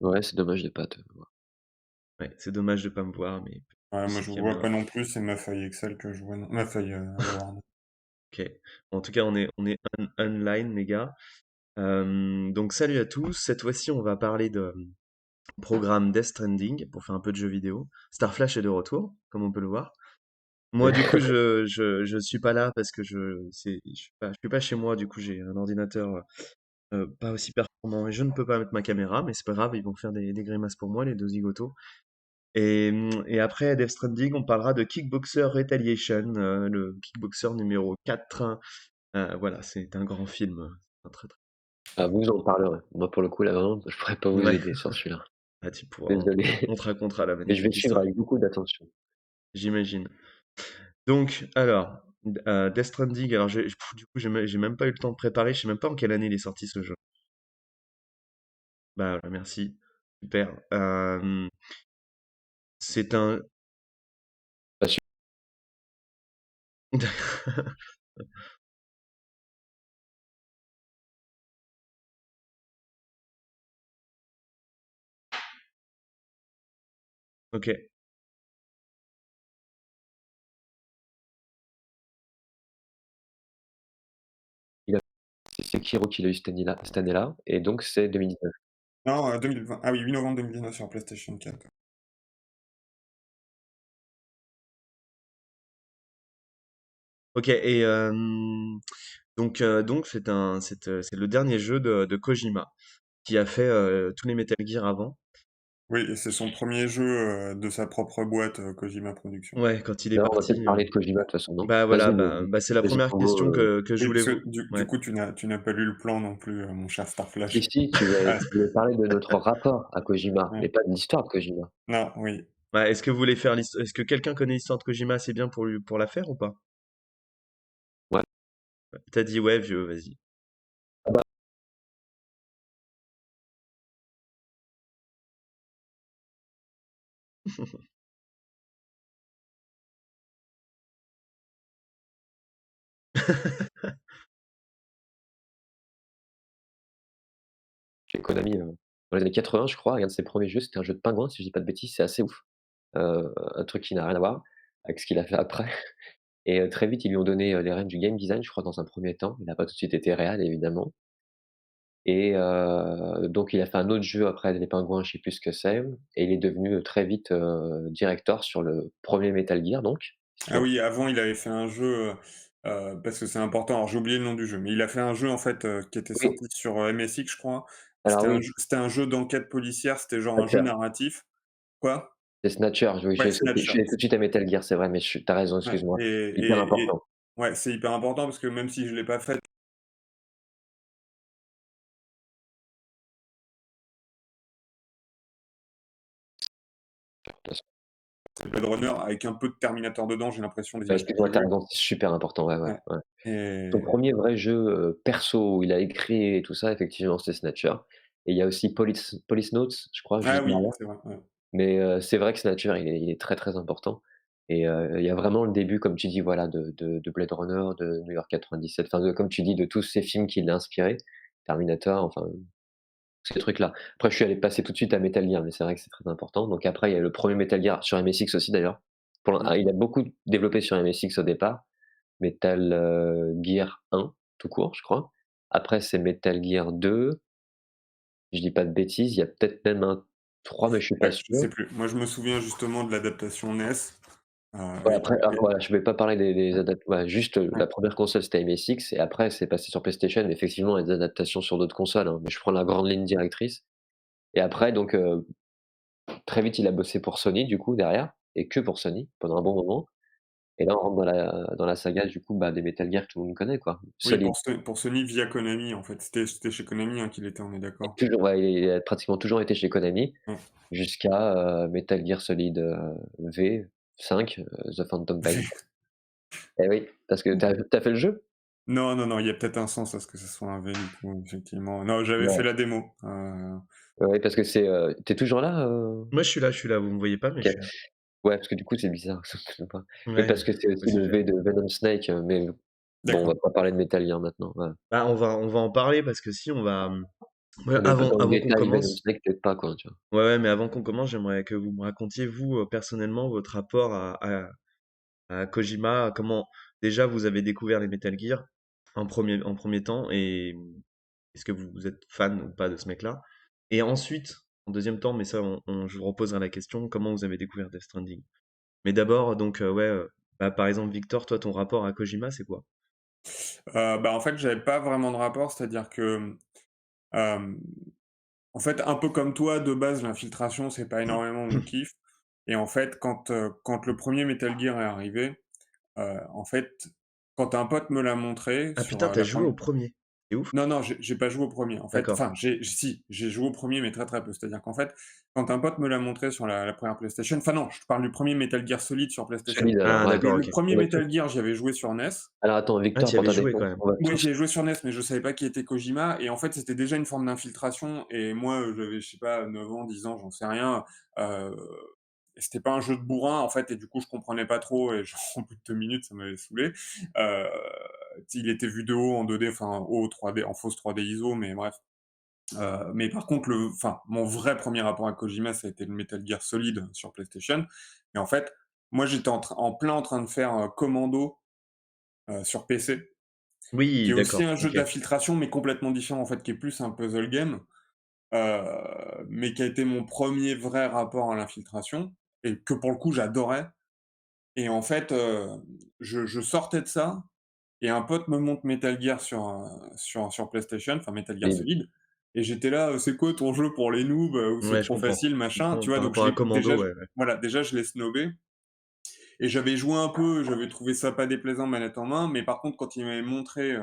Ouais, c'est dommage de pas te voir. Ouais, c'est dommage de pas me voir, mais Ouais, je moi sais je qu'il vous y a vois ma pas non plus, c'est ma feuille Excel que je vois, non ma feuille, Word. OK. En tout cas, on est online, les gars. Donc salut à tous. Cette fois-ci, on va parler de programme Death Stranding pour faire un peu de jeux vidéo. Starflash est de retour, comme on peut le voir. Moi, du coup, je suis pas là parce que je suis pas chez moi. Du coup, j'ai un ordinateur pas aussi performant et je ne peux pas mettre ma caméra, mais c'est pas grave, ils vont faire des grimaces pour moi, les deux zigotos. Et après Death Stranding, on parlera de Kickboxer Retaliation, le Kickboxer numéro 4, hein. Voilà, c'est un grand film. Un très, très... Ah, vous en parlerez. Moi, pour le coup, là, vraiment, je pourrais pas vous Ouais, aider sur celui-là. ah, tu pourras, Désolé. on te racontera la Mais je vais magnifique suivre histoire, avec beaucoup d'attention. j'imagine. Donc, alors, Death Stranding, alors du coup, j'ai même pas eu le temps de préparer, je sais même pas en quelle année il est sorti ce jeu. Bah voilà, merci. Super. C'est un... Pas sûr. Ok. Il a c'est Sekiro qui l'a eu cette année-là et donc c'est 2019. Non, 2020. Ah oui, 8 novembre 2019 sur PlayStation 4. Ok, et donc c'est le dernier jeu de Kojima, qui a fait tous les Metal Gear avant. Oui, et c'est son premier jeu, de sa propre boîte, Kojima Productions. Ouais, quand il est D'ailleurs, on va peut-être parti. parler de Kojima de toute façon, non? Bah Vas-y, voilà, bah c'est la vas-y première Tango, question que je Oui, voulais parce vous. que du Ouais. coup, tu n'as pas lu le plan non plus, mon cher si, Starflash. si, Ah, tu voulais parler de notre rapport à Kojima, ouais. mais pas de l'histoire de Kojima. Non, oui. Bah, est-ce que vous voulez faire l'histoire? Est-ce que quelqu'un connaît l'histoire de Kojima assez bien pour la faire ou pas? Ouais. Ouais. T'as dit ouais, vieux, vas-y. Ah bah, chez Konami, dans les années 80, je crois, et un de ses premiers jeux, c'était un jeu de pingouin, si je dis pas de bêtises, c'est assez ouf. Un truc qui n'a rien à voir avec ce qu'il a fait après. Et très vite, ils lui ont donné, les rênes du game design, je crois, dans un premier temps. Il n'a pas tout de suite été réal, évidemment. Et donc il a fait un autre jeu après les pingouins, je sais plus ce que c'est, et il est devenu, très vite, director sur le premier Metal Gear donc, si Ah tu oui, avant, il avait fait un jeu, parce que c'est important, alors j'ai oublié le nom du jeu, mais il a fait un jeu, en fait, qui était oui, sorti sur, MSX, je crois. alors oui, C'était un jeu d'enquête policière, c'était genre un jeu Snatcher, narratif. Quoi? c'est Snatcher, oui, Ouais, je Snatcher. suis allé tout de suite à Metal Gear, c'est vrai, mais tu as raison, Ouais, excuse-moi. Hyper et important. ouais, c'est hyper important parce que même si je l'ai pas fait, c'est Blade Runner avec un peu de Terminator dedans, j'ai l'impression des images que Excuse-moi, j'ai tu as vues. raison, c'est super important, ouais, ouais, Ouais, ouais. Son et premier vrai jeu, perso où il a écrit et tout ça, effectivement, c'est Snatcher, et il y a aussi Police Notes, je crois, ah juste oui, derrière. c'est vrai, ouais. Mais c'est vrai que Snatcher, il est très, très important, et il y a vraiment le début, comme tu dis, voilà, de Blade Runner, de New York 97, enfin, comme tu dis, de tous ces films qui l'ont inspiré, Terminator, enfin, ces trucs-là. Après, je suis allé passer tout de suite à Metal Gear, mais c'est vrai que c'est très important. Donc après, il y a le premier Metal Gear sur MSX aussi d'ailleurs. Mmh. Il a beaucoup développé sur MSX au départ, Metal, Gear 1 tout court, je crois. Après, c'est Metal Gear 2, je dis pas de bêtises, il y a peut-être même un 3 mais je suis pas Ouais, je sûr. sais plus. Moi, je me souviens justement de l'adaptation NES, Ouais, et après, alors et voilà, je vais pas parler des ouais, ouais, juste, ouais. la première console, c'était MSX et après, c'est passé sur PlayStation. Mais effectivement, il y a des adaptations sur d'autres consoles, hein, mais je prends la grande ligne directrice. Et après donc, très vite, il a bossé pour Sony, du coup, derrière, et que pour Sony, pendant un bon moment. Et là, on rentre dans la saga, du coup, bah, des Metal Gear que tout le monde connaît, quoi. Oui, Solid. Pour Sony via Konami, en fait. C'était chez Konami, hein, qu'il était, on est Et d'accord? toujours, ouais, il a pratiquement toujours été chez Konami Ouais. jusqu'à, Metal Gear Solid, V5, The Phantom Pain. Eh oui, parce que tu as fait le jeu? Non, non, non, il y a peut-être un sens à ce que ce soit un V, du coup, effectivement. Non, j'avais fait Ouais. la démo, Ouais, parce que c'est, tu toujours là, Moi, je suis là, vous me voyez pas, mais je OK. suis là. Ouais, parce que du coup, c'est bizarre, ça fonctionne pas. Oui, Ouais, parce que c'est aussi aussi, le V de Venom Snake, mais bon, on va d'accord. pas parler de Metal Gear maintenant, voilà. Bah, on va en parler parce que si, Ouais, Mais avant dans le avant qu'on détail, Dragon commence Snake, peut-être pas, quoi, tu vois? ouais, ouais, mais avant qu'on commence, j'aimerais que vous me racontiez, vous, personnellement, votre rapport à Kojima. Comment déjà vous avez découvert les Metal Gear en premier temps et est-ce que vous êtes fan ou pas de ce mec-là? Et ensuite, en deuxième temps, mais ça, je vous reposerai la question, comment vous avez découvert Death Stranding? Mais d'abord, donc, ouais, bah, par exemple, Victor, toi, ton rapport à Kojima, c'est quoi? Bah, en fait, j'avais pas vraiment de rapport, c'est-à-dire que, hem, en fait, un peu comme toi, de base, l'infiltration, c'est pas énormément mon kiff et en fait, quand le premier Metal Gear est arrivé, en fait, quand un pote me l'a montré Ah sur, putain, t'as la joué au première. premier. C'est ouf. Non, non, j'ai pas joué au premier. En fait, D'accord. enfin, si, j'ai joué au premier, mais très, très peu. C'est-à-dire qu'en fait, quand un pote me l'a montré sur la 1re PlayStation, enfin non, je te parle du premier Metal Gear Solid sur PlayStation. Solide alors, Ah ouais. d'accord, Le OK. 1er Pour le coup. Metal Gear, j'y avais joué sur NES. Alors attends, Ah, Victor, tu y pour avais ta joué quand défense, même. Ouais, j'y ai joué sur NES, mais je savais pas qui était Kojima et en fait, c'était déjà une forme d'infiltration et moi, j'avais, je sais pas, 9 ans, 10 ans, j'en sais rien, heu et c'était pas un jeu de bourrin, en fait et du coup, je comprenais pas trop et genre, au bout de 2 minutes, ça m'avait saoulé. Heu, il était vu de haut en 2D, enfin, haut 3D, en fausse 3D ISO, mais bref. Mais par contre, mon vrai premier rapport à Kojima, ça a été le Metal Gear Solid sur PlayStation. Et en fait, moi, j'étais en train de faire Commando sur PC, qui Oui, est aussi d'accord, un jeu OK. d'infiltration, mais complètement différent, en fait, qui est plus un puzzle game, mais qui a été mon premier vrai rapport à l'infiltration et que pour le coup, j'adorais. Et en fait, je sortais de ça et un pote me montre Metal Gear sur PlayStation, enfin Metal Gear Solide. Solid et j'étais là: «C'est quoi ton jeu pour les noobs, où c'est Ouais, je trop comprends. facile, Je machin?» comprends tu vois? par Donc rapport à déjà, Commando, ouais, ouais. voilà, déjà je l'ai snobé et j'avais joué un peu, j'avais trouvé ça pas déplaisant manette en main, mais par contre quand il m'avait montré,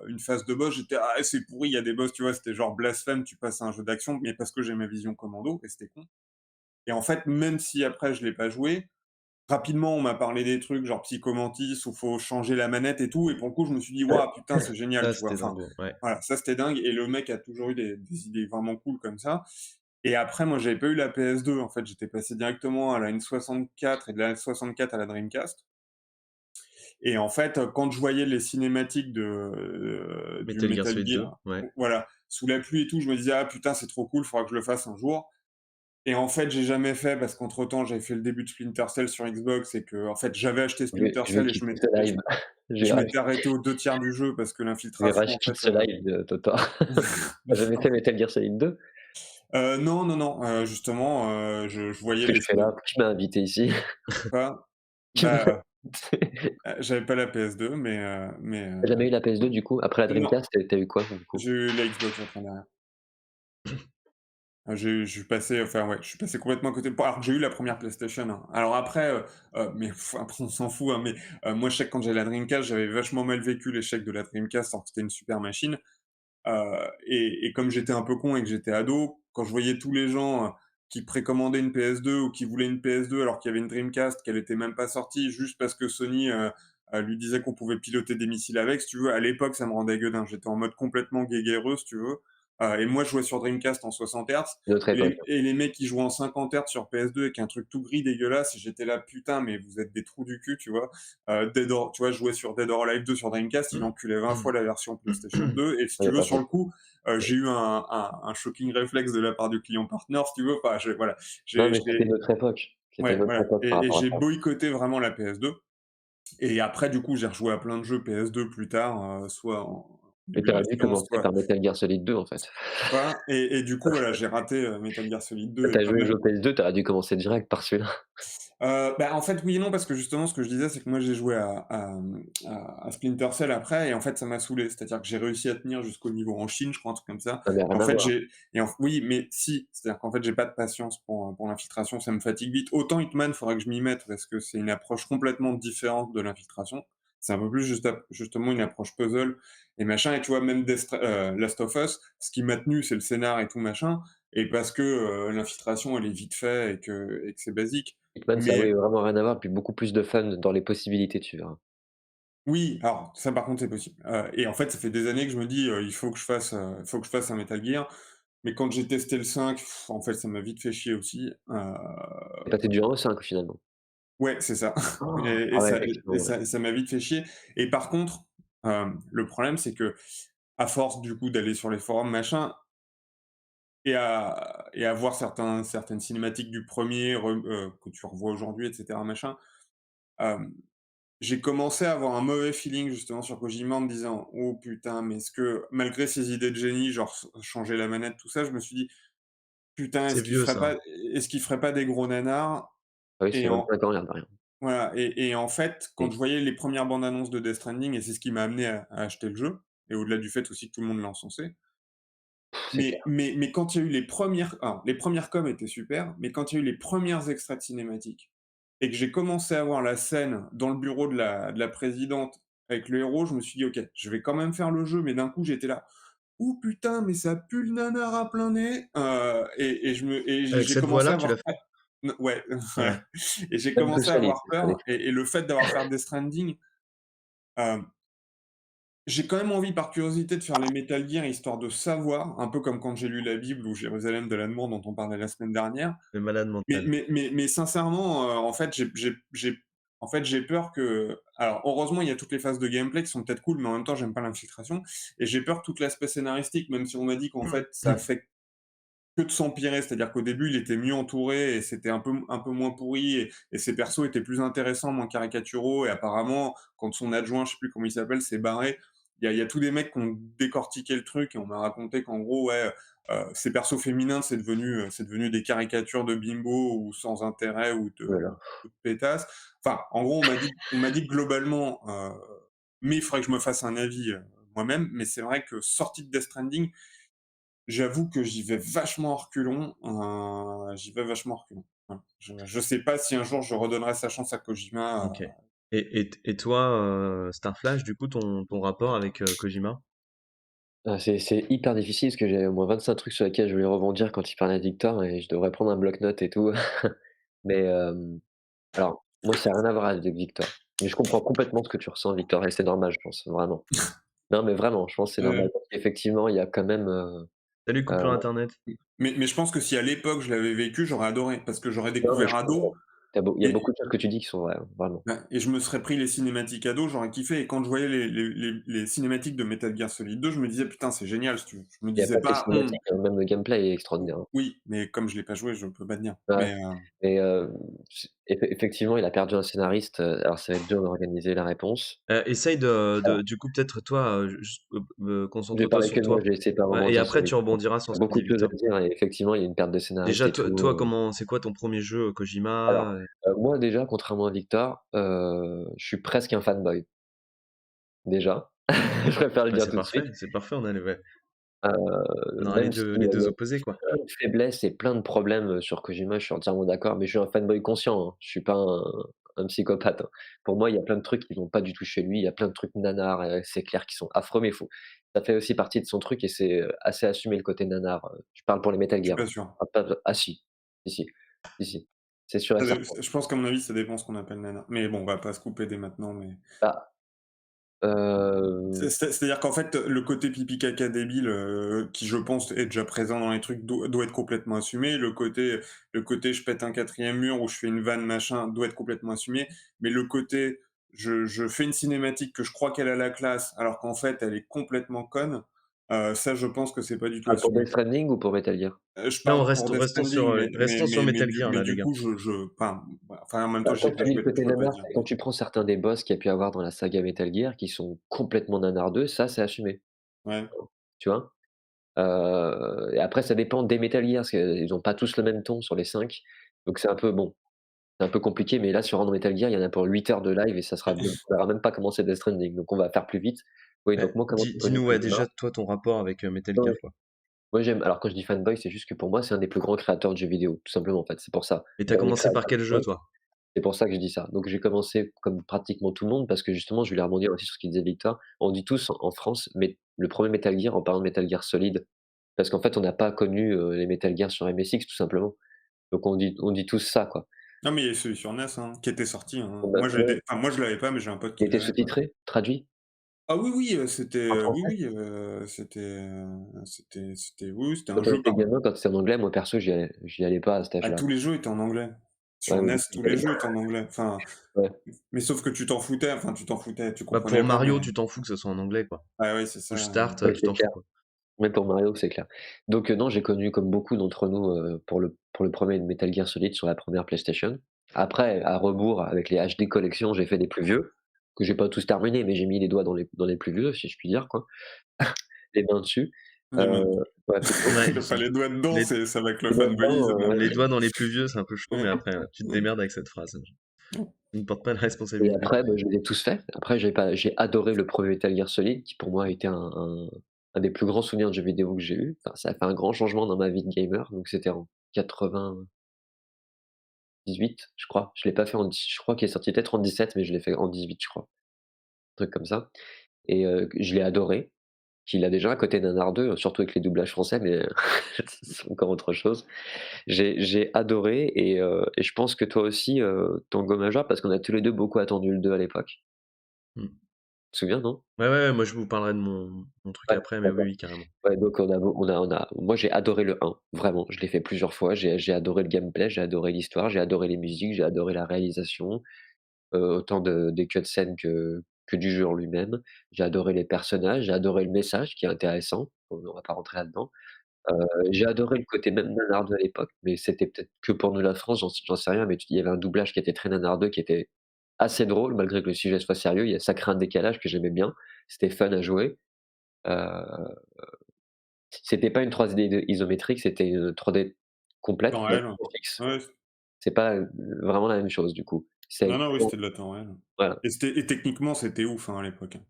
une phase de boss, j'étais: «Ah c'est pourri, il y a des boss», tu vois? C'était genre blasphème, tu passes à un jeu d'action, mais parce que j'ai ma vision commando et c'était con. Et en fait, même si après je l'ai pas joué, rapidement, on m'a parlé des trucs genre Psycho Mantis où faut changer la manette et tout et pour le coup, je me suis dit: «Waouh, putain, c'est génial», Ça, tu vois? c'était Enfin, dingue, ouais. voilà, ça c'était dingue et le mec a toujours eu des idées vraiment cool comme ça. Et après, moi, j'avais pas eu la PS2, en fait, j'étais passé directement à la N64 et de la N64 à la Dreamcast. Et en fait, quand je voyais les cinématiques du Metal Gear Metal Solid 2, Gear, ouais. voilà, sous la pluie et tout, je me disais: «Ah putain, c'est trop cool, faudra que je le fasse un jour». Et en fait, j'ai jamais fait parce qu'entre-temps, j'avais fait le début de Splinter Cell sur Xbox et que, en fait, j'avais acheté Splinter Je vais Cell et quitter ce live. Je vais je rage m'étais arrêté aux 2 tiers du jeu parce que je vais l'infiltration, rage en quitte fait, ce live de Toto. Tu as jamais fait Metal Gear Solid 2? non, non, non, justement, je voyais Qu'est-ce que les je fais là? ciné Qui m'a invité ici? pas, Qui m'a bah, invité? j'avais pas la PS2, Tu jamais eu la PS2 du coup? Après la non, Dreamcast, tu as eu quoi du coup? j'ai eu la Xbox après derrière. Je suis passé, enfin, ouais, je suis passé complètement à côté. Alors que j'ai eu la première PlayStation, hein. Alors après, mais après on s'en fout, hein, mais moi je sais que quand j'ai la Dreamcast, j'avais vachement mal vécu l'échec de la Dreamcast alors que c'était une super machine. Et comme j'étais un peu con et que j'étais ado, quand je voyais tous les gens, qui précommandaient une PS2 ou qui voulaient une PS2 alors qu'il y avait une Dreamcast, qu'elle était même pas sortie, juste parce que Sony, lui disait qu'on pouvait piloter des missiles avec, si tu veux, à l'époque, ça me rendait gueudin. J'étais en mode complètement guéguerreux, si tu veux. Et moi, je jouais sur Dreamcast en 60 Hz Une autre époque. et les mecs qui jouaient en 50 Hz sur PS2 avec un truc tout gris dégueulasse et j'étais là: «Putain, mais vous êtes des trous du cul», tu vois? Tu vois, je jouais sur Dead or Alive 2 sur Dreamcast, il enculait 20 fois la version PlayStation 2 et si Ouais, y tu a veux, pas sur photo. le coup, j'ai eu un shocking réflexe de la part du client partner, si tu veux. Enfin, voilà, Non, mais c'était j'ai une autre époque. C'était une ouais, autre voilà époque par et rapport à j'ai ça. boycotté vraiment la PS2 et après, du coup, j'ai rejoué à plein de jeux PS2 plus tard, soit en Mais tu aurais dû émulation, commencer soit par Metal Gear Solid 2 en fait. pas et du coup, voilà, j'ai raté, Metal Gear Solid 2 et Tu as pas joué aux mal. jeux PS2, tu aurais dû commencer direct par celui-là. Bah, en fait, oui et non, parce que justement, ce que je disais, c'est que moi, j'ai joué à Splinter Cell après et en fait, ça m'a saoulé. C'est-à-dire que j'ai réussi à tenir jusqu'au niveau en Chine, je crois, un truc comme ça. Ça n'a Et rien en à fait, voir. j'ai et en oui, mais si, c'est-à-dire qu'en fait, j'ai pas de patience pour l'infiltration, ça me fatigue vite. Autant Hitman, faudrait que je m'y mette parce que c'est une approche complètement différente de l'infiltration. C'est un peu plus justement une approche puzzle et machin et tu vois, même Last of Us, ce qui m'a tenu, c'est le scénar et tout machin et parce que, l'infiltration, elle est vite fait et que c'est basique. Hitman, ça a Mais oui, vraiment rien à voir, puis beaucoup plus de fun dans les possibilités, tu verras. oui, alors ça par contre c'est possible. Et en fait ça fait des années que je me dis, il faut que je fasse un Metal Gear. Mais quand j'ai testé le 5, en fait ça m'a vite fait chier aussi. Tu es passé du 1 au 5 finalement? Ouais, c'est ça. Ah ouais, effectivement, ouais. Et ça m'a vite fait chier. Et par contre, le problème c'est que à force du coup d'aller sur les forums machin, et à voir certaines cinématiques du premier que tu revois aujourd'hui et cetera machin, hem, j'ai commencé à avoir un mauvais feeling justement sur Kojima en me disant: «Oh putain, mais est-ce que malgré ses idées de génie, genre changer la manette, tout ça», je me suis dit: «Putain, C'est vieux ça, hein. est-ce qu'il ferait pas des gros nanars?» Ah oui, et c'est en 25 ans, l'air de rien. voilà et en fait, quand Et je voyais les premières bandes annonces de Death Stranding et c'est ce qui m'a amené à acheter le jeu et au-delà du fait aussi que tout le monde l'a encensé. c'est clair. Mais quand il y a eu les premières coms étaient super, mais quand il y a eu les premières extraits de cinématiques et que j'ai commencé à voir la scène dans le bureau de la présidente avec le héros, je me suis dit: «OK, je vais quand même faire le jeu», mais d'un coup, j'étais là: «Ouh putain, mais ça pue le nanar à plein nez», et Avec j'ai cette commencé à voix-là, tu l'as avoir fait? peur. Ouais, ouais, Ouais. et j'ai Metal Gear commencé à Solid, avoir je connais. peur et le fait d'avoir fait Death Stranding, hem j'ai quand même envie, par curiosité, de faire les Metal Gear, histoire de savoir, un peu comme quand j'ai lu la Bible ou Jérusalem de l'Allemand dont on parlait la semaine dernière. Le malade mental. Mais sincèrement, en fait, j'ai peur que alors heureusement, il y a toutes les phases de gameplay qui sont peut-être cool, mais en même temps, j'aime pas l'infiltration et j'ai peur que tout l'aspect scénaristique, même si on m'a dit qu'en fait, ça a fait que de s'empirer. C'est-à-dire qu'au début, il était mieux entouré et c'était un peu moins pourri et ses persos étaient plus intéressants, moins caricaturaux et apparemment, quand son adjoint, je sais plus comment il s'appelle, s'est barré, il y a tous des mecs qui ont décortiqué le truc et on m'a raconté qu'en gros, ouais, ces persos féminins, c'est devenu des caricatures de bimbo ou sans intérêt Oh là là. ou de pétasses. Enfin, en gros, on m'a dit que globalement, mais il faudrait que je me fasse un avis, moi-même, mais c'est vrai que sorti de Death Stranding, j'avoue que j'y vais vachement à reculons. Voilà. Je sais pas si un jour je redonnerai sa chance à Kojima, OK. Et toi, Starflash, du coup, ton rapport avec, Kojima? C'est hyper difficile parce que j'ai au moins 25 trucs sur lesquels je voulais rebondir quand il parlait de Victor et je devrais prendre un bloc-notes et tout. Mais, alors, moi, ça a rien à voir avec Victor. Mais je comprends complètement ce que tu ressens, Victor, et c'est normal, je pense, vraiment. Non, mais vraiment, je pense que c'est normal heu, parce qu'effectivement, il y a quand même, Salut heu coupure internet. mais je pense que si à l'époque je l'avais vécu, j'aurais adoré parce que j'aurais non, mais découvert je comprends. ado Il y a et beaucoup de choses que tu dis qui sont vraies, vraiment. ouais et je me serais pris les cinématiques ado, j'aurais kiffé et quand je voyais les cinématiques de Metal Gear Solid 2, je me disais: «Putain, c'est génial», si tu veux. Je me Il y a disais pas que les pas: «Mmh». cinématiques, hein, même le gameplay est extraordinaire, hein. Oui, mais comme je l'ai pas joué, je peux pas te dire. Ouais, Mais, mais, effectivement, il a perdu un scénariste, alors ça va être dur d'organiser la réponse. Essaye de du coup, peut-être toi, juste, Je vais concentre-toi parler sur que de moi, toi. je vais essayer de pas Ouais et rebondir sur après les tu autres. rebondiras sur Il y a ce que beaucoup dit de choses à Victor. dire et effectivement, il y a une perte de scénariste Déjà, et tout, toi, comment c'est quoi ton premier jeu, alors, Kojima? moi déjà, contrairement à Victor, je suis presque un fanboy, déjà. Je préfère le Bah, dire tout de suite. c'est parfait, on aura Même si, les il y 2 a opposés, quoi. plein de faiblesses et plein de problèmes, sur Kojima, je suis entièrement d'accord, mais je suis un fanboy conscient, hein. Je suis pas un psychopathe, hein. Pour moi, il y a plein de trucs qui vont pas du tout chez lui, il y a plein de trucs nanars, c'est clair, qui sont affreux, mais faux. Ça fait aussi partie de son truc et c'est, assez assumé le côté nanar, je parle pour les Metal je suis Gear, pas hein. sûr. Ah si, si, si, si, si, c'est sûr et Ça dé certain. je pense qu'à mon avis, ça dépend ce qu'on appelle nanar. Mais bon, on va pas se couper dès maintenant, mais Bah, heu, c'est-à-dire qu'en fait, le côté pipi caca débile, qui je pense est déjà présent dans les trucs doit être complètement assumé. Le côté je pète un quatrième mur ou je fais une vanne machin doit être complètement assumé. Mais le côté je fais une cinématique que je crois qu'elle a la classe alors qu'en fait elle est complètement conne, ça je pense que c'est pas du tout pour assumé, Death quoi. Stranding ou pour Metal Gear? Je Non, parle pour Death Stranding, restons sur Metal Gear, mais là, les du gars. coup enfin en même Bah, temps j'y quand ai pas tu dis le joué donc côté je peux pas nanar, dire. c'est quand tu prends certains des boss qu'il y a pu avoir dans la saga Metal Gear qui sont complètement nanardeux, ça c'est assumé, Ouais, tu vois? Et après ça dépend des Metal Gear, parce qu'ils ont pas tous le même ton sur les 5, donc c'est un peu bon, c'est un peu compliqué, mais là sur un Metal Gear, il y en a pour 8 heures de live et ça sera même on verra même pas comment c'est Death Stranding, donc on va faire plus vite. Oui, donc moi comment tu connais Dis-nous, ouais, Kojima? déjà, toi, ton rapport avec, Metal Ouais, Gear, ouais, quoi. moi j'aime alors quand je dis fanboy, c'est juste que pour moi, c'est un des plus grands créateurs de jeux vidéo, tout simplement en fait, c'est pour ça. Et tu as Dernier commencé par créateur quel de jeu, toi? C'est pour ça que je dis ça. Donc j'ai commencé comme pratiquement tout le monde parce que justement je voulais rebondir aussi sur ce qu'il disait Victor. On dit tous en France, mais le premier Metal Gear en parlant de Metal Gear Solid, parce qu'en fait on n'a pas connu, les Metal Gear sur MSX tout simplement. Donc on dit tous ça quoi. non, mais il y a celui sur NES, hein, qui était sorti, hein. On a ouais, Moi je l'avais pas, mais j'ai un pote il qui était l'avait, quoi. sous-titré, traduit Ah oui, oui, en français. oui, oui, c'était Quand un on jeu était par gamin, quand c'était en anglais, moi perso j'y allais pas à cet ah âge-là. tous les jeux étaient en anglais. Ouais, Sur mais NES, tous j'y les allais jeux pas. étaient en anglais. Enfin, Ouais. mais sauf que tu t'en foutais, tu Bah, comprenais pour pas, Mario, mais tu t'en fous que ce soit en anglais, quoi. ah ouais, c'est Push ça, start, Oui, tu c'est t'en fous, clair. quoi. Ouais, pour Mario, c'est clair. Donc non, j'ai connu comme beaucoup d'entre nous, pour le 1er Metal Gear Solid sur la première PlayStation. Après, à rebours, avec les HD collection, j'ai fait des plus vieux, que j'ai pas tous terminés, mais j'ai mis les doigts dans les plus vieux, si je puis dire, quoi. Les mains dessus. Les Heu, mains. ouais, plutôt. Ouais, Enfin, les doigts dedans, les, c'est ça va que le Les doigts fanboyisme, dedans, mais les après. doigts dans les plus vieux, c'est un peu chaud, mais Ouais. après, tu te Ouais. démerdes avec cette phrase. Je ne porte pas de et responsabilité. après, bah, je les ai tous faits. Après, j'ai adoré le 1er Metal Gear Solid qui pour moi a été un des plus grands souvenirs de jeux vidéo que j'ai eu. Enfin, ça a fait un grand changement dans ma vie de gamer, donc c'était en 98, je crois. Je l'ai pas fait je crois qu'il est sorti peut-être en 17, mais je l'ai fait en 18, je crois, un truc comme ça. Et je l'ai adoré, qu'il a déjà à côté d'un art 2, surtout avec les doublages français, mais c'est encore autre chose. J'ai adoré et je pense que toi aussi, Tango Major, parce qu'on a tous les 2 beaucoup attendu le 2 à l'époque. Mm. Tu te souviens, non? Ouais, ouais, moi je vous parlerai de mon truc Ouais, après, mais oui, d'accord. oui, carrément. Ouais, donc moi j'ai adoré le 1, vraiment. Je l'ai fait plusieurs fois, j'ai adoré le gameplay, j'ai adoré l'histoire, j'ai adoré les musiques, j'ai adoré la réalisation, autant des cutscenes que du jeu en lui-même. J'ai adoré les personnages, j'ai adoré le message qui est intéressant, on va pas rentrer là-dedans. J'ai adoré le côté même nanardeux à l'époque, mais c'était peut-être que pour nous la France, j'en sais rien, mais il y avait un doublage qui était très nanardeux, qui était assez drôle malgré que le sujet soit sérieux. Ça crée un décalage que j'aimais bien. C'était fun à jouer. Heu, C'était pas une 3D isométrique, c'était une 3D complète, Temps mais réel, ouais. fixe. Ouais, C'est pas, vraiment la même chose du coup. non, C'est non, oui, c'était de la temps réel. voilà. Et techniquement, c'était ouf, hein, à l'époque, hein.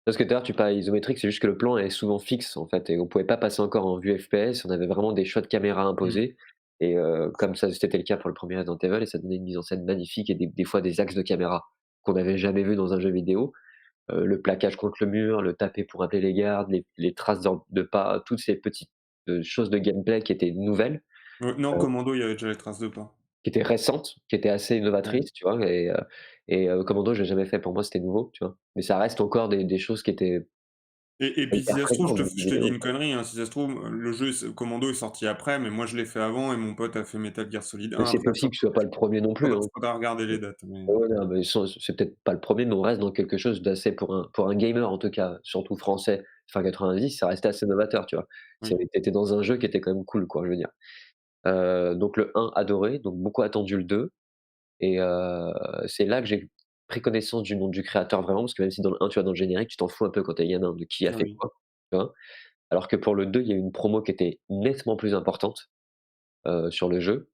Parce que tout à l'heure tu parlais isométrique, c'est juste que le plan est souvent fixe en fait et on pouvait pas passer encore en vue FPS, on avait vraiment des choix de caméra Mmh. imposés et comme ça c'était le cas pour le premier Resident Evil et ça donnait une mise en scène magnifique et des fois des axes de caméra qu'on n'avait jamais vus dans un jeu vidéo. Le plaquage contre le mur, le taper pour appeler les gardes, les traces de pas, toutes ces petites, choses de gameplay qui étaient nouvelles, Non, heu, Commando, il y avait déjà les traces de pas. qui étaient récentes, qui étaient assez Ouais. innovatrices, tu vois? Commando, j'ai jamais fait, pour moi c'était nouveau, tu vois? Mais ça reste encore des choses qui étaient Et puis si hyper ça se trouve, fréquentes dans le jeu je te dis vidéo, une quoi. connerie, hein, si ça se trouve, le jeu Commando est sorti après, mais moi je l'ai fait avant et mon pote a fait Metal Gear Solid Mais 1 c'est après. possible que ce soit pas le premier non plus, hein. Faudra regarder les dates, mais Ouais, non, mais c'est peut-être pas le premier, mais on reste dans quelque chose d'assez pour un gamer en tout cas, surtout français, fin 90, ça restait assez novateur, tu vois? oui. Tu dans un jeu qui était quand même cool, quoi, je veux dire. Donc le 1 adoré, donc beaucoup attendu le 2 et c'est là que j'ai pris connaissance du nom du créateur vraiment, parce que même si dans le 1, tu vois, dans le générique, tu t'en fous un peu quand tu es gamin de qui a Ah fait oui. quoi, tu vois? Alors que pour le 2, il y a eu une promo qui était nettement plus importante, sur le jeu.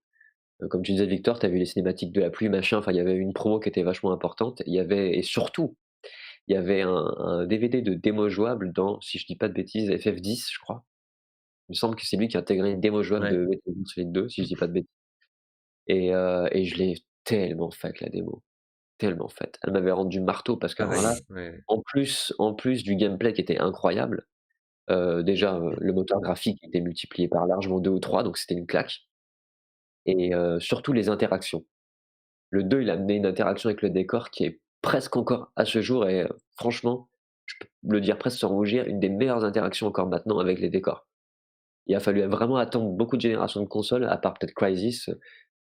Comme tu disais Victor, tu as vu les cinématiques de la pluie, machin, enfin il y avait une promo qui était vachement importante. Il y avait et surtout, il y avait un DVD de démo jouable dans, si je dis pas de bêtises, FF10 je crois. Il me semble que c'est lui qui a intégré une démo jouable Ouais. de Metal Gear Solid 2 si je dis pas de bêtises et je l'ai tellement faite la démo, tellement faite. Elle m'avait rendu marteau parce que Ah alors ouais, là, ouais. en plus du gameplay qui était incroyable, déjà, le moteur graphique était multiplié par largement 2 ou 3 donc c'était une claque et surtout les interactions. Le 2 il a amené une interaction avec le décor qui est presque encore à ce jour et franchement, je peux le dire presque sans rougir, une des meilleures interactions encore maintenant avec les décors. Il a fallu vraiment attendre beaucoup de générations de consoles, à part peut-être Crysis,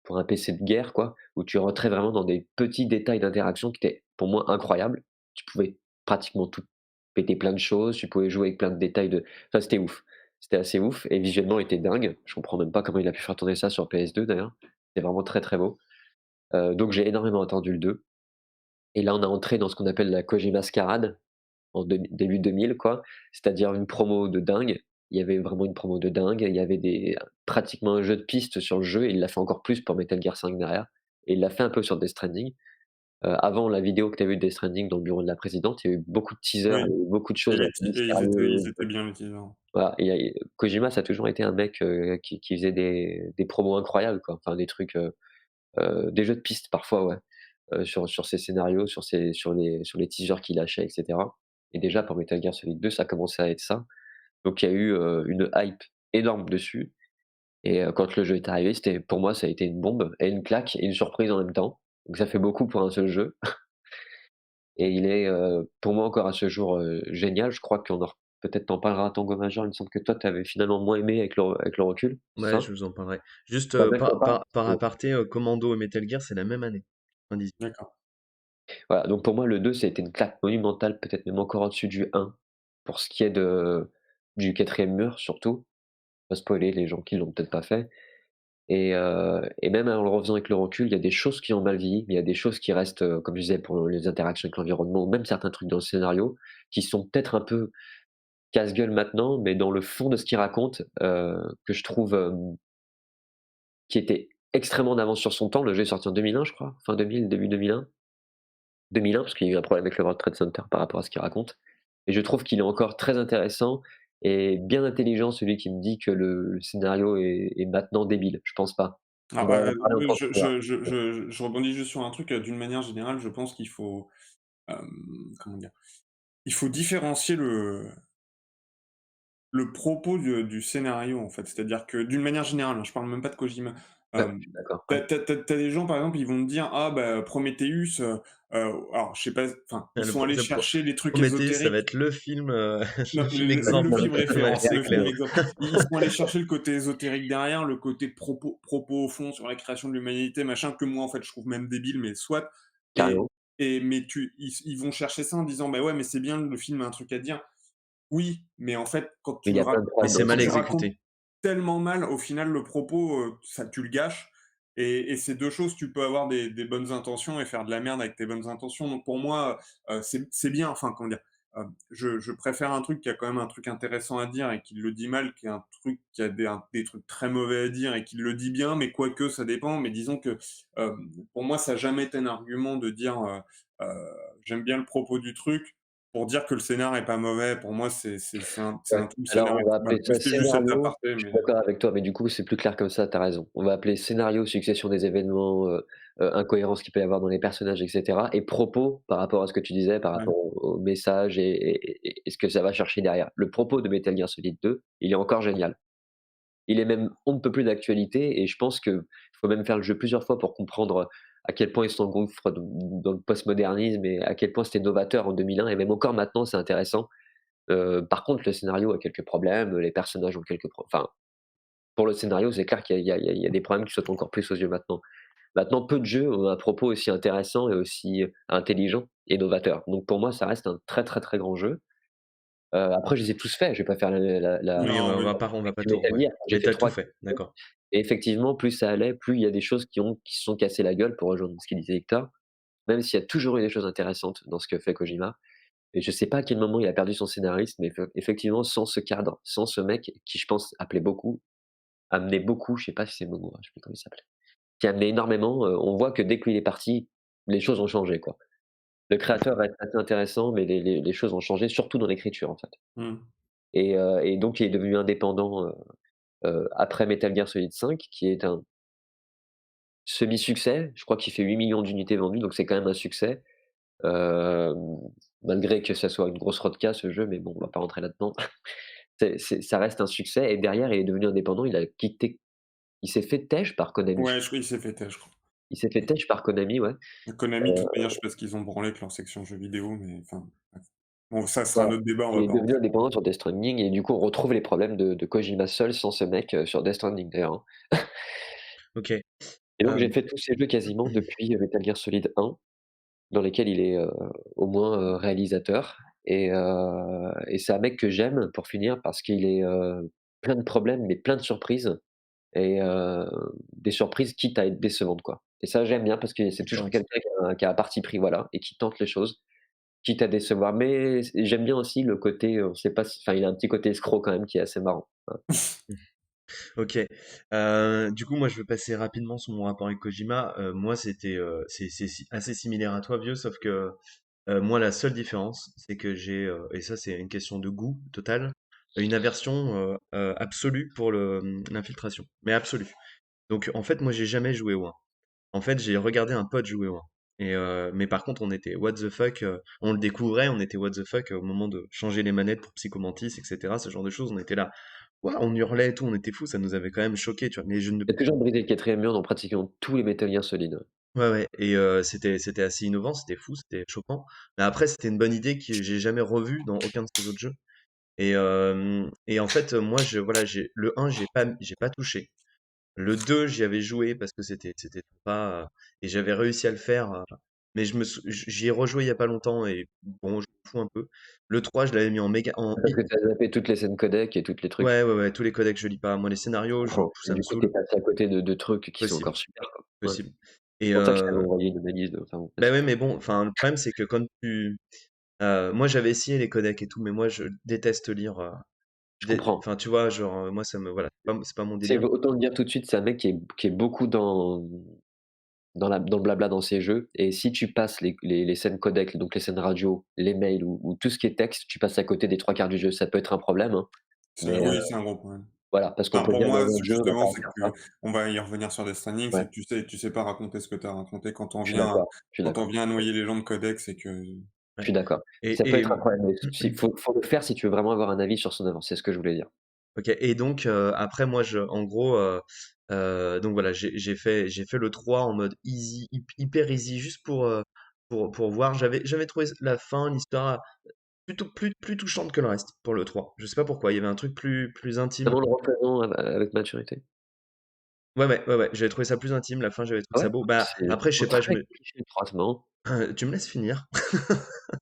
pour un PC de guerre quoi, où tu rentrais vraiment dans des petits détails d'interaction qui étaient pour moi incroyables. Tu pouvais pratiquement tout péter plein de choses, tu pouvais jouer avec plein de détails enfin c'était ouf. C'était assez ouf et visuellement il était dingue. Je comprends même pas comment il a pu faire tourner ça sur PS2 d'ailleurs. C'est vraiment très, très beau. Donc j'ai énormément attendu le 2 et là on a entré dans ce qu'on appelle la Kojimascarade en début 2000 quoi, c'est-à-dire une promo de dingue. Il y avait vraiment une promo de dingue, il y avait pratiquement un jeu de piste sur le jeu et il l'a fait encore plus pour Metal Gear 5 derrière et il l'a fait un peu sur Death Stranding. Avant la vidéo que tu as vue de Death Stranding dans le bureau de la présidente, il y a eu beaucoup de teasers, Oui. il y a eu beaucoup de Et choses les avec ti et ils mystérieuses, étaient bien les teasers. voilà, Kojima ça a toujours été un mec, qui faisait des promos incroyables quoi, enfin des trucs, des jeux de piste parfois ouais, sur ses scénarios, sur les teasers qu'il lâchait et cetera et déjà pour Metal Gear Solid 2 ça commençait à être ça. Donc il y a eu, une hype énorme dessus et quand le jeu est arrivé, pour moi ça a été une bombe et une claque et une surprise en même temps. Donc ça fait beaucoup pour un seul jeu et il est, pour moi encore à ce jour, génial. Je crois qu'on en re peut-être tu en parleras à Tango Major, il me semble que toi tu avais finalement moins aimé avec le recul, c'est Ouais, ça? je vous en parlerai. Juste, Bah, mec, t'en par parles? par aparté, Commando et Metal Gear, c'est la même année, 98. D'accord. Voilà, donc pour moi le 2 ça a été une claque monumentale, peut-être même encore au-dessus du 1 pour ce qui est de du quatrième mur surtout, pas spoiler les gens qui l'ont peut-être pas fait et même en le refaisant avec le recul, il y a des choses qui ont mal vieilli, mais il y a des choses qui restent, comme je disais pour les interactions avec l'environnement ou même certains trucs dans le scénario, qui sont peut-être un peu casse-gueule maintenant, mais dans le fond de ce qu'il raconte, que je trouve, qui était extrêmement en avance sur son temps. Le jeu est sorti en 2001 je crois, fin 2000, début 2001. 2001 parce qu'il y a eu un problème avec le World Trade Center par rapport à ce qu'il raconte et je trouve qu'il est encore très intéressant et bien intelligent celui qui me dit que le scénario est maintenant débile. Je pense pas. On Alors, va en parler encore tout à l'heure. je rebondis juste sur un truc, d'une manière générale, je pense qu'il faut, comment dire? Il faut différencier le propos du scénario, en fait. C'est-à-dire que d'une manière générale, hein, je parle même pas de Kojima. Ouais, Hem, je suis d'accord, ouais. tu as des gens, par exemple, ils vont te dire: «Ah bah, Prometheus», alors je sais pas, enfin, ils Le sont pro allés The Pro chercher les trucs Prometheus, ça va ésotériques. être le film, Non, le film le exemple. film Ouais, référence, c'est le film clair. exemple. Ils sont allés chercher le côté ésotérique derrière, le côté propos au fond sur la création de l'humanité, machin, que moi, en fait, je trouve même débile, mais soit. Et Carrément. mais ils vont chercher ça en disant: «Bah, ouais, mais c'est bien, le film a un truc à dire». Oui, mais en fait, Mais il y a plein de Mais problèmes dans c'est le mal quand tu scénario. racontes exécuté. tellement mal, au final, le propos, ça tu le gâches et c'est 2 choses, tu peux avoir des bonnes intentions et faire de la merde avec tes bonnes intentions. Donc pour moi, c'est bien, enfin, comment dire? Je préfère un truc qui a quand même un truc intéressant à dire et qui le dit mal, qu'un truc qui a des trucs très mauvais à dire et qui le dit bien, mais quoique ça dépend. Mais disons que, pour moi, ça a jamais été un argument de dire, «J'aime bien le propos du truc», pour dire que le scénar est pas mauvais. Pour moi, c'est Ouais, un tout, le alors scénar on est va tout mal. appeler Mais ça c'était juste cet scénario, aparté, je suis mais d'accord avec toi, mais du coup, c'est plus clair comme ça, tu as raison. On va appeler scénario, succession des événements, incohérences qu'il peut y avoir dans les personnages et cetera et propos par rapport à ce que tu disais, par ouais. rapport au message et ce que ça va chercher derrière. Le propos de Metal Gear Solid 2, il est encore génial. Il est même on ne peut plus d'actualité et je pense qu'il faut même faire le jeu plusieurs fois pour comprendre, à quel point il s'engouffre dans le postmodernisme et à quel point c'était novateur en 2001 et même encore maintenant, c'est intéressant. Par contre, le scénario a quelques problèmes, les personnages ont quelques enfin, pour le scénario, c'est clair qu'il y a des problèmes qui sautent encore plus aux yeux maintenant. Maintenant, peu de jeux ont un propos aussi intéressant et aussi intelligent et novateur. Donc pour moi, ça reste un très, très, très grand jeu. Après je les ai tous faits, je vais pas faire la Oui, Non, oui. on va pas du tout Metal ouais. Gear. J'ai Mais fait t'as tout 3 fait, d'accord. et effectivement, plus ça allait, plus il y a des choses qui se sont cassées la gueule, pour rejoindre ce qu'il disait Victor, même s'il y a toujours eu des choses intéressantes dans ce que fait Kojima. Et je sais pas à quel moment il a perdu son scénariste, mais effectivement, sans ce cadre, sans ce mec qui, je pense, amenait beaucoup, je sais pas si c'est Mogura, je sais plus comment il s'appelait, qui amenait énormément, on voit que dès qu'il est parti, les choses ont changé, quoi. Le créateur reste assez intéressant, mais les choses ont changé, surtout dans l'écriture, en fait. Mmh. Et donc il est devenu indépendant, après Metal Gear Solid 5, qui est un semi-succès. Je crois qu'il fait 8 millions d'unités vendues, donc c'est quand même un succès, hem, malgré que ça soit une grosse rodka ce jeu, mais bon, on va pas rentrer là-dedans. Ça reste un succès et derrière, il est devenu indépendant, il s'est fait tège par Konami, je Ouais, crois. il s'est fait têche, je crois. Il s'est fait tège par Konami, ouais, Konami, de toute manière, je sais pas ce qu'ils ont branlé avec leur section jeux vidéo, mais enfin, bref. Bon, ça sera voilà. un autre débat, on Il va est pas devenu rentrer. indépendant sur Death Stranding et du coup, on retrouve les problèmes de Kojima seul sans ce mec, sur Death Stranding d'ailleurs, hein. OK. Et donc j'ai Hem, fait tous ces jeux quasiment depuis, Metal Gear Solid 1, dans lesquels il est, au moins, réalisateur et c'est un mec que j'aime pour finir parce qu'il est, plein de problèmes, mais plein de surprises et des surprises quitte à être décevantes, quoi. Et ça j'aime bien parce que c'est toujours Différente. quelqu'un qui a un parti pris, voilà, et qui tente les choses, quitte à décevoir. Mais j'aime bien aussi le côté, on sait pas si enfin il a un petit côté escroc quand même qui est assez marrant. Voilà. OK. Du coup, moi, je vais passer rapidement sur mon rapport avec Kojima. Moi, c'était, assez similaire à toi, vieux, sauf que, moi, la seule différence, c'est que j'ai, et ça, c'est une question de goût total, une aversion, absolue pour l'infiltration, mais absolue. Donc, en fait, moi, j'ai jamais joué au 1. En fait, j'ai regardé un pote jouer au 1. Mais par contre, on était what the fuck, on le découvrait, on était what the fuck au moment de changer les manettes pour Psychomantis, etc. Ce genre de choses, on était là. Ouah, on hurlait et tout, on était fous, ça nous avait quand même choqué, tu vois. Mais je ne. Il a toujours brisé le 4e mur dans pratiquement tous les Metal Gear Solid, ouais. Ouais, ouais. Et c'était assez innovant, c'était fou, c'était choquant. Mais après, c'était une bonne idée que j'ai jamais revue dans aucun de ces autres jeux. Et en fait, moi, voilà, le 1, j'ai pas touché. Le 2, j'y avais joué parce que c'était sympa et j'avais réussi à le faire. mais j'y ai rejoué il y a pas longtemps et bon, je m'en fous un peu. Le 3, je l'avais mis en méga, Parce que tu as zappé toutes les scènes codec et toutes les ouais, trucs. ouais, ouais, tous les codecs, je lis pas. Moi, les Je scénarios, comprends. Et ça me du coup, tu saoule. es passé à côté de trucs qui sont Possible, encore super, quoi. Ouais. possible. C'est Et pour ça que je t'avais envoyé une analyse enfin bon, bah vas-y. ouais, mais bon, enfin, le problème, c'est que moi, j'avais essayé les codecs et tout, mais moi, je déteste lire. Je comprends. Enfin, tu vois, genre, moi, voilà, c'est pas mon C'est délire. autant le dire tout de suite, c'est un mec qui est beaucoup dans le blabla dans ses jeux et si tu passes les scènes codec, donc les scènes radio, les mails ou tout ce qui est texte, tu passes à côté des 3 quarts du jeu. Ça peut être un problème, hein, mais Oui, c'est un gros problème. voilà, parce qu'on Enfin, peut pour dire moi, dans un c'est jeu, on va justement, pas c'est faire que ça. on va y revenir sur Death Stranding, Ouais, c'est que tu sais pas raconter ce que tu as raconté. je suis d'accord, je suis Quand on d'accord. vient à noyer les gens de Codex, c'est que Je Ouais. suis d'accord. Ça peut Et, être un problème, mais faut le faire si tu veux vraiment avoir un avis sur son œuvre, c'est ce que je voulais dire. ok. Et donc, après, moi, en gros, donc voilà, j'ai fait le 3 en mode easy, hyper easy, juste pour voir. J'avais trouvé la fin, l'histoire plutôt plus touchante que le reste pour le 3. Je sais pas pourquoi, il y avait un truc plus intime. Vraiment le refaisant avec maturité. Ouais, ouais, ouais, ouais, j'avais trouvé ça plus intime, la fin, j'avais trouvé Ah ouais? ça beau. Bah, C'est après, je sais pas, très cliché le 3, c'est marrant. tu me laisses finir?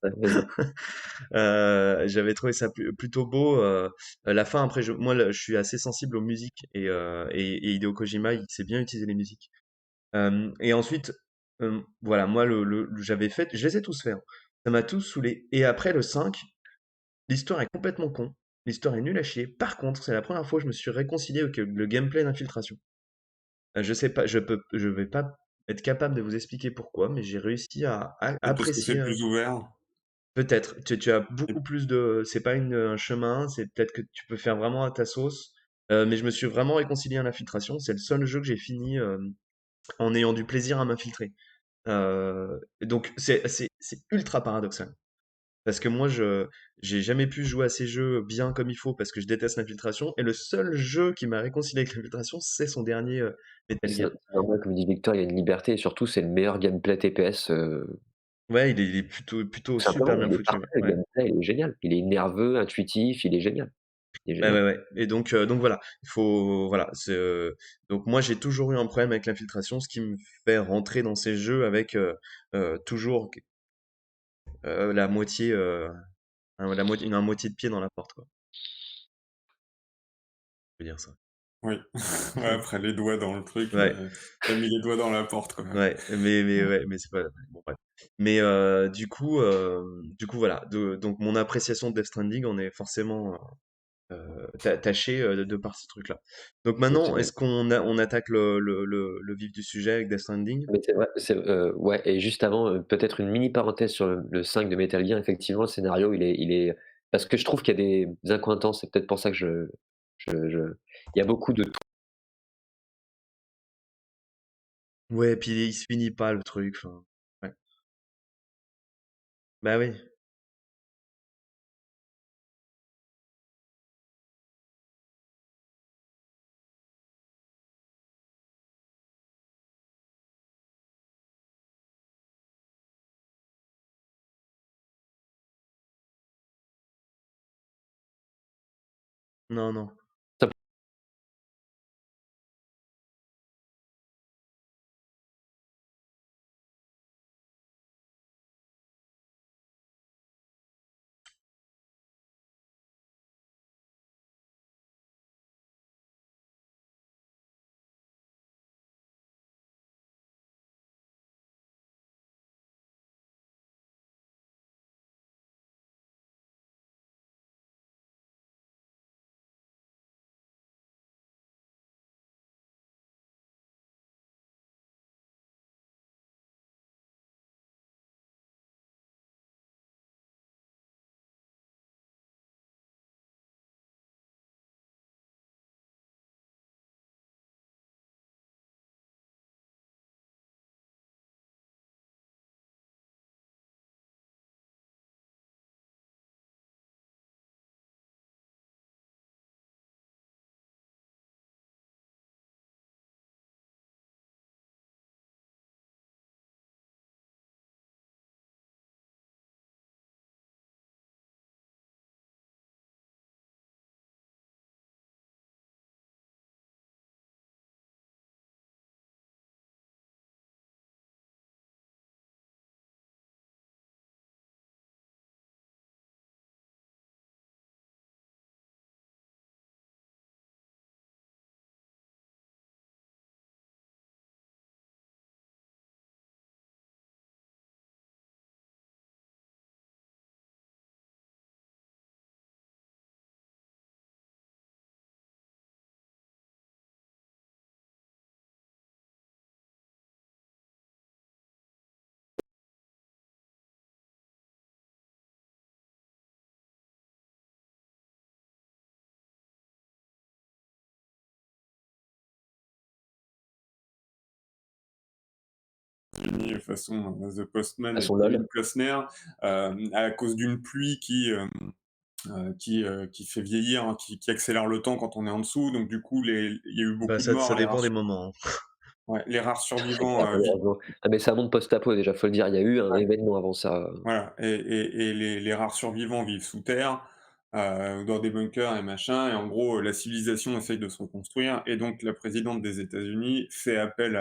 Ouais, vas-y. J'avais trouvé ça plutôt beau. La fin, après, moi, je suis assez sensible aux musiques et Hideo Kojima, il sait bien utiliser les musiques. Et ensuite, voilà, moi, je les ai tous faits, hein. Ça m'a tous saoulé. Et après, le 5, l'histoire est complètement con. L'histoire est nulle à chier. Par contre, c'est la première fois que je me suis réconcilié avec le gameplay d'infiltration. Je sais pas, je vais pas être capable de vous expliquer pourquoi, mais j'ai réussi à peut-être parce que c'est apprécier. plus ouvert. Peut-être, tu as Et beaucoup plus de, c'est pas un chemin, c'est peut-être que tu peux faire vraiment à ta sauce. Mais je me suis vraiment réconcilié à l'infiltration. C'est le seul jeu que j'ai fini en ayant du plaisir à m'infiltrer. Donc c'est ultra paradoxal. Parce que moi, j'ai jamais pu jouer à ces jeux bien comme il faut parce que je déteste l'infiltration. Et le seul jeu qui m'a réconcilié avec l'infiltration, c'est son dernier Metal Gear. C'est normal, comme dit Victor, il y a une liberté et surtout c'est le meilleur gameplay TPS, Ouais, il est plutôt tout super simplement. bien Il est foutu. parfait le Ouais. gameplay, il est génial. Il est nerveux, intuitif, il est génial. Il est Ouais, ouais, génial. ouais. Et donc voilà, voilà, donc moi j'ai toujours eu un problème avec l'infiltration, ce qui me fait rentrer dans ces jeux avec toujours la moitié, une moitié de pied dans la porte, quoi. Je veux dire ça. oui, ouais, après les doigts dans le truc, Ouais, tu mis les doigts dans la porte, quoi. ouais, ouais, mais c'est pas, bon, bref. Mais du coup voilà, donc mon appréciation de Death Stranding en est forcément taché de par ce truc-là. Donc OK, maintenant, ouais. est-ce on attaque le vif du sujet avec Death Stranding? Mais c'est vrai, ouais et juste avant, peut-être une mini parenthèse sur le 5 de Metal Gear, effectivement, le scénario, il est parce que je trouve qu'il y a des incohérences, c'est peut-être pour ça que je il y a beaucoup de Ouais, puis il se finit pas le truc, enfin, ouais. Bah oui. Non, non. États-Unis façon The Postman avec Façon Kevin LOL. Costner, à cause d'une pluie qui fait vieillir, hein, qui accélère le temps quand on est en dessous. Donc du coup, il y a eu Bah, beaucoup de ça morts. dépend des moments, hein. Ouais, les rares C'est clair, survivants malheureusement. Ah mais c'est un monde post-apo déjà, faut le dire, il y a eu un ouais, événement avant ça, voilà, et les rares survivants vivent sous terre, dans des bunkers et machin. Et en gros, la civilisation essaye de se reconstruire. Et donc la présidente des États-Unis fait appel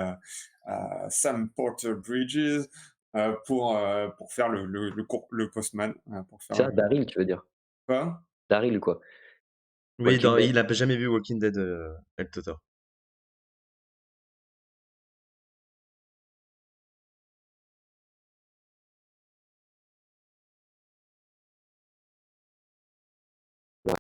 à Sam Porter Bridges pour faire le postman, pour faire ça, Daryl, tu veux dire? quoi? Daryl quoi? Oui, Walking Dead. il a jamais vu Walking Dead, El Toto. Ouais.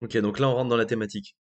Ok, donc là on rentre dans la thématique.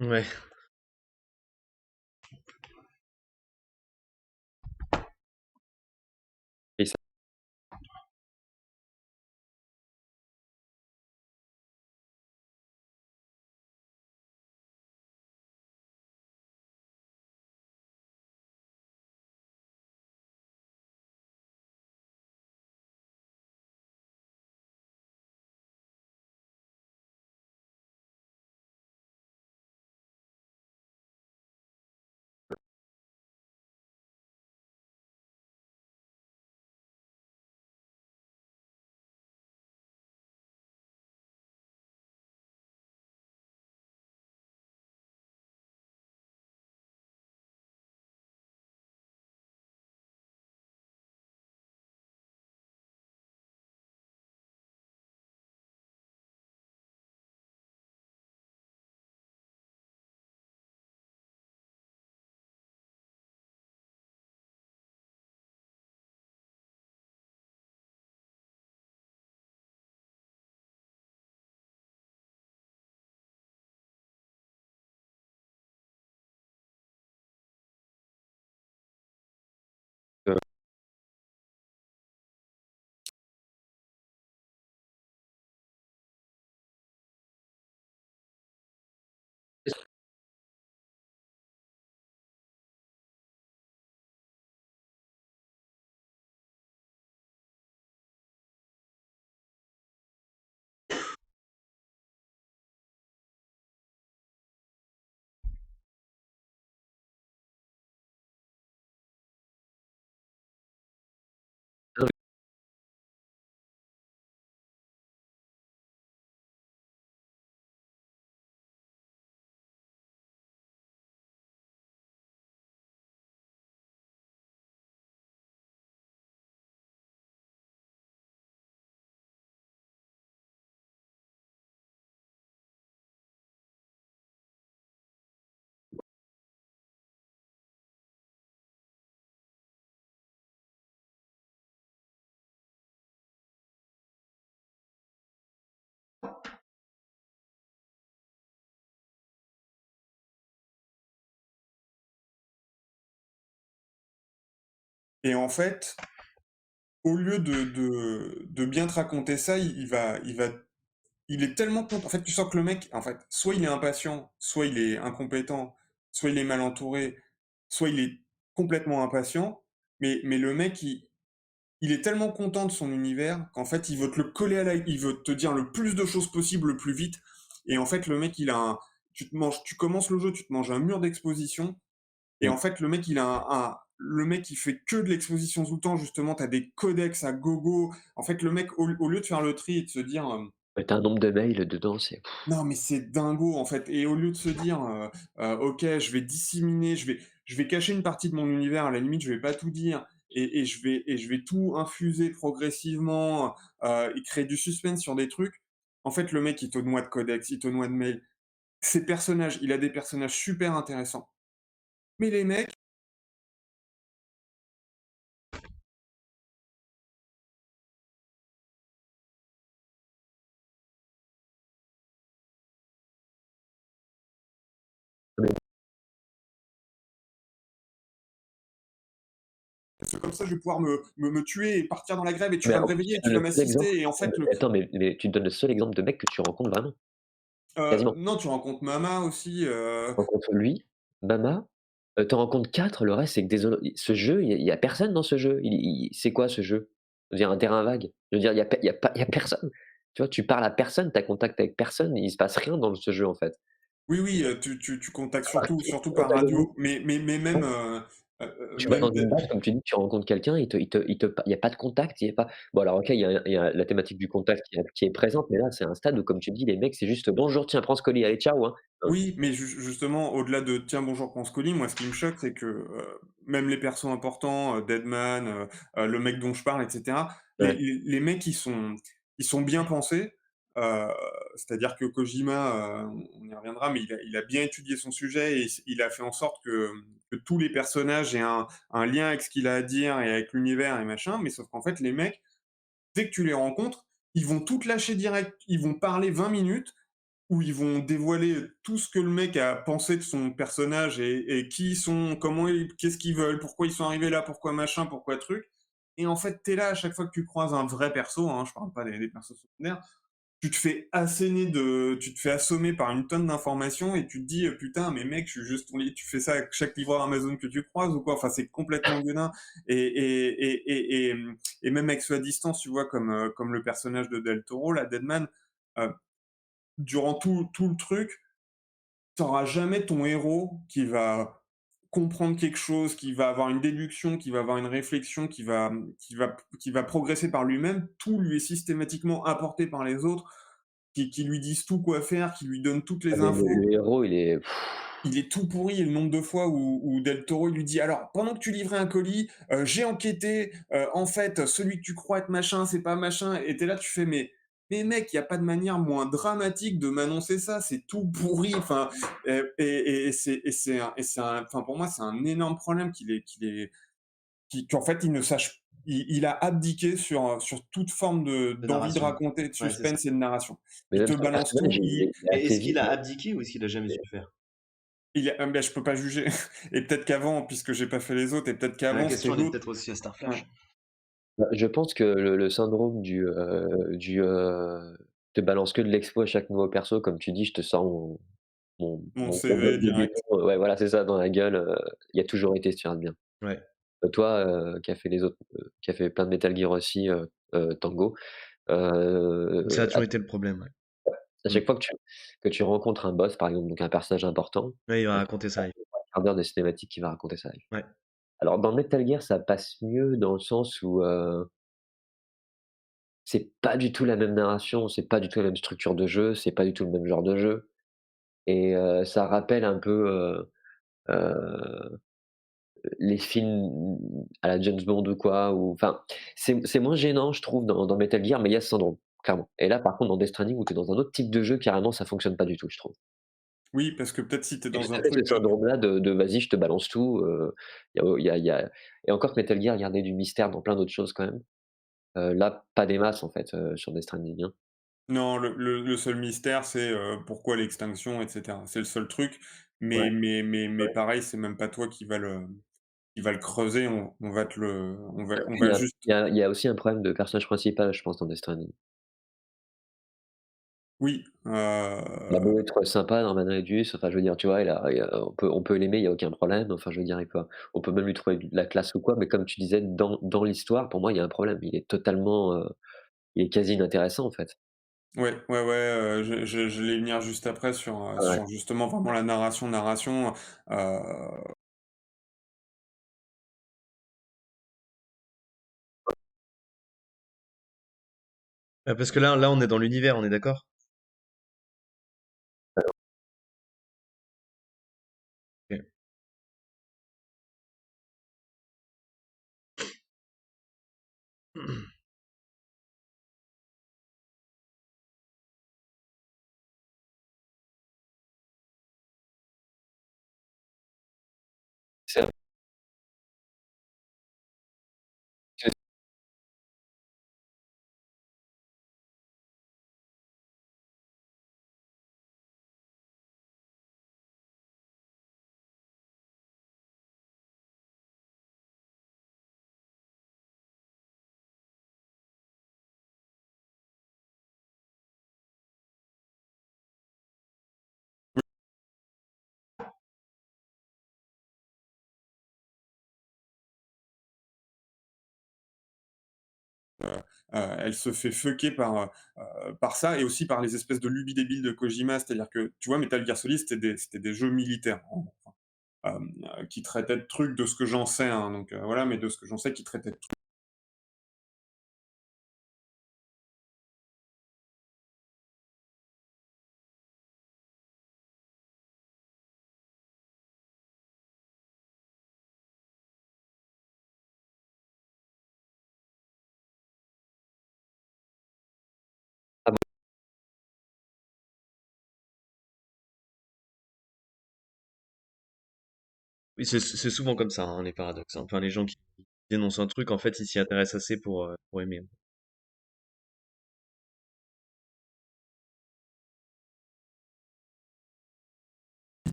Ouais. Et ça et en fait, au lieu de bien te raconter ça, il est tellement content. En fait, tu sens que le mec, en fait, soit il est impatient, soit il est incompétent, soit il est mal entouré, soit il est complètement impatient, mais le mec, il est tellement content de son univers qu'en fait, il veut te le coller à la il veut te dire le plus de choses possible, le plus vite, et en fait, le mec, il a un tu commences le jeu, tu te manges un mur d'exposition, et en Mmh. fait, le mec, il a le mec, il fait que de l'exposition tout le temps, justement, tu as des codex à gogo. En fait, le mec, au lieu de faire le tri et de se dire, Ouais, tu un nombre de mails dedans, c'est non, mais c'est dingo, en fait, et au lieu de se dire, «OK, je vais disséminer, je vais cacher une partie de mon univers, à la limite, je vais pas tout dire et je vais tout infuser progressivement, et créer du suspense sur des trucs». En fait, le mec, il te noie de codex, il te noie de mails. Ses personnages, il a des personnages super intéressants, mais les mecs, parce que comme ça, je vais pouvoir me tuer et partir dans la grève et tu mais vas me en plus, réveiller tu et tu donnes vas le seul exemple m'assister et en fait, attends, mais tu donnes le seul exemple de mec que tu rencontres vraiment, quasiment. non, tu rencontres Mama aussi, Tu rencontres lui, Mama, tu en rencontres 4, le reste c'est que des holo ce jeu, il y a personne dans ce jeu. C'est quoi ce jeu? Je veux dire un terrain vague. Je veux dire il y a personne. Tu vois? Tu parles à personne, tu as contact avec personne, il se passe rien dans ce jeu, en fait. oui, oui, tu contactes surtout par Protagoniste. radio, mais même, Tu vas même dans des une base, comme tu dis, tu rencontres quelqu'un, il y a pas de contact, il y a pas bon alors OK, il y a la thématique du contact qui est présente, mais là, c'est un stade où, comme tu dis, les mecs, c'est juste: «Bonjour, tiens, prends ce colis, allez ciao, hein». Hein? oui, mais justement, au-delà de «Tiens, bonjour, prends ce colis», moi, ce qui me choque, c'est que, même les persos importants, Deadman, le mec dont je parle et cetera, Ouais. les mecs, ils sont bien pensés, heu, c'est-à-dire que Kojima, on y reviendra, mais il a bien étudié son sujet et il a fait en sorte que tous les personnages aient un lien avec ce qu'il a à dire et avec l'univers et machin, mais sauf qu'en fait, les mecs, dès que tu les rencontres, ils vont tout te lâcher direct. Ils vont parler 20 minutes où ils vont dévoiler tout ce que le mec a pensé de son personnage et qui ils sont, qu'est-ce qu'ils veulent, pourquoi ils sont arrivés là, pourquoi machin, pourquoi truc. Et en fait, t'es là à chaque fois que tu croises un vrai perso, hein, je parle pas des persos secondaires, tu te fais assommer par une tonne d'informations et tu te dis, putain, mais mec, je suis juste tu fais ça avec chaque livreur Amazon que tu croises ou quoi? Enfin, c'est complètement gueudin. Et même avec ceux à distance, tu vois, comme le personnage de Del Toro, la Deadman, euh, durant tout le truc, t'auras jamais ton héros qui va comprendre quelque chose, qui va avoir une déduction, qui va avoir une réflexion, qui va progresser par lui-même. Tout lui est systématiquement apporté par les autres, qui lui disent tout quoi faire, qui lui donnent toutes Ah les mais le infos. le héros, il est Il est tout pourri et le nombre de fois où Del Toro il lui dit: «Alors, pendant que tu livrais un colis, j'ai enquêté, en fait, celui que tu crois être machin, c'est pas machin», et tu là, tu fais: «Mais mec, il y a pas de manière moins dramatique de m'annoncer ça, c'est tout pourri». Enfin, c'est un enfin, pour moi, c'est un énorme problème qu'en fait, il ne sache il a abdiqué sur toute forme De d'envie de narration. raconter, de Ouais, c'est ça. suspense et de narration. mais Il même te son balance personnage, tout, il est Mais assez est-ce qu'il vide, a abdiqué ou est-ce qu'il a jamais su le faire? ben, je peux pas juger. Et peut-être qu'avant, puisque j'ai pas fait les autres, et peut-être La qu'avant c'était question elle est l'autre. peut-être aussi à Star Ouais. Flash. bah, je pense que le syndrome «te balance que de l'expo à chaque nouveau perso», comme tu dis: «Je te sors Mon mon CV complexe direct. débutant», ouais, voilà, c'est ça, dans la gueule, il y a toujours été, si tu regardes bien. Ouais. Toi, qui a fait les autres, qui a fait plein de Metal Gear aussi, Tango, Ça a à toujours été le problème, ouais. Mmh. chaque fois que tu rencontres un boss, par exemple, donc un personnage important, Ouais, il va tu raconter sa life. as 1/4 d'heure de cinématique qui va raconter sa life. Ouais. Alors dans Metal Gear, ça passe mieux dans le sens où, c'est pas du tout la même narration, c'est pas du tout la même structure de jeu, c'est pas du tout le même genre de jeu et ça rappelle un peu, heu, les films à la James Bond ou quoi, ou enfin, c'est moins gênant, je trouve, dans Metal Gear, mais il y a ce syndrome, clairement. Et là, par contre, dans Death Stranding, où tu es dans un autre type de jeu, carrément, ça fonctionne pas du tout, je trouve. Oui, parce que peut-être si tu es Et dans un peut-être ce truc, syndrome-là de vas-y, je te balance tout, il y a et encore que Metal Gear gardait du mystère dans plein d'autres choses quand même. Là, pas des masses en fait, sur Death Stranding, hein. non, le seul mystère, c'est, pourquoi l'extinction et cetera. C'est le seul truc, Ouais, mais ouais. pareil, c'est même pas toi qui va le qui va le creuser, on va te le on Il y va a juste il y a aussi un problème de personnage principal, je pense, dans Death Stranding. oui, Il a beau être sympa dans Radius, enfin je veux dire, tu vois, on peut l'aimer, il y a aucun problème, enfin je veux dire, on peut même lui trouver de la classe ou quoi, mais comme tu disais, dans l'histoire, pour moi, il y a un problème. Il est quasi inintéressant, en fait. ouais, ouais, ouais, je vais venir juste après Ouais. sur justement vraiment la narration, Parce que là, on est dans l'univers, on est d'accord? Ok. C'est c'est elle se fait fucker par ça et aussi par les espèces de lubies débiles de Kojima. C'est-à-dire que, tu vois, Metal Gear Solid, c'était des jeux militaires, qui traitaient de trucs de ce que j'en sais, hein, donc voilà, mais de ce que j'en sais, qui traitaient de trucs. ah bon? Oui, c'est souvent comme ça, hein, les paradoxes, hein. Enfin, les gens qui dénoncent un truc, en fait, ils s'y intéressent assez pour aimer.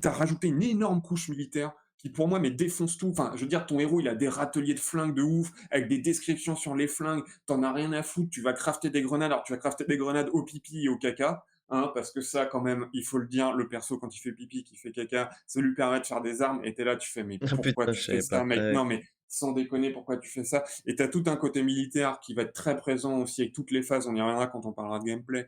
Tu as rajouté une énorme couche militaire qui, pour moi, mais défonce tout. Enfin, je veux dire, ton héros, il a des râteliers de flingues de ouf, avec des descriptions sur les flingues. T'en as rien à foutre. Tu vas crafter des grenades. Alors, tu vas crafter des grenades au pipi et au caca. Hein, parce que ça, quand même, il faut le dire, le perso, quand il fait pipi, qui fait caca, ça lui permet de faire des armes. Et t'es là, tu fais, mais Ah pourquoi putain, tu je fais savais ça, pas. mec? Ouais. Non, mais sans déconner, pourquoi tu fais ça? Et t'as tout un côté militaire qui va être très présent aussi avec toutes les phases. On y reviendra quand on parlera de gameplay,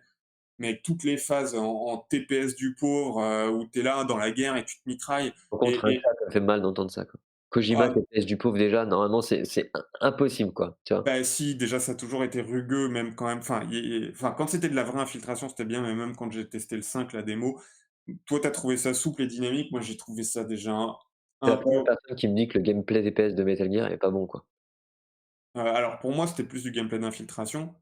mais avec toutes les phases en TPS du pauvre, où tu es là dans la guerre et tu te mitrailles. Par contre, un Et chat, ça me fait mal d'entendre ça, quoi. Kojima, ah, TPS du pauvre, déjà, normalement, c'est impossible, quoi, tu vois? bah si, déjà ça a toujours été rugueux, même quand même, enfin quand c'était de la vraie infiltration, c'était bien, mais même quand j'ai testé le 5, la démo, toi t'as trouvé ça souple et dynamique, moi j'ai trouvé ça déjà C'est un la peu. première personne qui me dit que le gameplay DPS de Metal Gear est pas bon, quoi. Alors pour moi, c'était plus du gameplay d'infiltration,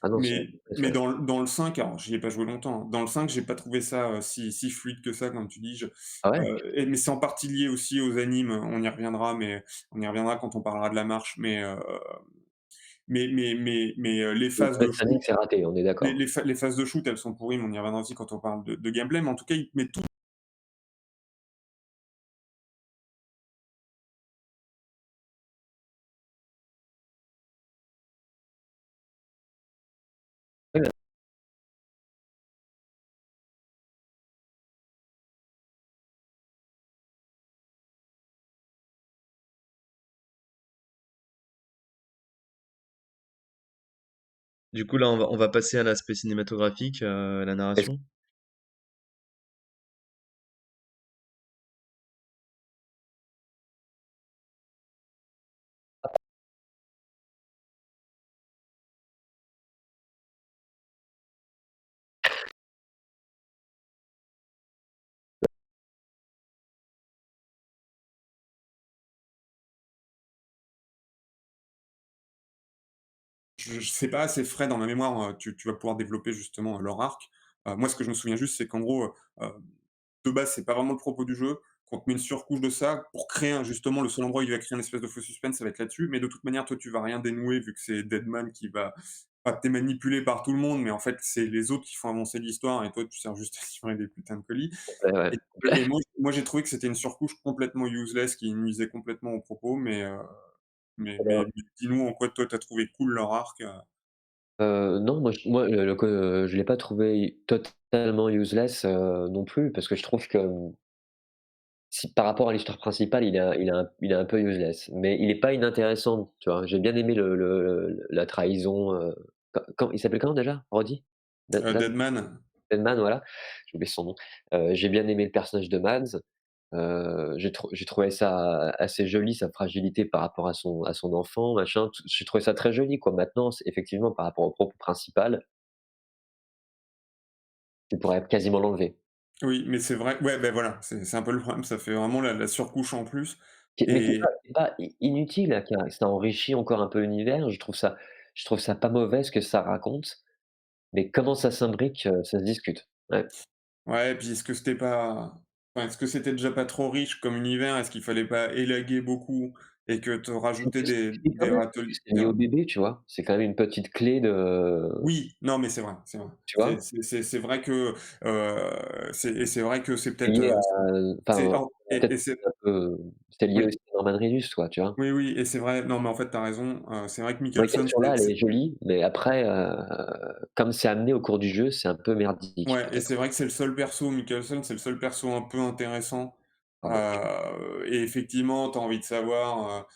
Ah non, c'est mais ouais. dans le 5, alors j'y ai pas joué longtemps, hein. Dans le 5, j'ai pas trouvé ça, si fluide que ça, comme tu dis. Ah ouais? Mais c'est en partie lié aussi aux animes, on y reviendra quand on parlera de la marche, les Donc phases de Death Stranding, shoot, c'est raté, on est d'accord. les phases de shoot, elles sont pourries, mais on y reviendra aussi quand on parle de gameplay, mais en tout cas, il te met tout. Oui, mais Du coup, là, on va passer à l'aspect cinématographique, la est-ce narration. Je sais pas, c'est frais dans ma mémoire, tu vas pouvoir développer justement leur arc. Moi, ce que je me souviens juste, c'est qu'en gros, de base, c'est pas vraiment le propos du jeu. qu'on te met une surcouche de ça pour créer justement le seul endroit où il va créer une espèce de faux suspense, ça va être là-dessus. Mais de toute manière, toi, tu vas rien dénouer vu que c'est Deadman qui va. Enfin, t'es manipulé par tout le monde, mais en fait, c'est les autres qui font avancer l'histoire et toi, tu sers juste à livrer des putains de colis. Ouais, ouais, Et, complet. et moi, j'ai trouvé que c'était une surcouche complètement useless qui nuisait complètement au propos, mais dis-nous en quoi toi, t'as trouvé cool leur arc. Non, je l'ai pas trouvé totalement useless, non plus parce que je trouve que, si par rapport à l'histoire principale, il est un peu useless, mais il est pas inintéressant, tu vois? J'ai bien aimé la trahison, il s'appelle comment déjà? Redis? Deadman. Deadman, voilà, j'ai oublié son nom. J'ai bien aimé le personnage de Mads, j'ai trouvé ça assez joli, sa fragilité par rapport à son enfant, machin, t j'ai trouvé ça très joli, quoi. Maintenant, c'est effectivement par rapport au propos principal, tu pourrais quasiment l'enlever. Oui, mais c'est vrai, ouais, ben voilà, c'est un peu le problème, ça fait vraiment la surcouche en plus. Qui Et est pas i inutile, ça enrichit encore un peu l'univers, je trouve ça pas mauvais ce que ça raconte, mais comment ça s'imbrique, ça se discute. Ouais. ouais, puis est-ce que c'était déjà pas trop riche comme univers? Est-ce qu'il fallait pas élaguer beaucoup et que te Je trouve rajouter que ça suffit quand des même, parce que râteliers? c'est lié au bébé, tu vois? C'est quand même une petite clé de Oui, non, mais c'est vrai, c'est vrai. tu vois? C'est vrai que, c'est vrai que c'est C'est peut-être, lié à c'est enfin, or peut-être et c'est un peu c'est lié oui, aussi à Norman Reedus, quoi, tu vois? oui, oui et c'est vrai, non, mais en fait, tu as raison, c'est vrai que La Mikkelsen, capture-là, elle c'est est jolie, mais après, comme c'est amené au cours du jeu, c'est un peu merdique, ouais et peut-être. c'est vrai que c'est le seul perso, Mikkelsen, c'est le seul perso un peu intéressant, Pardon. et effectivement, tu as envie de savoir,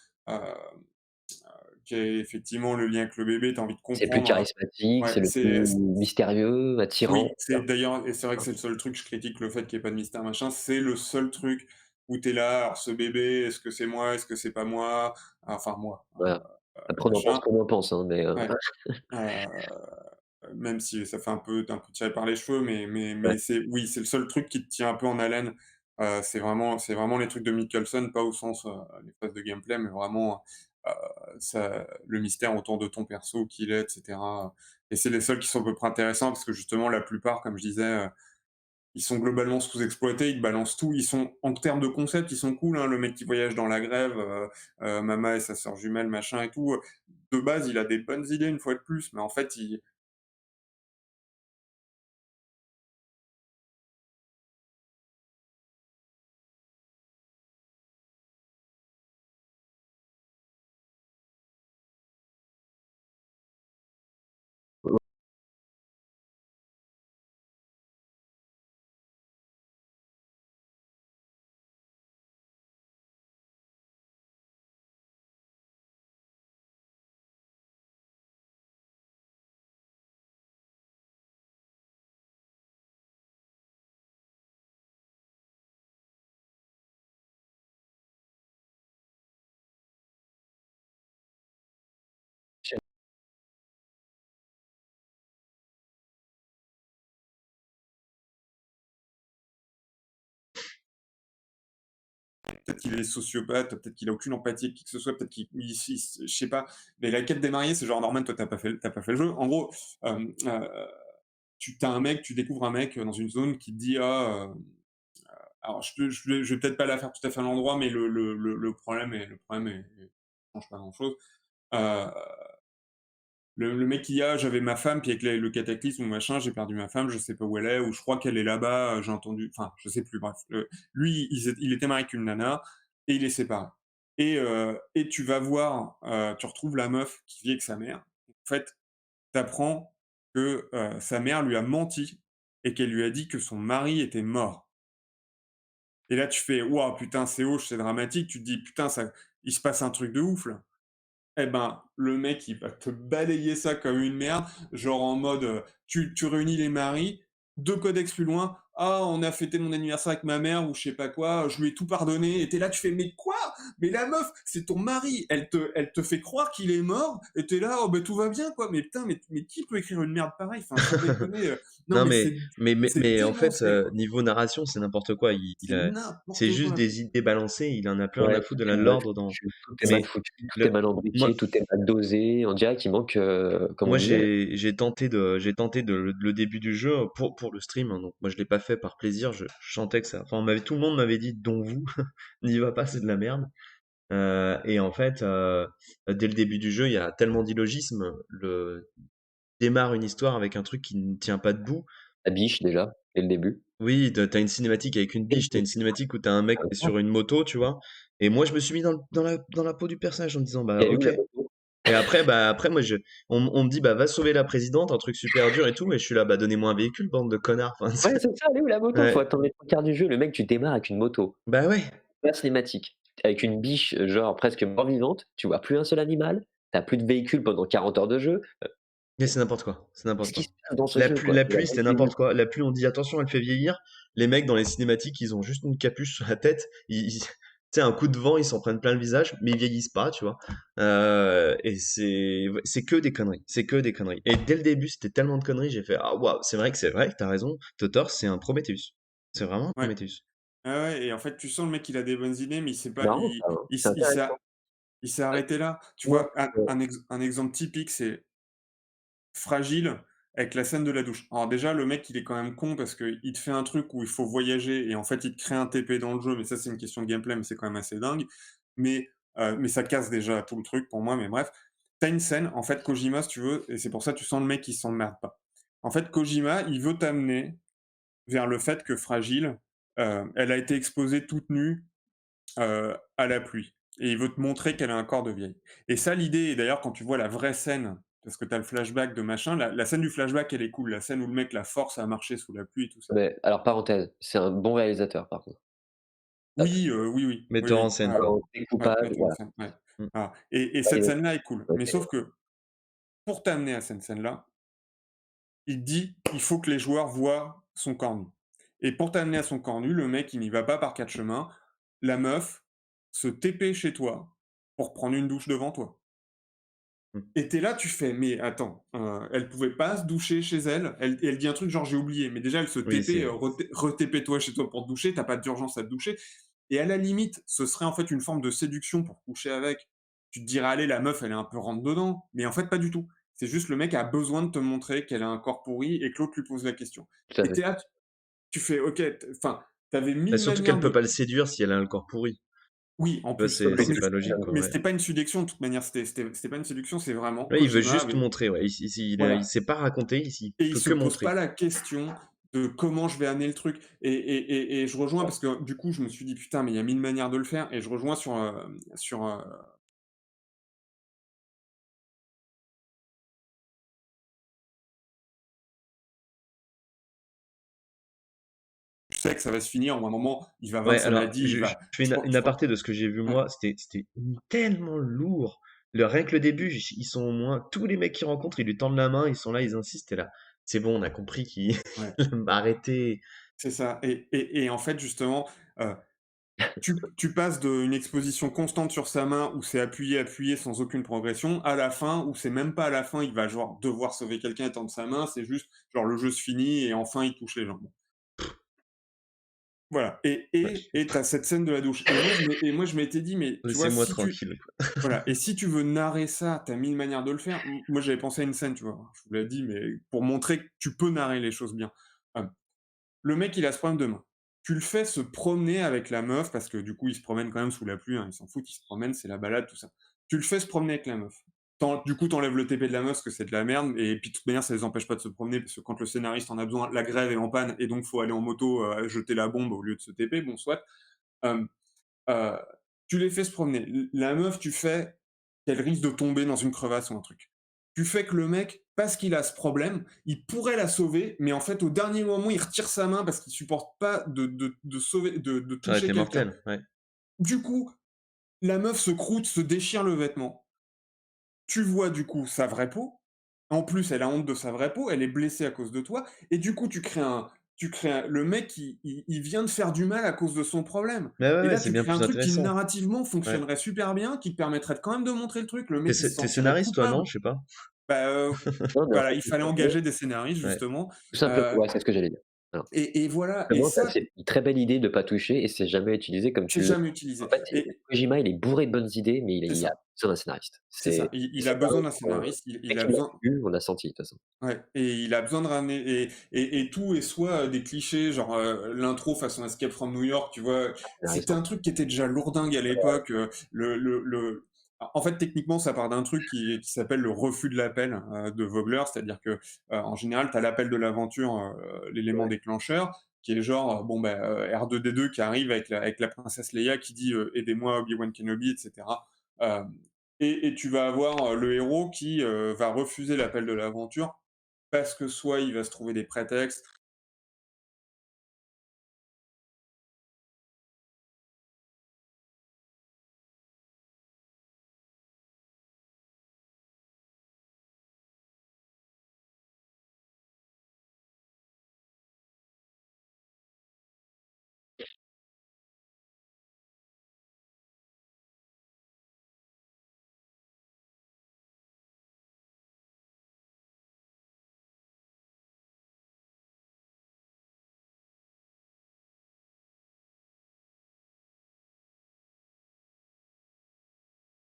quel est effectivement le lien avec le bébé, tu as envie de C'est le plus comprendre, charismatique, ouais, c'est le plus mystérieux, attirant, oui, tu c'est d'ailleurs et c'est vrai que vois? c'est le seul truc, je critique le fait qu'il y ait pas de mystère machin, c'est le seul truc où tu es là: «Alors ce bébé, est-ce que c'est moi? Est-ce que c'est pas moi?» Enfin moi, Voilà. Après on en pense machin, comme on pense, hein, mais ouais, heu même si ça fait un peu tiré par les cheveux, ouais. mais c'est oui, c'est le seul truc qui te tient un peu en haleine. C'est vraiment les trucs de Mikkelsen, pas au sens, les phases de gameplay, mais vraiment, ça le mystère autour de ton perso, qui il est, et cetera, et c'est les seuls qui sont à peu près intéressants parce que justement la plupart, comme je disais, ils sont globalement sous-exploités, ils te balancent tout. Ils sont en termes de concept, ils sont cool, hein, le mec qui voyage dans la grève, Mama et sa sœur jumelle, machin et tout, de base, il a des bonnes idées une fois de plus, mais en fait, il peut-être qu'il est sociopathe, peut-être qu'il a aucune empathie avec qui que ce soit, peut-être je sais pas. Mais la quête des mariés, c'est genre Norman, toi t'as pas fait le jeu. En gros, tu découvres un mec dans une zone qui te dit alors je vais peut-être pas la faire tout à fait à l'endroit, mais change pas grand chose. Euh, le mec qui a, j'avais ma femme, puis avec le cataclysme ou machin, j'ai perdu ma femme, je sais pas où elle est, ou je crois qu'elle est là-bas, j'ai entendu, enfin, je sais plus, bref. Lui, il était marié avec une nana, et il est séparé. Et tu vas voir, tu retrouves la meuf qui vit avec sa mère. En fait, t'apprends que sa mère lui a menti, et qu'elle lui a dit que son mari était mort. Et là, tu fais, waouh, putain, c'est hoche, c'est dramatique. Tu te dis, putain, il se passe un truc de ouf là. Eh ben, le mec, il va te balayer ça comme une merde, genre en mode, tu réunis les maris, 2 codex plus loin: «Ah, on a fêté mon anniversaire avec ma mère» ou je sais pas quoi, «Je lui ai tout pardonné» et tu là, tu fais: «Mais quoi? Mais la meuf, c'est ton mari, elle te fait croire qu'il est mort et tu là: "Oh bah, tout va bien quoi"». Mais putain, mais qui peut écrire une merde pareille? Enfin, sans déconner, non Non, mais mais, c'est en fait, dénoncé quoi. niveau narration, c'est n'importe quoi. C'est C'est n'importe juste quoi. des idées balancées. Il en a plus rien Ouais, à foutre de l'ordre dans. tout est mal Mais foutu, tout est le, mal moi, imbriqué, tout est mal dosé. On dirait qu'il manque, comme on moi, disait, j'ai tenté le début du jeu pour le stream, hein, donc moi je l'ai pas fait par plaisir. Je sentais que ça. Enfin, tout le monde m'avait dit, dont vous, n'y va pas, c'est de la merde. Et en fait, dès le début du jeu, il y a tellement d'illogisme. Démarre une histoire avec un truc qui ne tient pas debout. La biche déjà, dès le début. Oui, t'as une cinématique avec une biche, t'as une cinématique où t'as un mec qui est sur une moto, tu vois. Et moi, je me suis mis dans la peau du personnage en me disant, bah, Il y a eu ok. la moto. Et après, moi, on me dit, bah, va sauver la présidente, un truc super dur et tout, mais je suis là, bah, donnez-moi un véhicule, bande de connards. Enfin, Ouais, c'est ça, elle est où la moto? Faut ouais. attendre les 3/4 du jeu. Le mec, tu démarres avec une moto. Bah ouais. La cinématique. Avec une biche, genre presque mort-vivante, tu vois plus un seul animal, tu as plus de véhicule pendant 40 heures de jeu. Mais c'est n'importe quoi. C'est n'importe Qu'est-ce qui quoi. se passe dans ce La jeu, pluie, quoi? la Il y a pluie, c'était aucune n'importe quoi. La pluie, on dit attention, elle fait vieillir. Les mecs dans les cinématiques, ils ont juste une capuche sur la tête. Tu sais, un coup de vent, ils s'en prennent plein le visage, mais ils vieillissent pas, tu vois. Et c'est que des conneries. C'est que des conneries. Et dès le début, c'était tellement de conneries, j'ai fait, ah waouh, c'est vrai que t'as raison. Totor, c'est un Prometheus. C'est vraiment un Ouais. Prometheus. Ah ouais, et en fait, tu sens le mec, il a des bonnes idées, mais il sait c'est pas, marrant ça, hein. C'est intéressant. il s'est arrêté là. Tu Ouais, vois, ouais. un exemple typique, c'est Fragile avec la scène de la douche. Alors déjà, le mec, il est quand même con parce qu'il te fait un truc où il faut voyager et en fait, il te crée un TP dans le jeu, mais ça, c'est une question de gameplay, mais c'est quand même assez dingue. Mais ça casse déjà tout le truc pour moi, mais bref. Tu une scène, en fait, Kojima, si tu veux, et c'est pour ça que tu sens le mec qui s'emmerde pas. En fait, Kojima, il veut t'amener vers le fait que Fragile, elle a été exposée toute nue à la pluie. Et il veut te montrer qu'elle a un corps de vieille. Et ça, l'idée, et d'ailleurs, quand tu vois la vraie scène, parce que tu as le flashback de machin, la scène du flashback, elle est cool. La scène où le mec la force à marcher sous la pluie et tout ça. Mais alors parenthèse, c'est un bon réalisateur par contre. Oui, oui, oui. Oui, Metteur en oui. scène, quoi. Ouais, Découpage, metteur en voilà. scène, ouais. Mm. Voilà. Et cette Réalisateur, scène-là est cool. Mais OK. sauf que, pour t'amener à cette scène-là, il te dit il faut que les joueurs voient son corps nu. Et pour t'amener à son corps nu, le mec, il n'y va pas par 4 chemins. La meuf se TP chez toi pour prendre une douche devant toi. Mm. Et tu là, tu fais: «Mais attends, elle pouvait pas se doucher chez elle?» Elle dit un truc genre: «J'ai oublié», mais déjà elle se Oui, TP, re-TP-toi chez toi pour te doucher, tu pas d'urgence à te doucher et à la limite, ce serait en fait une forme de séduction pour coucher avec. Tu te dirais: «Allez, la meuf, elle est un peu rentre dedans», mais en fait pas du tout. C'est juste le mec a besoin de te montrer qu'elle a un corps pourri et que l'autre lui pose la question. Tout à Et tu fait. là, tu fais: «OK», enfin, tu avais Bah, 1000 surtout manières qu'elle peut de pas le séduire si elle a le corps pourri. oui, en Tu vois, plus, c'est pas logique, quoi, mais ouais. c'était pas une séduction de toute manière, c'était pas une séduction, c'est vraiment Ouais, il veut Kojima juste avait montrer, ouais. Il voilà. sait pas raconter, il Et il peut se que pose montrer. pas la question de comment je vais amener le truc. Et je rejoins parce que du coup, je me suis dit: «Putain, mais il y a 1000 manières de le faire» et je rejoins sur. Tu sais que ça va se finir ou à un moment, il va Ouais, vaincre sa alors, maladie, il je va fais je une pense aparté de ce que j'ai vu ouais, moi, c'était tellement lourd. Rien que le début, ils sont au moins tous les mecs qu'ils rencontrent, ils lui tendent la main, ils sont là, ils insistent, et là, c'est bon, on a compris qu'il ouais, arrêtez. c'est ça. Et en fait, justement, heu, tu passes d'une exposition constante sur sa main où c'est appuyé, appuyé sans aucune progression, à la fin où c'est même pas à la fin, il va genre devoir sauver quelqu'un et tendre sa main, c'est juste genre le jeu se finit et enfin il touche les gens. Voilà, et tu cette scène de la douche et moi je m'étais dit: «Mais tu vois, Laissez-moi si tu» tranquille, quoi. voilà, et si tu veux narrer ça, tu as 1000 manières de le faire. Moi j'avais pensé à une scène, tu vois? Je vous l'ai dit, mais pour montrer que tu peux narrer les choses bien. Hem, le mec, il a ce problème de main. Tu le fais se promener avec la meuf parce que du coup, il se promène quand même sous la pluie, hein, il s'en fout, il se promène, c'est la balade, tout ça. Tu le fais se promener avec la meuf. Du coup, tu enlèves le TP de la meuf parce que c'est de la merde et puis de toute manière, ça les empêche pas de se promener parce que quand le scénariste en a besoin, la grève est en panne et donc faut aller en moto, jeter la bombe au lieu de se TP, bon soit. Hem, heu, tu les fais se promener. La meuf, tu fais qu'elle risque de tomber dans une crevasse ou un truc. Tu fais que le mec, parce qu'il a ce problème, il pourrait la sauver, mais en fait, au dernier moment, il retire sa main parce qu'il supporte pas de sauver, de Ça aurait toucher été quelqu'un. mortel, ouais. Du coup, la meuf se croûte, se déchire le vêtement. Tu vois, du coup, sa vraie peau. En plus, elle a honte de sa vraie peau, elle est blessée à cause de toi, et du coup, le mec, il vient de faire du mal à cause de son problème. Ouais, ouais, Et ouais, là, c'est tu bien crées un plus truc qui intéressant. narrativement Ouais. fonctionnerait super bien, qui te permettrait quand même de montrer le truc. Le T'es mec, il se sentirait scénariste, toi, non? coupable. Je sais pas. Bah, Non, mais en voilà, fait, il fallait engager des scénaristes Ouais. justement, tout simplement, heu ouais, c'est ce que j'allais dire. Voilà. et voilà, et Vraiment, ça ça, c'est une très belle idée de pas toucher et c'est jamais utilisé comme tu c'est le jamais en utilisé fait, et Kojima, il est bourré de bonnes idées, mais c'est il y a ça. besoin d'un scénariste. C'est ça, il a C'est besoin pareil d'un pour, scénariste, dès il a qu'il l'a besoin. vu, on a senti de toute façon. Ouais, et il a besoin de ramener et tout est soit, des clichés, genre, l'intro façon Escape from New York, tu vois? Scénariste C'était en un truc qui était déjà lourdingue à l'époque, en fait, techniquement, ça part d'un truc qui s'appelle le refus de l'appel, de Vogler. C'est-à-dire que, en général, tu as l'appel de l'aventure, l'élément ouais. déclencheur, qui est genre, bon, bah, R2-D2 qui arrive avec la princesse Leia qui dit, «Aidez-moi Obi-Wan Kenobi» et cetera. Hem et tu vas avoir, le héros qui, va refuser l'appel de l'aventure parce que soit il va se trouver des prétextes.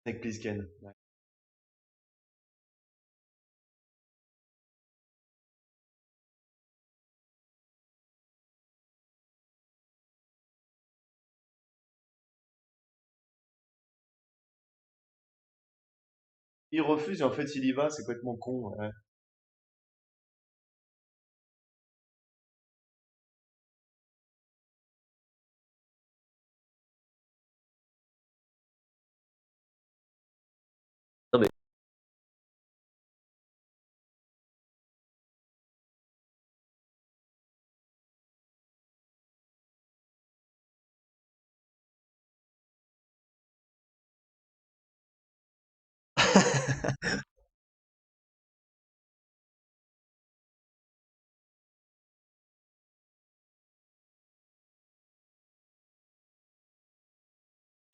Avec Plisken. Ouais. Il refuse et en fait il y va, c'est complètement con. Ouais. Non mais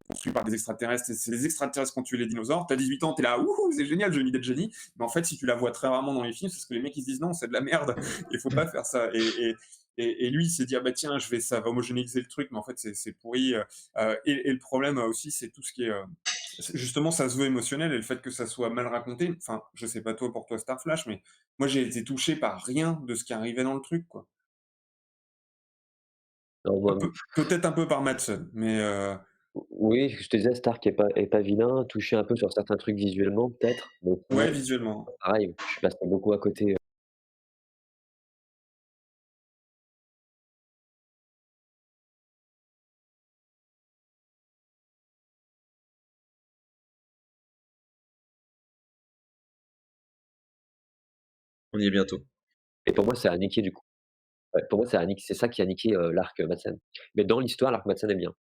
Construit par des extraterrestres, et c'est les extraterrestres qui ont tué les dinosaures. T'as 18 ans, t'es là, ouh, c'est génial, j'ai une idée de génie. Mais en fait, si tu la vois très rarement dans les films, c'est parce que les mecs ils se disent non, c'est de la merde, il faut pas faire ça. Et lui, il s'est dit, ah bah tiens, ça va homogénéiser le truc, mais en fait, c'est pourri. Et le problème aussi, c'est tout ce qui est. Justement, ça se veut émotionnel, et le fait que ça soit mal raconté. Enfin, je sais pas toi pour toi, Starflash, mais moi, j'ai été touché par rien de ce qui arrivait dans le truc, quoi. non, moi, Peut-être un peu par Madsen, mais. oui, je te disais, Stark est pas vilain, touché un peu sur certains trucs visuellement peut-être, mais sinon, Ouais, visuellement. pareil, je suis passé beaucoup à côté. On y est bientôt. Et pour moi, ça a niqué du coup. Ouais, pour moi, c'est ça qui a niqué, l'arc, Madsen. Mais dans l'histoire, l'arc Madsen est bien.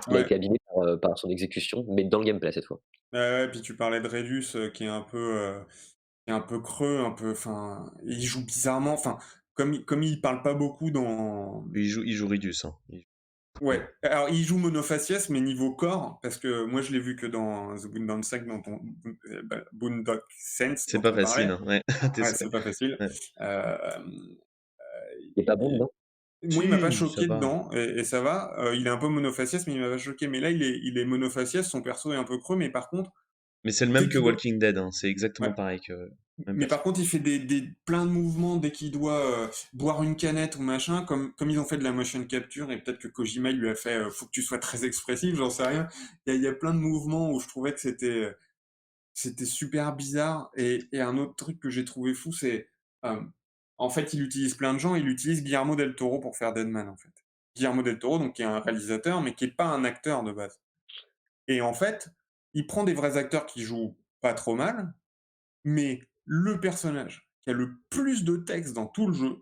Il a Ouais. été abîmé par son exécution, mais dans le gameplay cette fois. Ouais, ouais, puis tu parlais de Redus, qui est un peu creux, un peu, enfin, il joue bizarrement, enfin, comme il parle pas beaucoup dans. Il joue Ridus, hein. Ouais, alors il joue monofaciès, mais niveau corps, parce que moi je l'ai vu que dans The Boondock Saints Boondock Saints C'est dont pas on parlait. facile, hein. Ouais, Ouais, désolé. c'est pas facile. Ouais. Hem, Il est pas bon dedans? Moi, il m'a pas Si, ça choqué va. dedans, et ça va. Il est un peu monofaciès, mais il m'a pas choqué. Mais là, il est monofaciès, son perso est un peu creux, mais par contre, Mais c'est le dès même que qu'il doit. Walking Dead, hein. C'est Ouais. exactement pareil que même Mais perso. par contre, il fait plein de mouvements dès qu'il doit boire une canette ou machin, comme ils ont fait de la motion capture, et peut-être que Kojima il lui a fait faut que tu sois très expressif, j'en sais rien. Il y a plein de mouvements où je trouvais que c'était super bizarre. Et un autre truc que j'ai trouvé fou, c'est euh, en fait, il utilise plein de gens, il utilise Guillermo del Toro pour faire Deadman, en fait. Guillermo del Toro, donc qui est un réalisateur, mais qui est pas un acteur de base. Et en fait, il prend des vrais acteurs qui jouent pas trop mal, mais le personnage qui a le plus de texte dans tout le jeu,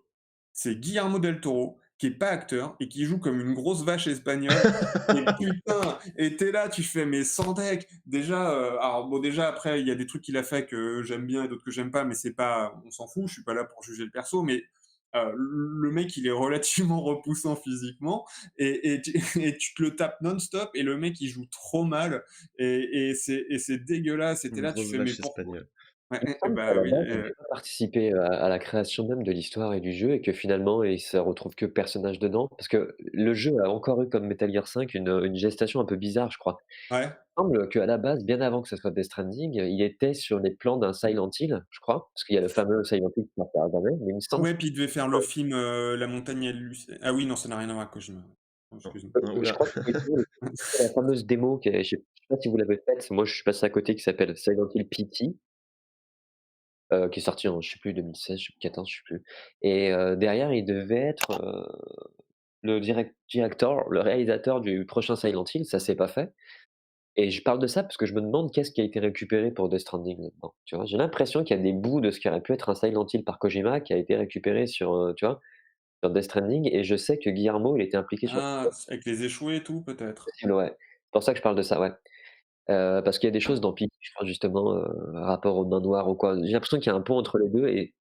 c'est Guillermo del Toro, qui est pas acteur et qui joue comme une grosse vache espagnole. Et putain, et t'es là, tu fais mais sans deck. Déjà, alors bon, déjà après, il y a des trucs qu'il a fait que j'aime bien et d'autres que j'aime pas, mais c'est pas, on s'en fout. Je suis pas là pour juger le perso, mais le mec, il est relativement repoussant physiquement, et tu te le tapes non-stop, et le mec, il joue trop mal, et c'est dégueulasse. Et t'es Une là, tu grosse fais mais vache pourquoi. espagnole. Il me Ouais, semble qu'à bah la oui. base, il avait pas participé à la création même de l'histoire et du jeu et que finalement, il se retrouve que personnage dedans. Parce que le jeu a encore eu comme Metal Gear 5 une gestation un peu bizarre, je crois. Ouais. semble qu'à la base, bien avant que ça soit Death Stranding, il était sur les plans d'un Silent Hill, je crois, parce qu'il y a le fameux Silent Hill qui sortira jamais, mais il me semble Ouais, puis il devait faire le film, La montagne et ah oui, non, ça n'a rien à voir avec Kojima. Oh, Non, excuse-moi. non, je oula. crois que la fameuse démo qui est je sais pas si vous l'avez faite, moi je suis passé à côté, qui s'appelle Silent Hill PT, qui est sorti en je sais plus 2016, je sais plus 14, je sais plus et derrière il devait être, le director, le réalisateur du prochain Silent Hill, ça s'est pas fait et je parle de ça parce que je me demande qu'est-ce qui a été récupéré pour Death Stranding là-dedans, tu vois? J'ai l'impression qu'il y a des bouts de ce qui aurait pu être un Silent Hill par Kojima qui a été récupéré sur, tu vois? Sur Death Stranding et je sais que Guillermo, il était impliqué sur Ah, avec les échoués et tout, peut-être? possible, ouais. C'est pour ça que je parle de ça, ouais. Parce qu'il y a des choses dans Pity, je crois justement, rapport aux mains noires ou quoi. J'ai l'impression qu'il y a un pont entre les 2 et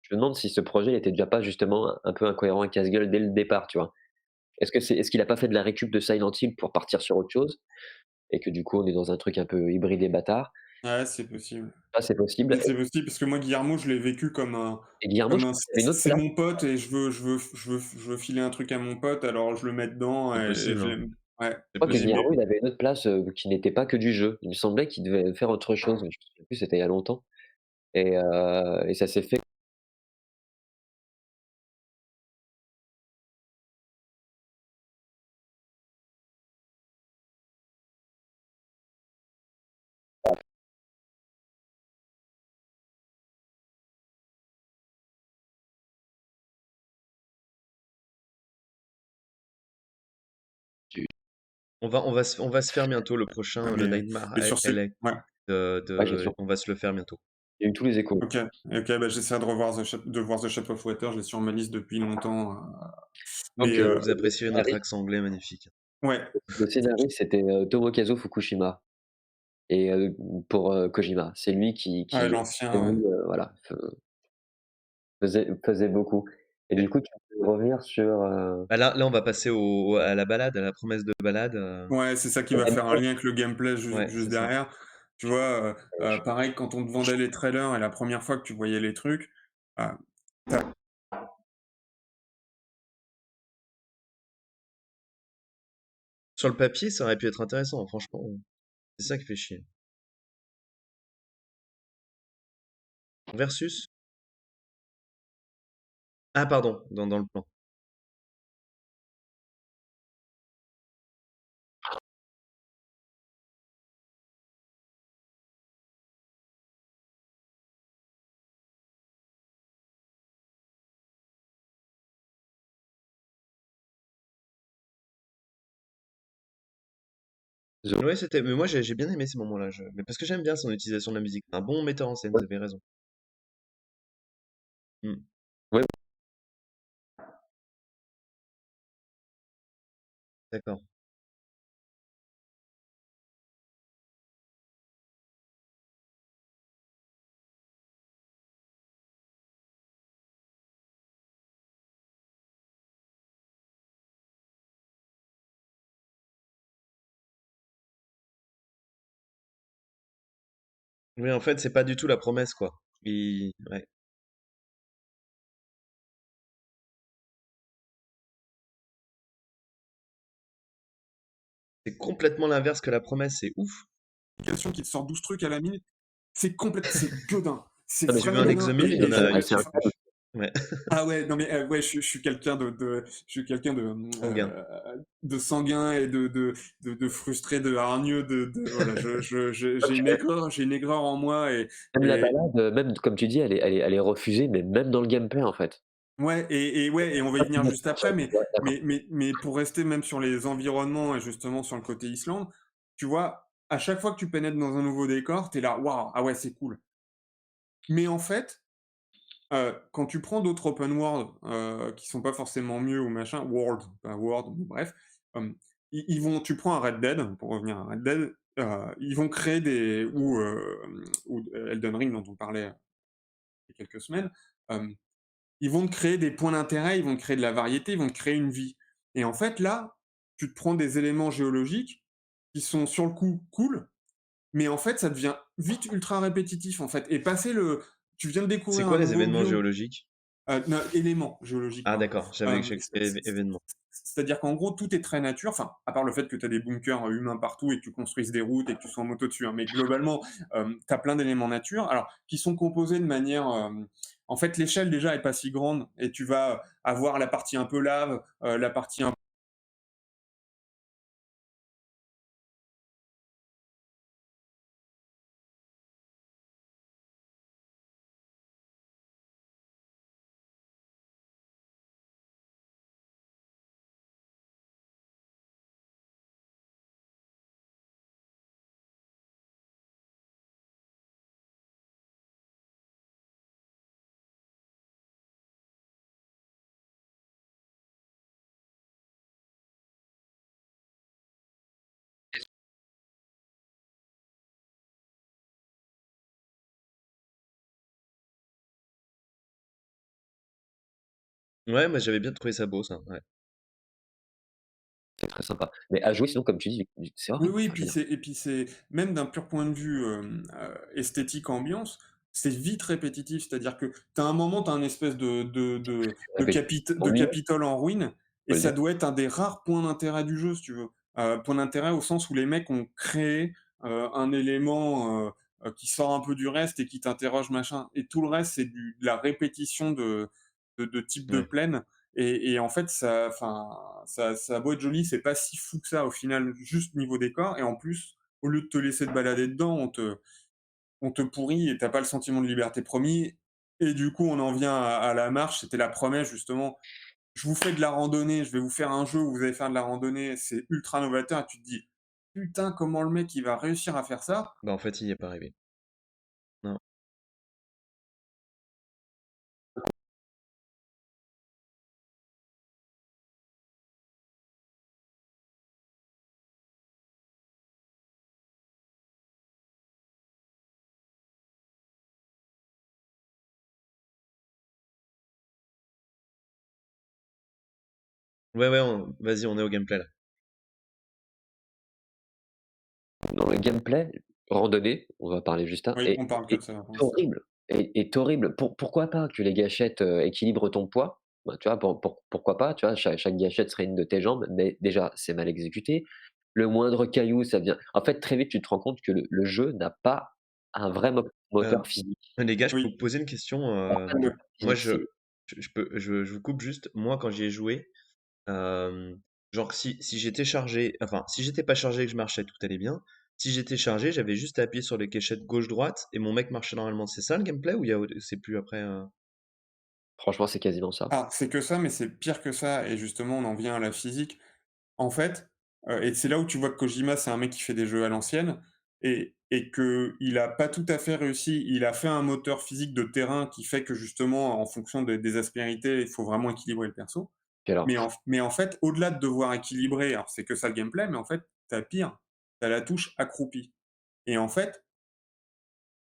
je me demande si ce projet était déjà pas justement un peu incohérent et casse-gueule dès le départ, tu vois? Est-ce qu'il a pas fait de la récup de Silent Hill pour partir sur autre chose et que du coup on est dans un truc un peu hybride et bâtard? Ouais, c'est possible. Ça, c'est possible C'est possible parce que moi, Guillermo, je l'ai vécu et Guillermo, je comme un crois qu'il avait une autre c'est place. mon pote et je veux filer un truc à mon pote, alors je le mets dedans C'est et possible, je hein. l'aime ouais, C'est Je crois que possible. mais Guillermo, il avait une autre place, qui n'était pas que du jeu. Il me semblait qu'il devait faire autre chose, mais je me souviens plus, c'était il y a longtemps et ça s'est fait. On va se faire bientôt le prochain, le Nightmare mais sur ce Alley ouais, Ouais, j'ai sûr. on va se le faire bientôt. Il y a eu tous les échos. OK, bah, j'essaierai de voir The Shape of Water, je l'ai sur ma liste depuis longtemps, Donc mais Vous le apprécierez notre scénariste accent anglais magnifique. ouais, le scénariste, c'était, Tomokazu Fukushima et pour, Kojima. C'est lui ouais, qui l'ancien, ouais. voilà, faisait beaucoup et du coup, tu peux revenir sur, Bah, là, on va passer à la balade, à la promesse de balade. Ouais, c'est ça qui le va faire un gameplay. lien avec le gameplay Ouais, juste c'est ça. derrière. Tu vois, pareil, quand on te vendait les trailers et la première fois que tu voyais les trucs, ah, Sur le papier, ça aurait pu être intéressant, franchement. C'est ça qui fait chier. Versus? Ah, pardon, dans le plan. The Ouais, c'était. Mais moi, j'ai bien aimé ces moments-là. Mais parce que j'aime bien son utilisation de la musique. Un bon metteur en scène, vous ouais, avez raison. Hmm, ouais, d'accord. Mais en fait, c'est pas du tout la promesse, quoi. Ouais. C'est complètement l'inverse que la promesse, c'est ouf. application qui te sort 12 trucs à la minute, c'est gueudin. C'est non mais Tu veux vraiment un gueudin exomil, il y en a, il y a c'est plus. incroyable. Ouais, ah ouais, non mais, ouais, je suis quelqu'un je suis quelqu'un sanguin. de sanguin et de frustré, de hargneux, voilà, Donc j'ai une aigreur en moi même la et balade, même comme tu dis, elle est refusée, mais même dans le gameplay, en fait. ouais et ouais et on va y Pas venir plus juste après, d'attention, ouais, d'accord. mais pour rester même sur les environnements et justement sur le côté Islande, tu vois, à chaque fois que tu pénètres dans un nouveau décor, tu es là: «Waouh, ah ouais, c'est cool». Mais en fait, quand tu prends d'autres open world, qui sont pas forcément mieux ou machin, world, pas world, bref, hem, ils vont tu prends un Red Dead, pour revenir à Red Dead, ils vont créer des ou Elden Ring dont on parlait il y a quelques semaines, hem, ils vont te créer des points d'intérêt, ils vont te créer de la variété, ils vont te créer une vie et en fait là, tu te prends des éléments géologiques qui sont sur le coup cool, mais en fait ça devient vite ultra répétitif en fait et passer le tu viens de C'est découvrir quoi un les nouveau événements biome géologiques? non, éléments géologiques, Ah, pardon. d'accord, j'avais Hem, événements. C'est-à-dire qu'en gros, tout est très nature, enfin, à part le fait que tu as des bunkers humains partout et que tu construises des routes et que tu sois en moto dessus, hein, mais globalement, tu as plein d'éléments nature, alors qui sont composés de manière, en fait, l'échelle déjà est pas si grande et tu vas avoir la partie un peu lave, la partie un Ouais, moi j'avais bien trouvé ça beau, ça. Ouais. C'est très sympa. Mais à jouer sinon comme tu dis, c'est Oui, horrible. oui, Enfin, je veux dire, puis c'est même d'un pur point de vue, esthétique, ambiance, c'est vite répétitif. C'est-à-dire que tu as un moment, tu as un espèce de ennuyeux, Capitole en ruine et faut le ça dire. doit être un des rares points d'intérêt du jeu, si tu veux. Point d'intérêt au sens où les mecs ont créé, un élément, qui sort un peu du reste et qui t'interroge, machin et tout le reste, c'est du de la répétition de types de Ouais. plaines et en fait, ça, enfin, ça a beau être joli, c'est pas si fou que ça au final, juste niveau décor. Et en plus, au lieu de te laisser te balader dedans, on te pourrit et t'as pas le sentiment de liberté promis. Et du coup, on en vient à la marche. C'était la promesse justement. Je vous fais de la randonnée, je vais vous faire un jeu où vous allez faire de la randonnée, c'est ultra novateur. Et tu te dis, putain, comment le mec il va réussir à faire ça? Bah en fait, il n'y est pas arrivé. Non. Ouais, ouais, vas-y, on est au gameplay là. Dans le gameplay, randonnée, on va parler juste un, Oui, on parle que de est ça pour l'instant. horrible, est horrible. Pourquoi pas que les gâchettes, équilibrent ton poids? Bah, tu vois, pourquoi pas, tu vois? Chaque gâchette serait une de tes jambes, mais déjà, c'est mal exécuté. Le moindre caillou, ça devient en fait, très vite, tu te rends compte que le jeu n'a pas un vrai Euh, moteur physique. les gars, je peux Oui, vous poser une question. Il y a pas de moteur Moi, physique, c'est je vous coupe juste. Moi, quand j'y ai joué, euh, genre si j'étais chargé, enfin, si j'étais pas chargé et que je marchais, tout allait bien. Si j'étais chargé, j'avais juste à appuyer sur les gâchettes gauche-droite et mon mec marchait normalement. C'est ça le gameplay ou c'est plus après franchement, c'est quasiment ça. ah, c'est que ça, mais c'est pire que ça et justement, on en vient à la physique. En fait, et c'est là où tu vois que Kojima, c'est un mec qui fait des jeux à l'ancienne et qu'il a pas tout à fait réussi. Il a fait un moteur physique de terrain qui fait que justement, en fonction des aspérités, il faut vraiment équilibrer le perso. Puis alors Mais en fait, au-delà de devoir équilibrer, alors c'est que ça le gameplay, mais en fait, tu as pire, tu as la touche accroupie et en fait,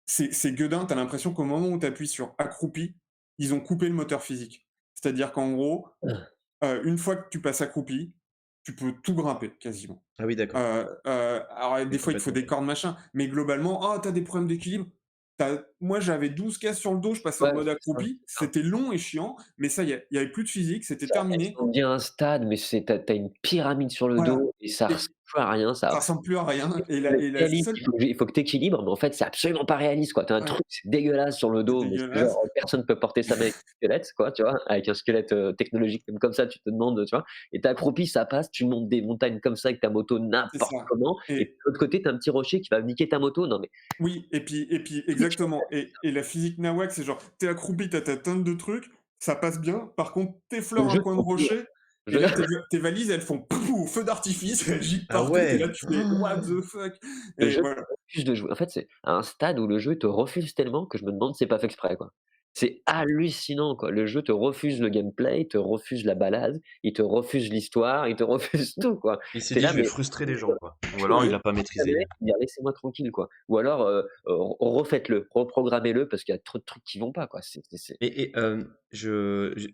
c'est gueudin, tu as l'impression qu'au moment où tu appuies sur accroupi, ils ont coupé le moteur physique. C'est-à-dire qu'en gros, une fois que tu passes accroupi, tu peux tout grimper quasiment. Ah oui, d'accord. Alors Oui, des fois, il te faut complètement. des cordes, machin, mais globalement: «Oh, tu des problèmes d'équilibre». Moi, j'avais 12 caisses sur le dos, je passais en ouais, mode c'est ça, accroupi, c'était long et chiant, mais ça y est, il y avait plus de physique, c'était ça terminé. descend bien un stade, mais c'est tu une pyramide sur le Voilà dos et ça ressemble et plus à rien, ça ça ressemble plus à rien le et la réalisme, seule il faut que tu équilibres, mais en fait, c'est absolument pas réaliste, quoi. Tu as un ouais, truc, c'est dégueulasse sur le c'est dos, mais c'est dégueulasse. genre, personne peut porter ça avec un squelette, quoi, tu vois? Avec un squelette, technologique comme ça, tu te demandes, tu vois? Et tu es accroupi, ça passe, tu montes des montagnes comme ça avec ta moto C'est n'importe ça comment et de et l'autre côté, tu as un petit rocher qui va niquer ta moto. Non mais oui et puis exactement et la physique nawak, c'est genre, tu es accroupi, tu as ta tonne de trucs, ça passe bien. Par contre, tu le effleures un jeu te coin de refuse, rocher je et veux là, dire tes valises, elles font pouf, feu d'artifice, elles giclent Ah partout, tu es ouais. là, tu fais: «What the fuck?» le et jeu voilà. te refuse de jouer. En fait, c'est à un stade où le jeu te refuse tellement que je me demande si c'est pas fait exprès, quoi. C'est hallucinant, quoi. Le jeu te refuse le gameplay, il te refuse la balade, il te refuse l'histoire, il te refuse tout, quoi. Il s'est Tu es dit, là, je vais mais frustrer les gens, quoi. Ou alors, il Ouais. a pas maîtrisé. dire: «Laissez-moi tranquille», quoi. Ou alors, refaites-le, reprogrammez-le parce qu'il y a trop de trucs qui vont pas, quoi. C'est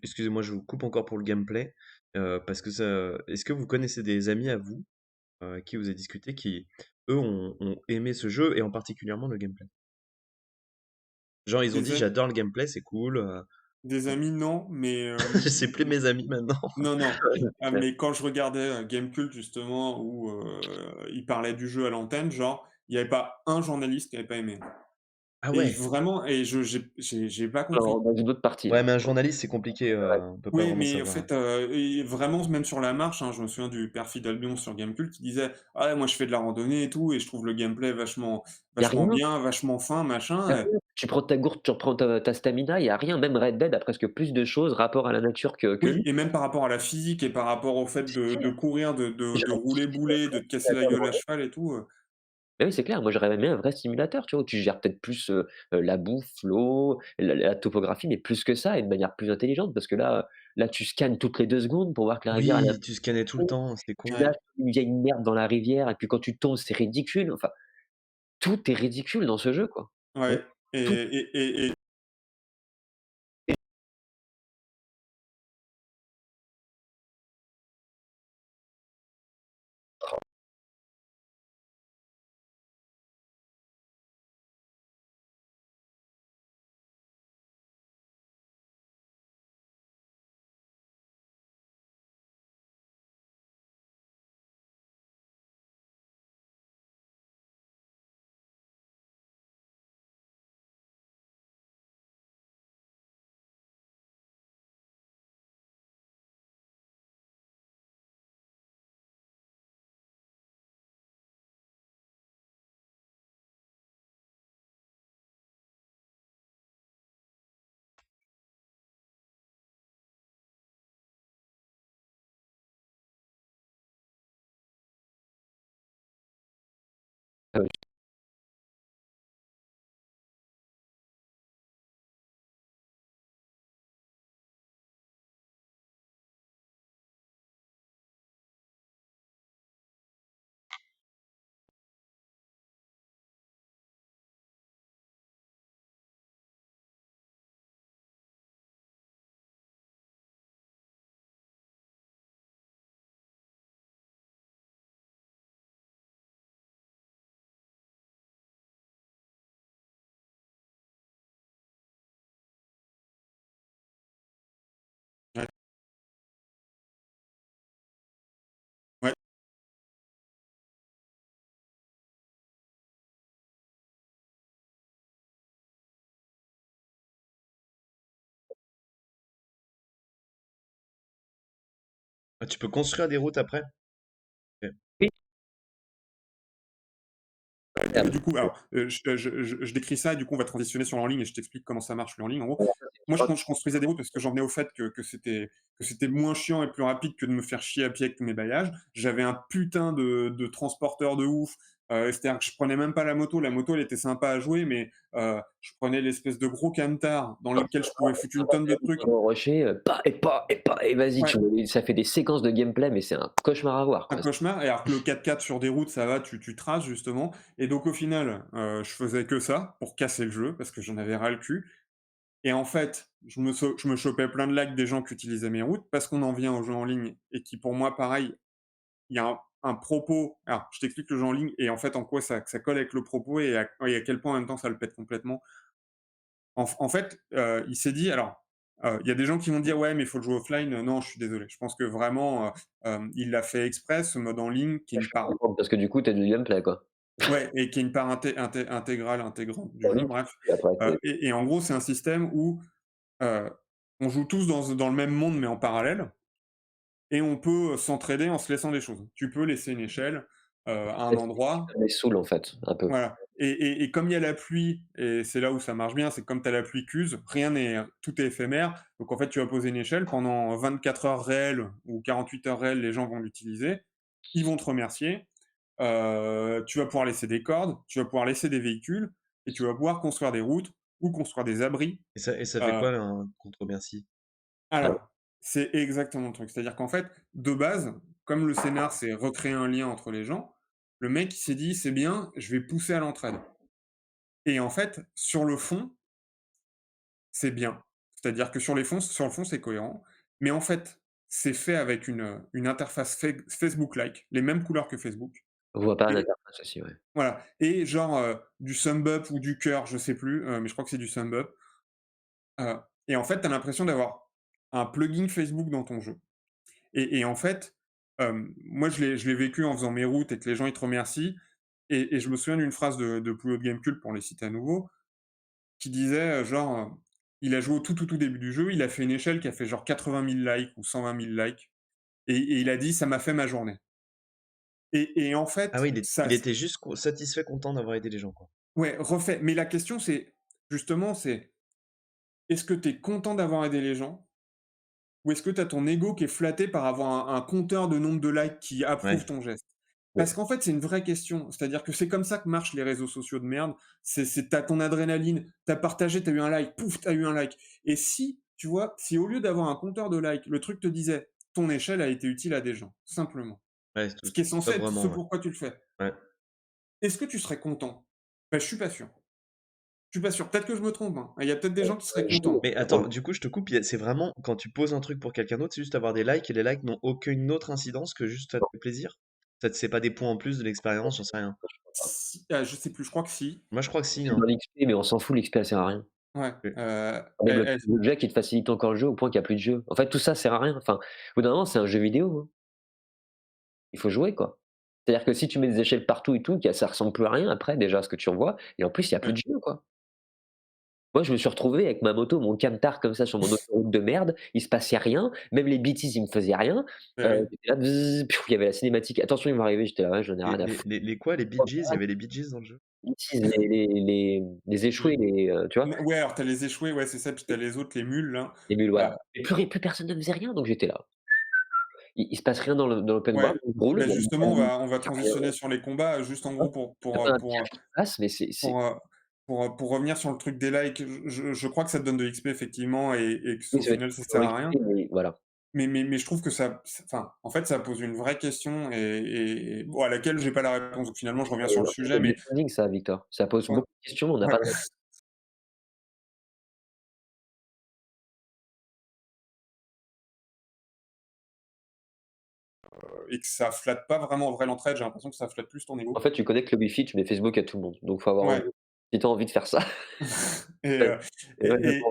Excusez-moi, je vous coupe encore pour le gameplay, parce que ça, est-ce que vous connaissez des amis à vous, qui vous a discuté, qui, eux, ont aimé ce jeu et en particulièrement le gameplay? Genre, ils ont dit, Des a j'adore le gameplay, c'est cool. Des amis, non, mais C'est plus mes amis maintenant. non, non, Ouais. mais quand je regardais, Gamecult justement où, ils parlaient du jeu à l'antenne, genre, il y avait pas un journaliste qui avait pas aimé. Ah Et ouais! vraiment et je j'ai pas Dans compris. dans une autre partie, Ouais, hein. mais un journaliste, c'est compliqué, Ouais. on peut pas Oui, vraiment mais en savoir. fait, et vraiment même sur la marche, hein, je me souviens du Perfide Albion sur Gamecult qui disait: «Ah ouais, moi je fais de la randonnée et tout et je trouve le gameplay Il y a vachement rien, bien, vachement fin, il y a machin», rien. Tu prends ta gourde, tu reprends ta stamina, il y a rien. Même Red Dead a presque plus de choses, rapport à la nature que oui lui. et même par rapport à la physique et par rapport au fait C'est de clair. courir, de J'aurais rouler kiffé un boulet, de vrai te casser la simulateur de gueule à randonnée. cheval et tout, Bah oui, c'est clair. Moi, j'aurais aimé un vrai simulateur, tu vois? Où tu gères peut-être plus, la bouffe, l'eau, la topographie, mais plus que ça et de manière plus intelligente. Parce que là, tu scannes toutes les 2 secondes pour voir que la rivière, elle est un Oui, tu scannais tout le peu. temps, c'était Tu con. ouais, lâches une vieille merde dans la rivière et puis quand tu tombes, c'est ridicule. Enfin, tout est ridicule dans ce jeu, quoi. ouais Tout et ah oui. ouais, ouais, Ah, tu peux construire des routes après? OK. Oui, du coup, alors, je décris ça et du coup, on va transitionner sur l'en ligne et je t'explique comment ça marche le en ligne. En gros, moi, je construisais des routes parce que j'en venais au fait que c'était moins chiant et plus rapide que de me faire chier à pied avec tous mes bailliages. J'avais un putain de transporteur de ouf, c'est-à-dire que je prenais même pas la moto, elle était sympa à jouer, mais je prenais l'espèce de gros camtar dans lequel je pouvais foutre une tonne de trucs. dans le rocher, pas et vas-y, Ouais. ça fait des séquences de gameplay, mais c'est un cauchemar à voir, Un quoi. cauchemar et alors que le 4x4 sur des routes, ça va, tu traces justement et donc au final, je faisais que ça pour casser le jeu parce que j'en avais ras le cul et en fait, je me chopais plein de likes des gens qui utilisaient mes routes parce qu'on en vient aux jeux en ligne et qui pour moi pareil, il y a un propos alors je t'explique le jeu en ligne et en fait en quoi ça colle avec le propos et à quel point en même temps ça le pète complètement. En fait, il s'est dit alors, il y a des gens qui vont dire: «Ouais, mais il faut le jouer offline». Non, je suis désolé. Je pense que vraiment, il l'a fait exprès, ce mode en ligne qui est une Je peux part comprendre parce que du coup, tu as du gameplay, quoi. ouais et qui est une part intégrale, intégrante du Bah jeu, oui, bref. et après c'est Et en gros, c'est un système où, heu, on joue tous dans le même monde, mais en parallèle et on peut, s'entraider en se laissant des choses. Tu peux laisser une échelle, à un c'est ce qui endroit. donne les souls, en fait, un peu. Voilà et comme il y a la pluie et c'est là où ça marche bien, c'est que comme tu as la pluie qu'use, rien n'est tout est éphémère. Donc en fait, tu vas poser une échelle pendant 24 heures réelles ou 48 heures réelles, les gens vont l'utiliser. Ils vont te remercier. Tu vas pouvoir laisser des cordes, tu vas pouvoir laisser des véhicules et tu vas pouvoir construire des routes ou construire des abris. Et ça fait Heu, quoi un contre-merci? Ah oui, alors, c'est exactement le truc. C'est-à-dire qu'en fait, de base, comme le scénar, c'est recréer un lien entre les gens, le mec, il s'est dit: «C'est bien, je vais pousser à l'entraide». Et en fait, sur le fond, c'est bien. C'est-à-dire que sur le fond, c'est cohérent. Mais en fait, c'est fait avec une interface Facebook-like, les mêmes couleurs que Facebook. on voit pas Et l'interface aussi, ouais. voilà. Et genre, du thumb up ou du cœur, je sais plus, mais je crois que c'est du thumb up. et en fait, tu as l'impression d'avoir un plugin Facebook dans ton jeu et en fait, moi je l'ai vécu en faisant mes routes et que les gens ils te remercient et je me souviens d'une phrase de Poulo de Gamecult pour les citer à nouveau, qui disait, genre, il a joué au tout début du jeu, il a fait une échelle qui a fait genre 80 000 likes ou 120 000 likes et il a dit: «Ça m'a fait ma journée» et en Ah fait, oui, ça il était juste satisfait, content d'avoir aidé les gens, quoi. ouais, refait. Mais la question c'est, justement, c'est: est-ce que tu es content d'avoir aidé les gens? Ou est-ce que tu as ton ego qui est flatté par avoir un compteur de nombre de likes qui approuve Ouais. ton geste? Ouais. Parce qu'en fait, c'est une vraie question. C'est-à-dire que c'est comme ça que marchent les réseaux sociaux de merde. C'est tu ton adrénaline, t'as partagé, t'as eu un like, pouf, t'as eu un like. Et si, tu vois, si au lieu d'avoir un compteur de likes, le truc te disait: «Ton échelle a été utile à des gens», simplement. Ouais, c'est Ce qui est censé être ce sobrement, ouais. pourquoi tu le fais. Ouais. Est-ce que tu serais content? Bah, je suis pas sûr. Je suis pas sûr. Peut-être que je me trompe, hein. Il y a peut-être des gens qui seraient Je contents. Mais attends, du coup, je te coupe, c'est vraiment quand tu poses un truc pour quelqu'un d'autre, c'est juste avoir des likes et les likes n'ont aucune autre incidence que juste ça te fait plaisir? Ça c'est pas des points en plus de l'expérience, j'en sais rien. Si je sais plus, je crois que si. Moi, je crois que si, C'est hein. dans l'XP, mais on s'en fout, l'XP elle sert à rien. Ouais, Oui. Même elle l'objet qui te facilite encore le jeu au point qu'il y a plus de jeu. En fait, tout ça sert à rien. Enfin, au bout d'un moment, c'est un jeu vidéo, hein. Il faut jouer, quoi. C'est-à-dire que si tu mets des échelles partout et tout, ça ressemble plus à rien après, déjà, ce que tu en vois et en plus, il y a plus ouais. de jeu, quoi. Moi, je me suis retrouvé avec ma moto, mon camtar comme ça sur mon autoroute de merde, il se passait rien, même les bêtises, ils me faisaient rien. Bah oui. J'étais là, bzzz, piou, il y avait la cinématique: «Attention, ils vont arriver», j'étais là: «Ouais, j'en ai rien à foutre». Les quoi? Les Bee Gees? Il y avait les Bee Gees dans le jeu? Bêtises, les échoués, tu vois? Ouais, alors tu as les échoués, ouais, c'est ça, puis tu as les autres, les mules là. Les mules, Heu, voilà. Et plus personne ne faisait rien, donc j'étais là. Il se passe rien dans l'open ouais, world, je roule, bah, il y a justement, on va y a rien, transitionner sur les combats, juste en tu gros pour as pas un tir qui passe, mais c'est pour, heu, pour revenir sur le truc des likes. Je crois que ça te donne de l'XP effectivement et oui, qu'au ça va être final ça pour sert à rien. récupérer, mais voilà. Mais je trouve que enfin, en fait, ça pose une vraie question et bon, à laquelle j'ai pas la réponse. Donc finalement, je reviens sur le C'est sujet, comme mais Death Stranding ça, Victor. Ça pose ouais, beaucoup de questions, mais on n'a ouais. pas de réponse. Et que ça flatte pas vraiment en vrai l'entraide, j'ai l'impression que ça flatte plus ton En ego. fait, tu connectes le Wi-Fi, tu mets Facebook à tout le monde, donc faut avoir envie. Ouais Si tu as envie de faire ça, et ouais, ouais, et et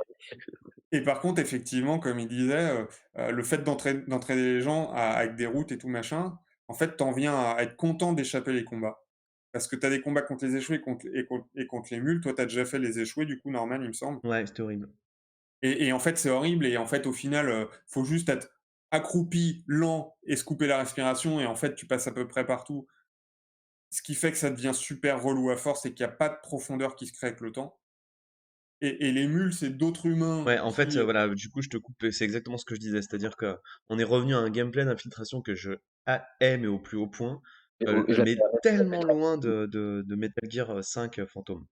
et par contre, effectivement, comme il disait, le fait d'entraîner les gens avec des routes et tout machin, en fait, tu en viens à être content d'échapper les combats. Parce que tu as des combats contre les échoués contre les mules. Toi, tu as déjà fait les échoués, du coup, Norman, il me semble. Ouais, c'était horrible. Et en fait, c'est horrible et en fait, au final, faut juste être accroupi, lent et se couper la respiration et en fait, tu passes à peu près partout. Ce qui fait que ça devient super relou à force et qu'il y a pas de profondeur qui se crée avec le temps. Et les mules, c'est d'autres humains Ouais, en fait, qui voilà, du coup, je te coupe, c'est exactement ce que je disais. C'est-à-dire que on est revenu à un gameplay d'infiltration que je aime et au plus haut point, je mais l'appellerais tellement loin de Metal Gear 5 Phantom.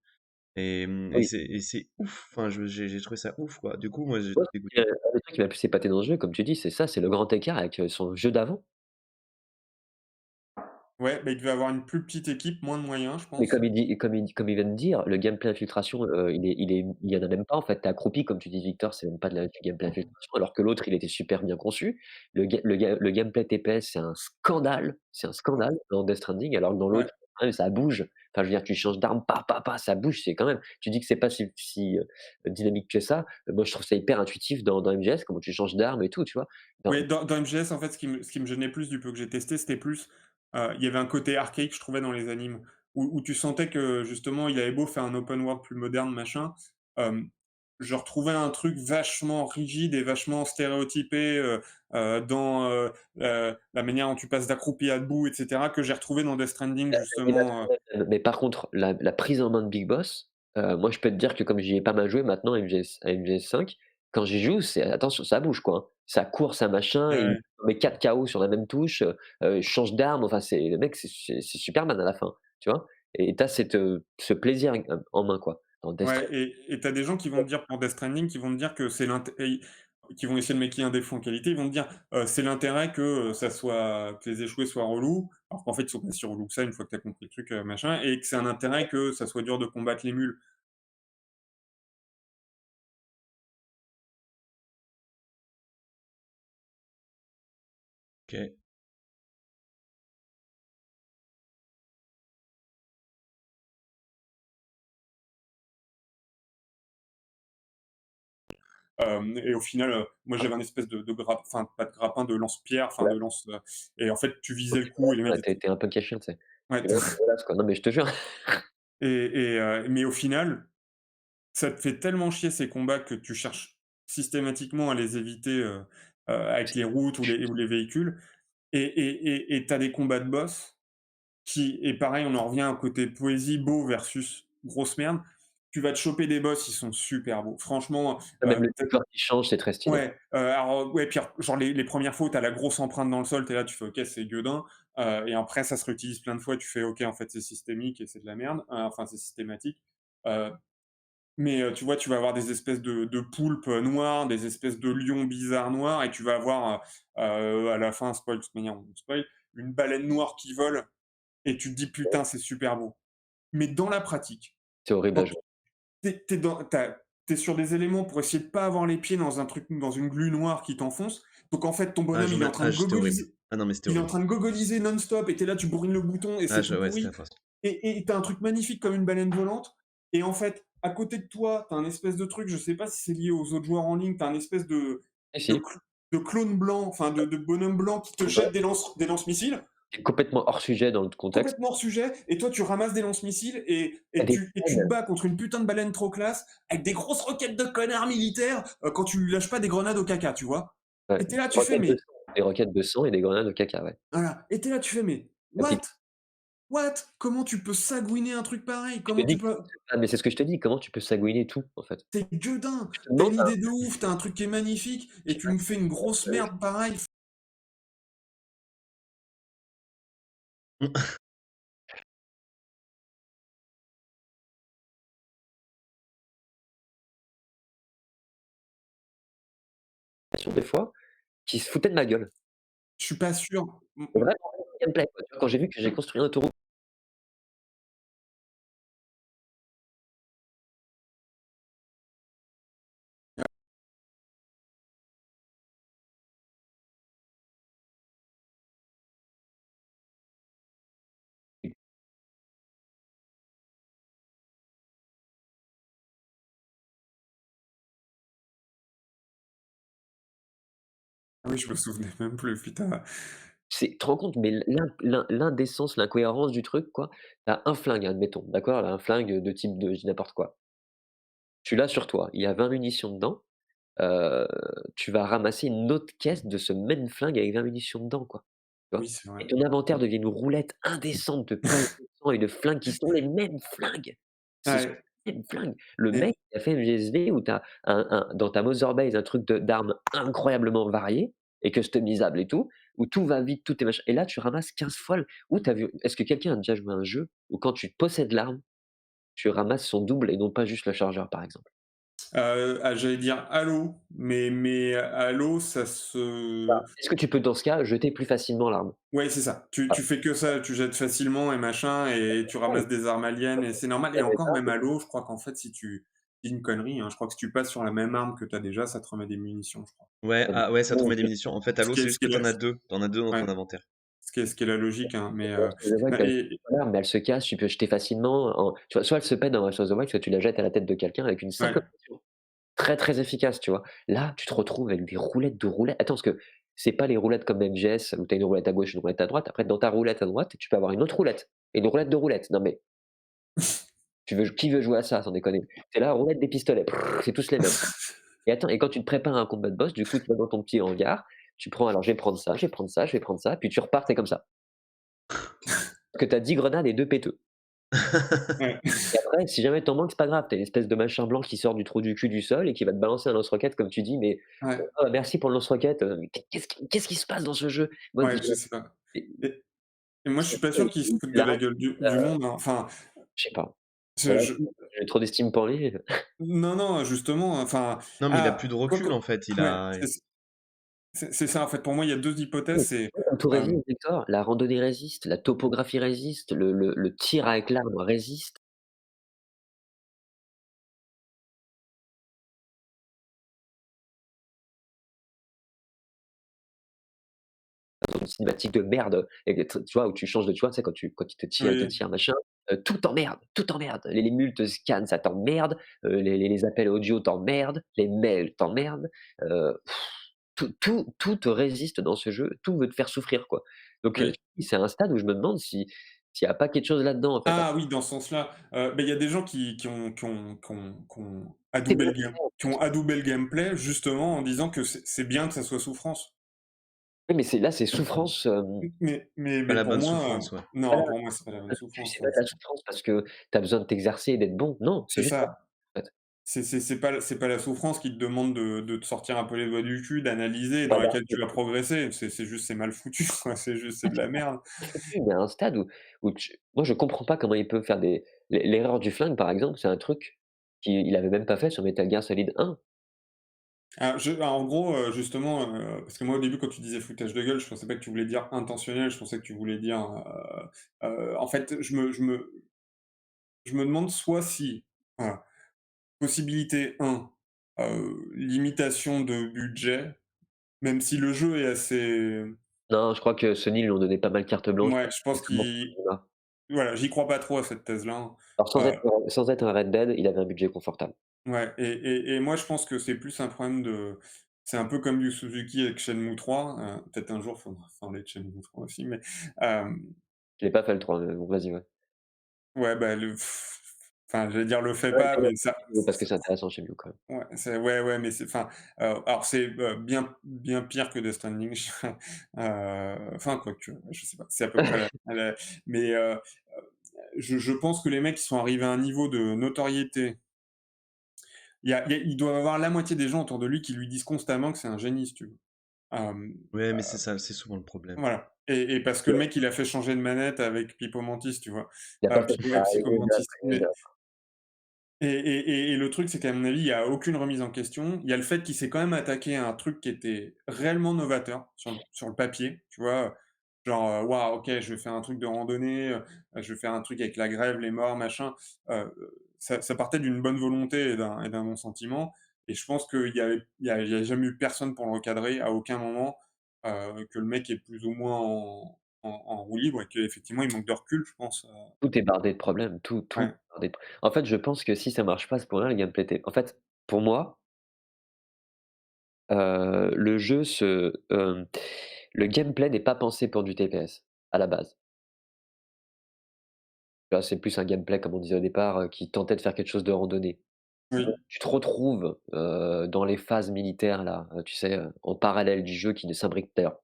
oui. Et c'est ouf. Enfin, j'ai trouvé ça ouf, quoi. Du coup, moi, j'étais Moi, dégoûté. un des trucs qui m'a le plus épaté dans ce jeu, comme tu dis, c'est ça, c'est le grand écart avec, son jeu d'avant. ouais, bah, il devait avoir une plus petite équipe, moins de moyens, je Mais pense. comme il vient de dire, le gameplay infiltration, il y en a même pas en fait. Tu es accroupi comme tu dis Victor, c'est même pas du gameplay infiltration, alors que l'autre il était super bien conçu. Le gameplay TPS c'est un scandale dans Death Stranding, alors que dans Ouais. l'autre, quand même ça bouge. Enfin je veux dire tu changes d'arme, ça bouge, c'est quand même tu dis que c'est pas dynamique que ça, moi je trouve ça hyper intuitif dans MGS, comment tu changes d'arme et tout, tu vois? Dans Oui, dans MGS, en fait, ce qui me gênait plus du peu que j'ai testé, c'était plus, il y avait un côté archaïque, je trouvais, dans les animes, où tu sentais que, justement, il avait beau faire un open world plus moderne, machin, hem, je retrouvais un truc vachement rigide et vachement stéréotypé, dans, la manière dont tu passes d'accroupi à debout et cetera, que j'ai retrouvé dans Death Stranding, Et bah, justement, mais par contre, la prise en main de Big Boss, moi je peux te dire que comme j'y ai pas mal joué maintenant à MGS5, quand j'y joue, c'est attention, ça bouge quoi, hein. Ça court, ça machin, il ouais. met 4 KO sur la même touche, change d'arme, enfin c'est le mec c'est Superman à la fin, tu vois? Et tu as ce plaisir en main quoi, dans Death Ouais Stranding. et tu des gens qui vont te dire pour Death Stranding, qui vont te dire que c'est qui vont essayer de maquiller un défaut en qualité, ils vont te dire, c'est l'intérêt que, ça soit que les échoués soient relous, alors qu'en fait, ils sont pas si relous que ça une fois que tu as compris le truc, machin et que c'est un intérêt que ça soit dur de combattre les mules. OK. Et au final, moi Ah, j'avais un espèce de enfin pas de grappin, de lance-pierre, enfin voilà, de lance, et en fait tu donc visais le tu coup et les vois, mecs tu étaient es un punk à chien, tu sais? ouais, Et là, tu relâches, quoi. Non, mais je te jure. mais au final, ça te fait tellement chier ces combats que tu cherches systématiquement à les éviter, avec les routes ou les véhicules et tu as des combats de boss qui et pareil, on en revient au côté poésie, beau versus grosse merde. Tu vas te choper des boss, ils sont super beaux. Franchement, Même le tu décor qui change, c'est très stylé. ouais, alors, ouais, puis genre les 1res fois où tu as la grosse empreinte dans le sol, tu es là, tu fais: «OK, c'est gueudin», et après ça se réutilise plein de fois, tu fais: «OK, en fait, c'est systémique et c'est de la merde», enfin, c'est systématique. Heu, mais tu vois, tu vas avoir des espèces de poulpes, noirs, des espèces de lions bizarres noirs et tu vas avoir, à la fin, spoil, de toute manière, on spoil, une baleine noire qui vole et tu te dis: «Putain, c'est super beau». Mais dans la pratique, C'est horrible à quand jouer. tu es sur des éléments pour essayer de pas avoir les pieds dans un truc dans une glu noire qui t'enfonce, donc en fait, ton Ah, bonhomme, il est en train de c'était horrible. gogoliser Ah non, mais c'était il est en horrible. train de gogoliser non-stop et tu es là, tu bourrines le bouton et Ah, c'est tout ouais, c'était pourri atroce. et tu as un truc magnifique comme une baleine volante et en fait, à côté de toi, tu as un espèce de truc, je sais pas si c'est lié aux autres joueurs en ligne, tu as un espèce Si, de si, cl de clone blanc, enfin de bonhomme blanc qui te ouais, jette des lance-missiles. c'est complètement hors sujet dans le contexte. Complètement hors sujet, et toi tu ramasses des lance-missiles et, Tu as et, des tu, et tu te scènes, bats contre une putain de baleine trop classe avec des grosses roquettes de connards militaires quand tu lui lâches pas des grenades au caca, tu vois. ouais, Et t'es là, des tu fais, roquettes de mais sang, des roquettes de sang et des grenades au caca, ouais. voilà. Et t'es là, tu fais, mais Ça what? pique. What? Comment tu peux sagouiner un truc pareil? Je te Comment dis tu que peux. mais c'est ce que je te dis, comment tu peux sagouiner tout, en fait? T'es gueudin, Tu te t'as demandes, une idée de ouf, t'as un truc qui est magnifique, je et sais tu pas, me fais une grosse merde pareil. des fois, qui se foutaient de ma gueule. Je suis pas sûr. Vraiment gameplay, quoi. Tu vois, quand j'ai vu que j'ai construit un taureau Oui, je me souvenais même plus, putain. c'est tu te rends compte, mais l'indécence, l'incohérence du truc, quoi. Tu as un flingue, admettons, d'accord? Là, un flingue de type de je dis n'importe quoi. Tu l'as sur toi, il y a 20 munitions dedans, heu, tu vas ramasser une autre caisse de ce même flingue avec 20 munitions dedans, quoi. Tu vois? Oui, c'est vrai. Et ton inventaire devient une roulette indécente de pavés de sang et de flingues qui sont les mêmes flingues. Ce sont Ouais. les mêmes flingues. Le mec, Et il a fait une GSV où tu as un dans ta Mother Base, un truc d'armes incroyablement varié et customisable et tout, où tout va vite, tout est machin et là, tu ramasses 15 fois le où tu as vu est-ce que quelqu'un a déjà joué à un jeu où quand tu possèdes l'arme, tu ramasses son double et non pas juste le chargeur, par exemple? j'allais dire Halo, mais Halo, ça se. Est-ce que tu peux, dans ce cas, jeter plus facilement l'arme? Ouais, c'est ça. Tu Voilà. tu fais que ça, tu jettes facilement et machin et tu ramasses des armes aliens et c'est normal et encore même Halo, je crois qu'en fait, si tu dis une connerie, hein, je crois que si tu passes sur la même arme que tu as déjà, ça te remet des munitions, je crois. Ouais, ah ouais, ça te remet des munitions. En fait, Ce Halo, qui est c'est ce juste qui que est la t'en as 2. T'en as 2 dans ton ouais, inventaire. ce qui est la logique, hein, mais Parce que je vois bah qu'elle et mais elle se casse, tu peux jeter facilement en tu vois, soit elle se pète dans Breath of the Wild, soit tu la jettes à la tête de quelqu'un avec une simple ouais. pression. Très, très efficace, tu vois? Là, tu te retrouves avec des roulettes de roulettes. Attends, parce que c'est pas les roulettes comme MGS où tu as une roulette à gauche, une roulette à droite. Après, dans ta roulette à droite, tu peux avoir une autre roulette et une roulette de roulettes. Non mais qui veut jouer à ça, sans déconner? C'est la roulette des pistolets, c'est tous les mêmes. Et attends, et quand tu te prépares à un combat de boss, du coup, tu vas dans ton petit hangar, tu prends alors je vais prendre ça, je vais prendre ça, je vais prendre ça, puis tu repars, c'est comme ça. Parce que tu as 10 grenades et 2 péteux. Ouais. Et après, si jamais t'en manques, c'est pas grave, tu as une espèce de machin blanc qui sort du trou du cul du sol et qui va te balancer un lance-roquette comme tu dis, mais Ouais, «Ah merci pour le lance-roquette, mais qu'est-ce qui se passe dans ce jeu?» Moi, ouais, je sais pas et et moi, je suis pas sûr qu'ils se foutent de là, la gueule du monde, hein. Enfin, je sais pas. je Voilà, je j'ai trop d'estime pour lui. non, non, justement, enfin, Non, mais il a plus de quoique recul, en fait. Il ouais, a c'est ça, en fait, pour moi, il y a 2 hypothèses, c'est, Comme tout hem résiste, Victor, la randonnée résiste, la topographie résiste, le tir avec l'arme résiste. Dans une cinématique de merde et tu vois, où tu changes de tu vois, tu sais quand il te tire, oui, machin, tout t'emmerde, tout t'emmerde. Les multi-scans, ça t'emmerde, les appels audio t'emmerdent, les mails t'emmerdent, heu, tout te résiste dans ce jeu, tout veut te faire souffrir, quoi. Donc Oui. c'est un stade où je me demande s'il y a pas quelque chose là-dedans, en fait. Ah oui, dans ce sens-là, il y a des gens qui ont C'est adoubé bien le game fait, en qui fait. ont adoubé le gameplay justement en disant que c'est bien que ça soit souffrance. Oui, mais c'est souffrance, Pas Mais la pour bonne moi, souffrance, ouais. non, pour moi, c'est pas la bonne souffrance, c'est ça. pas de la souffrance parce que tu as besoin de t'exercer et d'être bon. Non, c'est C'est juste ça, ça. en fait. C'est pas la souffrance qui te demande de te sortir un peu les doigts du cul, d'analyser, dans Voilà. laquelle tu vas progresser. C'est juste c'est mal foutu, quoi, c'est de la merde. Il y a un stade où moi je comprends pas comment il peut faire l'erreur du flingue par exemple, c'est un truc qu'il avait même pas fait sur Metal Gear Solid 1. En gros, justement, parce que moi, au début, quand tu disais foutage de gueule, je pensais pas que tu voulais dire intentionnel, je pensais que tu voulais dire, en fait, je me demande soit si, voilà, possibilité 1, limitation de budget, même si le jeu est assez Non, je crois que Sony lui ont donné pas mal carte blanche ouais, pour je qu'il pense commence ce qu'il jeu-là. voilà, j'y crois pas trop à cette thèse-là, hein. Alors sans être un Red Dead, il avait un budget confortable. Ouais et moi, je pense que c'est plus un problème de c'est un peu comme Yu Suzuki avec Shenmue 3, peut-être un jour, faudra parler de Shenmue 3 aussi, mais hem, Je l'ai pas fait le 3 mais bon vas-y, ouais. ouais, bah, enfin, j'allais dire le fais Ouais, pas, mais mais ça parce que c'est intéressant chez Mew quand même. ouais, mais c'est enfin, alors c'est, bien pire que Death Stranding, je dirais, enfin, quoique, je sais pas, c'est à peu près la mais je pense que les mecs, qui sont arrivés à un niveau de notoriété. Il doit avoir la moitié des gens autour de lui qui lui disent constamment que c'est un génie, si tu veux. Hem, Ouais, mais c'est ça, c'est souvent le problème. voilà et parce que le mec, il a fait changer de manette avec Pipo Mantis, tu vois? Il a pas fait Pipo et ça, il Psycho les a Mantis, pris, mais et le truc, c'est qu'à mon avis, il y a aucune remise en question. Il y a le fait qu'il s'est quand même attaqué à un truc qui était réellement novateur sur le papier, tu vois? Genre, waouh, OK, je vais faire un truc de randonnée, je vais faire un truc avec la grève, les morts, machin. Ça partait d'une bonne volonté et d'un bon sentiment et je pense qu'il y a jamais eu personne pour le recadrer à aucun moment, que le mec est plus ou moins en roue libre et qu'effectivement, il manque de recul, je pense, tout est bardé de problèmes, tout ouais. est bardé de en fait, je pense que si ça marche pas à ce point-là, le gameplay était en fait, pour moi, le jeu le gameplay n'est pas pensé pour du TPS, à la base. Tu vois, c'est plus un gameplay, comme on disait au départ, qui tentait de faire quelque chose de randonnée. Donc Oui, tu te retrouves, dans les phases militaires là, tu sais, en parallèle du jeu qui ne s'imbrique d'ailleurs,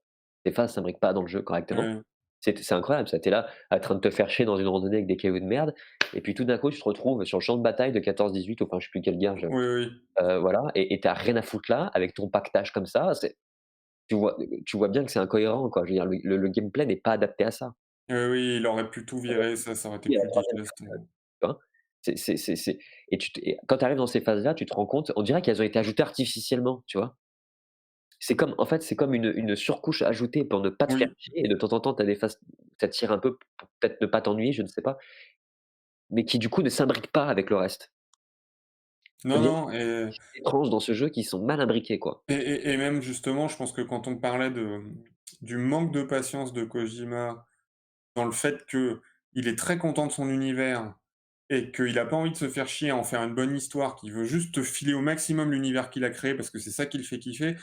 ces phases s'imbriquent pas dans le jeu correctement. ouais. C'est incroyable ça, tu es là, en train de te faire chier dans une randonnée avec des cailloux de merde et puis tout d'un coup, tu te retrouves sur le champ de bataille de 14-18 enfin je sais plus quelle guerre, Oui, oui. voilà et tu as rien à foutre là, avec ton pactage comme ça, tu vois bien que c'est incohérent quoi. Je veux dire le gameplay n'est pas adapté à ça. Oui, il aurait pu tout virer, ça aurait été Oui, à la plus 3e digeste, personne, tu vois? C'est et quand tu arrives dans ces phases-là, tu te rends compte, on dirait qu'elles ont été ajoutées artificiellement, tu vois? C'est comme en fait, c'est comme une surcouche ajoutée pour ne pas te faire oui. chier et de temps en temps, tu as des phases ça tire un peu pour peut-être ne pas t'ennuyer, je ne sais pas, mais qui du coup ne s'imbriquent pas avec le reste. Non, Il y a non des choses étranges dans ce jeu qui sont mal imbriquées, quoi. et même justement, je pense que quand on parlait du manque de patience de Kojima, dans le fait qu'il est très content de son univers et qu'il a pas envie de se faire chier à en faire une bonne histoire, qu'il veut juste te filer au maximum l'univers qu'il a créé parce que c'est ça qui le fait kiffer,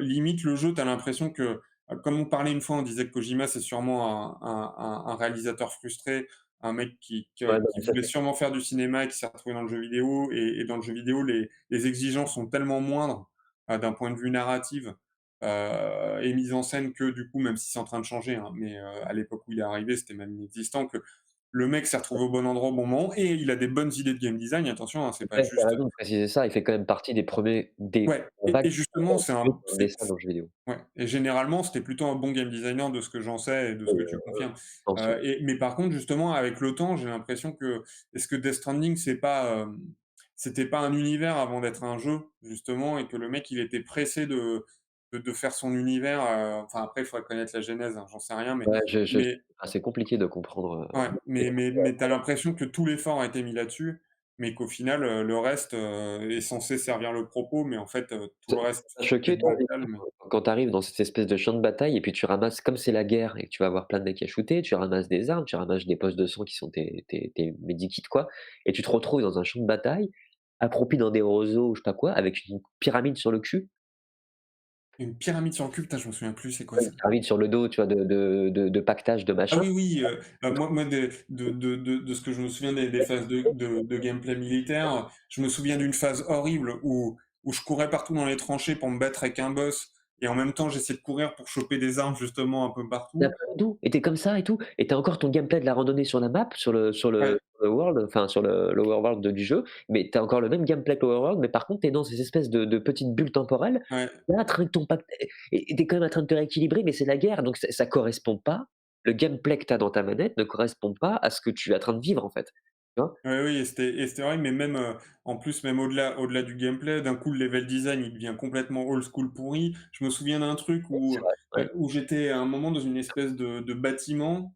limite le jeu, tu as l'impression que, comme on parlait une fois, on disait que Kojima, c'est sûrement un réalisateur frustré, un mec Ouais, non, qui mais ça voulait c'est sûrement faire du cinéma et qui s'est retrouvé dans le jeu vidéo et dans le jeu vidéo, les exigences sont tellement moindres, d'un point de vue narratif, et mise en scène que du coup, même si c'est en train de changer, hein, mais à l'époque où il est arrivé, c'était même inexistant, que le mec s'est retrouvé au bon endroit au bon moment et il a des bonnes idées de game design, attention, hein, c'est pas ouais, tu as juste raison de préciser ça, il fait quand même partie des premiers des ouais vagues et justement, c'est un des ça dans le jeu vidéo. ouais et généralement, c'était plutôt un bon game designer de ce que j'en sais et de ce Oui, que tu confirmes. je pense, ouais. Mais par contre, justement, avec le temps, j'ai l'impression que est-ce que Death Stranding, c'était pas un univers avant d'être un jeu, justement, et que le mec, il était pressé de faire son univers, enfin après, il faudrait connaître la genèse, hein, j'en sais rien, Ouais, mais c'est compliqué de comprendre, ouais, mais tu l'impression que tout l'effort a été mis là-dessus mais qu'au final, le reste, est censé servir le propos, mais en fait, tout Ça le reste, t'a c'est choqué de toi, bacal, mais quand tu arrives dans cette espèce de champ de bataille et puis tu ramasses comme c'est la guerre et que tu vas avoir plein de mecs à shooter, tu ramasses des armes, tu ramasses des postes de sang qui sont tes medikits quoi et tu te retrouves dans un champ de bataille, accroupi dans des roseaux ou je sais pas quoi, avec une pyramide sur le cul, une pyramide sur le cul, putain, je me souviens plus, c'est quoi ouais, une ça? pyramide sur le dos, tu vois, de pactage de Ah machin. oui, oui, moi de ce que je me souviens des phases de gameplay militaire, je me souviens d'une phase horrible où je courais partout dans les tranchées pour me battre avec un boss et en même temps j'essayais de courir pour choper des armes justement un peu partout. D'où? Et tu comme ça et tout, et tu encore ton gameplay de la randonnée sur la map, Ouais, sur le world, enfin sur le l'overworld du jeu, mais tu as encore le même gameplay que l'overworld, mais par contre tu es dans ces espèces de petites bulles temporelles, ouais, là, en train de ton pac et tu es quand même en train de te rééquilibrer, mais c'est la guerre, donc ça correspond pas. Le gameplay que tu as dans ta manette ne correspond pas à ce que tu es en train de vivre, en fait. Tu vois? ouais, oui et c'était vrai, mais même, en plus, même au-delà du gameplay, d'un coup, le level design, il devient complètement old school pourri. Je me souviens d'un truc Oui, c'est vrai, ouais. où j'étais à un moment dans une espèce de bâtiment,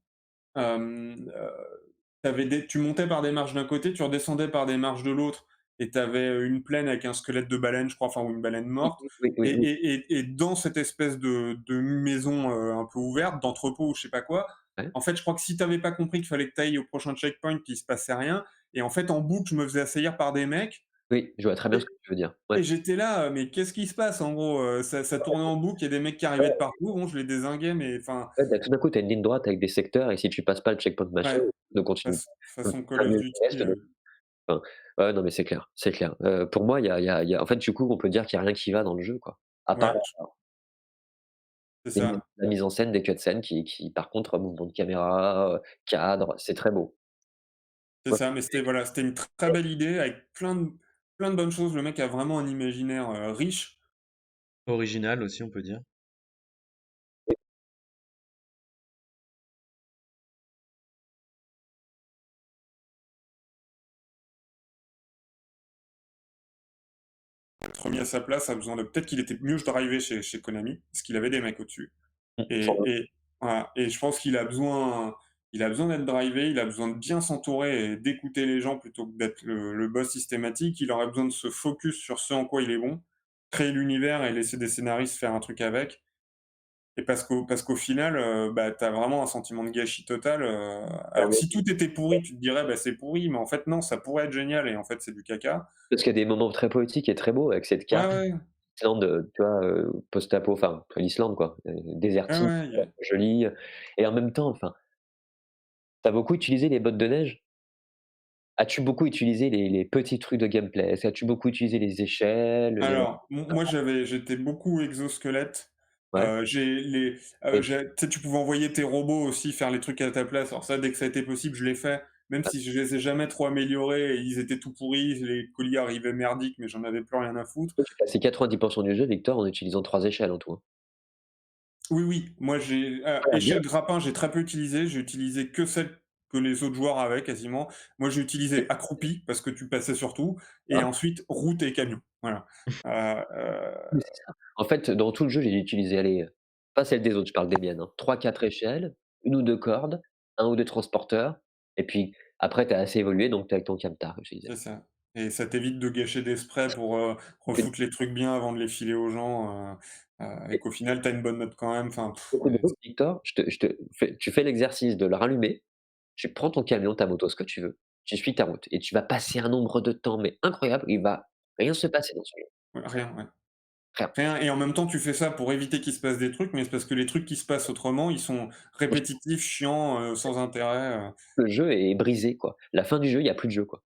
hem, tu montais par des marches d'un côté, tu redescendais par des marches de l'autre et tu avais, une plaine avec un squelette de baleine, je crois, enfin, ou une baleine Oui, morte oui, oui, oui, oui, et dans cette espèce de maison, un peu ouverte, d'entrepôt ou je sais pas quoi, ouais. en fait, je crois que si tu avais pas compris qu'il fallait que tu ailles au prochain checkpoint, qu'il se passait rien et en fait, en boucle, je me faisais assaillir par des mecs Oui, je vois très bien ce et que tu veux dire. Ouais. et j'étais là, «Mais qu'est-ce qui se passe?» En gros, ça tournait en boucle, il y a des mecs qui arrivaient de Ouais, partout. Bon, je les dézinguais, mais enfin, ouais, bah, tout d'un coup, tu as une ligne droite avec des secteurs et si tu passes pas le checkpoint machin, ouais, ne continue pas. façon Call Plein of de Duty, enfin, ouais, non, mais c'est clair, c'est clair. Pour moi, il y a en fait, du coup, on peut dire qu'il y a rien qui va dans le jeu, quoi. À part ouais, c'est ça. la mise en scène des cutscenes qui par contre, mouvement de caméra, cadre, c'est très beau. C'est Ouais, ça, mais c'était voilà, c'était une très belle idée avec plein de bonnes choses. Le mec a vraiment un imaginaire, riche. Original aussi, on peut dire. Être remis à sa place, a besoin de peut-être qu'il était mieux drivé chez Konami, parce qu'il avait des mecs au-dessus sans doute. et voilà et je pense qu'il a besoin d'être drivé, il a besoin de bien s'entourer et d'écouter les gens plutôt que d'être le boss systématique. Il aurait besoin de se focus sur ce en quoi il est bon, créer l'univers et laisser des scénaristes faire un truc avec. Et parce qu'au final, bah, tu as vraiment un sentiment de gâchis total, alors si tout était pourri, tu te dirais: «Bah, c'est pourri», mais en fait non, ça pourrait être génial et en fait c'est du caca. Parce qu'il y a des moments très poétiques et très beaux avec cette Ouais, carte ouais, Islande, tu vois, post-apo, enfin, l'Islande quoi, ouais, désertique, ouais, il y a jolie, et en même temps, enfin, tu as beaucoup utilisé les bottes de neige? As-tu beaucoup utilisé les petits trucs de gameplay? Est-ce as-tu beaucoup utilisé les échelles, les alors moi j'étais beaucoup exosquelette, ouais, oui, tu sais, tu pouvais envoyer tes robots aussi faire les trucs à ta place. Alors ça, dès que ça a été possible, je l'ai fait, même ouais. si je les ai jamais trop améliorés et ils étaient tout pourris, les colis arrivaient merdiques, mais j'en avais plus rien à foutre. Toi, tu passais 90 du jeu, Victor, en utilisant 3 échelles en tout, hein. Oui, oui, moi Ouais, bien. échelle grappin, j'ai très peu utilisé, j'ai utilisé que celle que les autres joueurs avaient quasiment. Moi, j'ai utilisé accroupi parce que tu passais sur tout et Ah, ensuite route et camion, voilà. Heu heu, mais c'est ça. En fait, dans tout le jeu, j'ai utilisé, allez, pas celle des autres, je parle des miennes, hein. 3-4 échelles, 1 ou 2 cordes, un ou 2 transporteurs et puis après tu as assez évolué donc tu as avec ton camtar que je disais. c'est ça et ça t'évite de gâcher des sprays pour, refoutre les trucs bien avant de les filer aux gens, et qu'au final, tu as une bonne note quand même, enfin, Beaucoup de ouais, route, Victor, je te fais tu fais l'exercice de le rallumer, tu prends ton camion, ta moto, ce que tu veux, tu suis ta route et tu vas passer un nombre de temps, mais incroyable, il va rien se passer dans ce jeu. ouais, rien, ouais. Rien. Rien et en même temps, tu fais ça pour éviter qu'il se passe des trucs, mais c'est parce que les trucs qui se passent autrement, ils sont répétitifs, chiants, sans intérêt, Le jeu est brisé, quoi. La fin du jeu, il y a plus de jeu, quoi.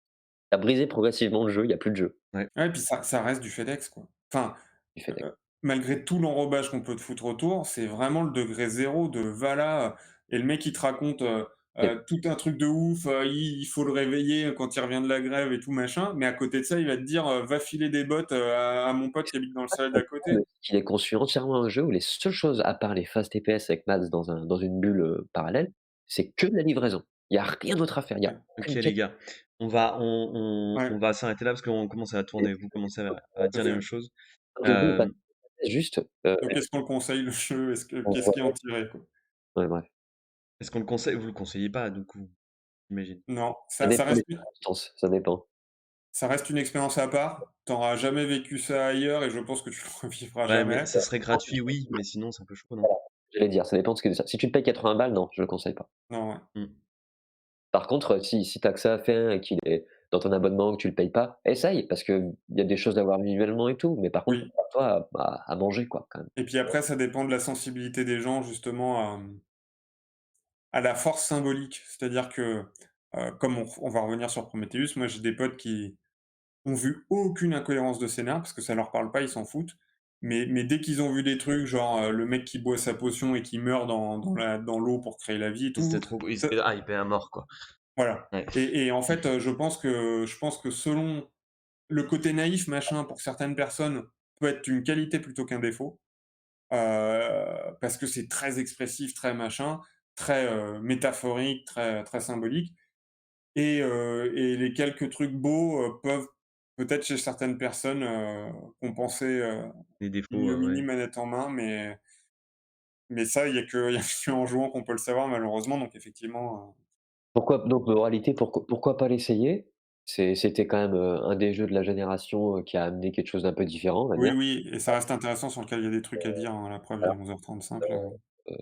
Tu as brisé progressivement le jeu, il y a plus de jeu. Ouais. Ouais, puis ça reste du FedEx, quoi. Enfin, Du fait malgré tout l'enrobage qu'on peut te foutre autour, c'est vraiment le degré zéro de va là, et le mec il te raconte, tout un truc de ouf, il faut le réveiller quand il revient de la grève et tout machin, mais à côté de ça, il va te dire, «Va filer des bottes, à mon pote qui habite dans le salade d'à côté». qu'il est conçu entièrement un jeu où les seules choses, à part les phases TPS avec Mads dans une bulle, parallèle, c'est que de la livraison. Il y a rien d'autre à faire, il y a Ouais, OK aucune les quête. gars, ouais, on va s'arrêter là parce qu'on commence à tourner. Vous commencez à tout à dire les mêmes fait. choses. De deux, bah, Hem, juste, Donc est-ce qu'on le conseille le jeu? Qu'est-ce ouais, qui en tirer, quoi? ouais, bref. est-ce qu'on le conseille? Vous le conseillez pas du coup, j'imagine? Non, Ça ça dépend des reste circonstances, ça dépend. Ça reste une expérience à part. Tu auras jamais vécu ça ailleurs et je pense que tu le revivras Ouais, mais jamais. ça serait gratuit, oui, mais sinon c'est un peu chaud, non? J'allais dire, ça dépend de ce que si tu te payes 80 balles, non, je le conseille pas. Non, ouais. Mmh. Par contre, si tu as que ça à faire et qu'il est dans ton abonnement, que tu le payes pas, essaye parce qu'il y a des choses à voir visuellement et tout, mais par contre, Oui. prépare-toi à manger quoi, quand même. Et puis après, ça dépend de la sensibilité des gens justement à la force symbolique. C'est-à-dire que, comme on va revenir sur Prometheus, moi j'ai des potes qui ont vu aucune incohérence de scénar parce que ça leur parle pas, ils s'en foutent. Mais dès qu'ils ont vu des trucs genre, le mec qui boit sa potion et qui meurt dans l'eau pour créer la vie et Ils étaient tout, trop ils ça étaient hypés à mort, quoi. voilà. Ouais. Et en fait, je pense que selon le côté naïf machin pour certaines personnes peut être une qualité plutôt qu'un défaut, parce que c'est très expressif, très machin, très, métaphorique, très très symbolique. Et les quelques trucs beaux, peuvent peut-être chez certaines personnes, compenser, Les défauts, ouais. ignominie manette en main, mais ça, il y a qu'en jouant qu'on peut le savoir malheureusement, donc effectivement, Pourquoi donc moralité, pourquoi pas l'essayer? C'était quand même, un des jeux de la génération, qui a amené quelque chose d'un peu différent, on va oui, dire. oui et ça reste intéressant sur lequel il y a des trucs à dire, hein, la preuve, il est Voilà, 11h35 là. heu,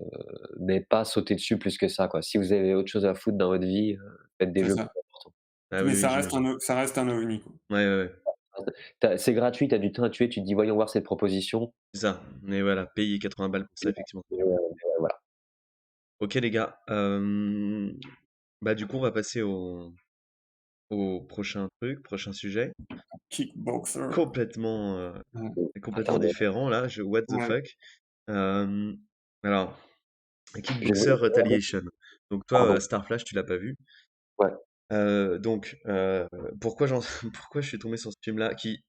mais pas sauter dessus plus que ça, quoi. Si vous avez autre chose à foutre dans votre vie, faites des C'est jeux ça. plus importants. Ah Mais oui, oui, ça reste j'imagine. un ovni, quoi. Ouais, ouais, ouais. C'est gratuit, tu as du temps à tuer, tu te dis: «Voyons voir cette proposition». C'est ça. Mais voilà, payer 80 balles pour ça, effectivement. Voilà. OK les gars, bah, du coup, on va passer au prochain truc, prochain sujet. Kickboxer. Complètement, Ouais, complètement Attendez, différent là, je what the ouais. fuck. Hem, alors, je Kickboxer Retaliation. Donc toi, pardon, Star Flash, tu l'as pas vu. ouais. Donc, pourquoi pourquoi je suis tombé sur ce film-là qui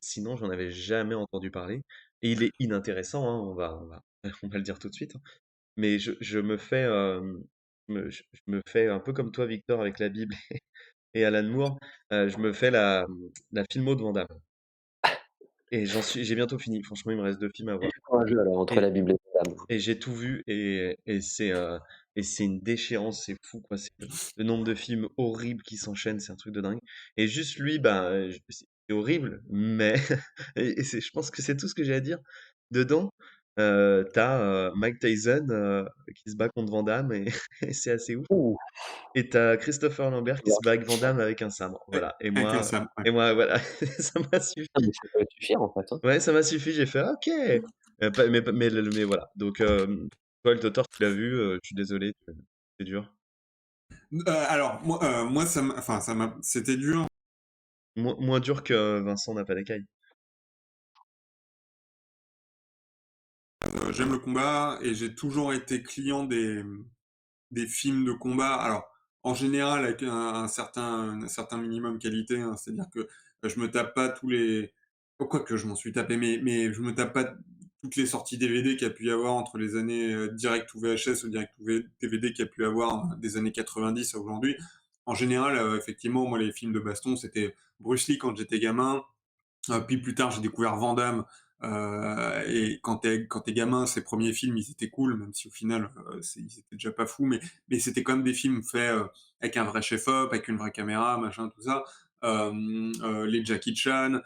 sinon j'en avais jamais entendu parler et il est inintéressant, hein, on va on va le dire tout de suite, hein. Mais je me fais, je me fais un peu comme toi Victor avec la Bible et Alan Moore, je me fais la filmo de Van Damme et j'ai bientôt fini. Franchement, il me reste 2 films à voir Courageux alors entre et la Bible et l'islam. j'ai tout vu et c'est une déchéance, c'est fou quoi. C'est le nombre de films horribles qui s'enchaînent, c'est un truc de dingue. Et juste lui, ben, c'est horrible, mais je pense que c'est tout ce que j'ai à dire. Dedans, t'as Mike Tyson qui se bat contre Van Damme et, et c'est assez ouf. Ouh! Et t'as Christopher Lambert qui se bat avec Van Damme avec un sabre. Voilà. Avec un Sam, ouais. Et moi, voilà, ça m'a Ah suffi. mais ça peut suffire en fait, hein. Ouais, ça m'a suffi, j'ai fait: «Ah, OK!» mais voilà, donc toi, le Totor, tu l'as vu, je suis désolé, c'est dur. Alors moi c'était dur. Moins dur que Vincent n'a pas d'écaille. J'aime le combat et j'ai toujours été client des films de combat. Alors, en général, avec un certain minimum qualité, hein, c'est-à-dire que je me tape pas tous les. Oh, quoi que je m'en suis tapé, mais je me tape pas toutes les sorties DVD qu'il y a pu y avoir entre les années direct ou VHS ou direct ou DVD qu'il y a pu y avoir des années 90 à aujourd'hui. En général, effectivement, moi, les films de baston, c'était Bruce Lee quand j'étais gamin. Puis plus tard, j'ai découvert Van Damme. Et quand t'es gamin, ses premiers films, ils étaient cool, même si au final, ils étaient déjà pas fous, mais c'était quand même des films faits avec un vrai chef-op, avec une vraie caméra, machin, tout ça. Les Jackie Chan.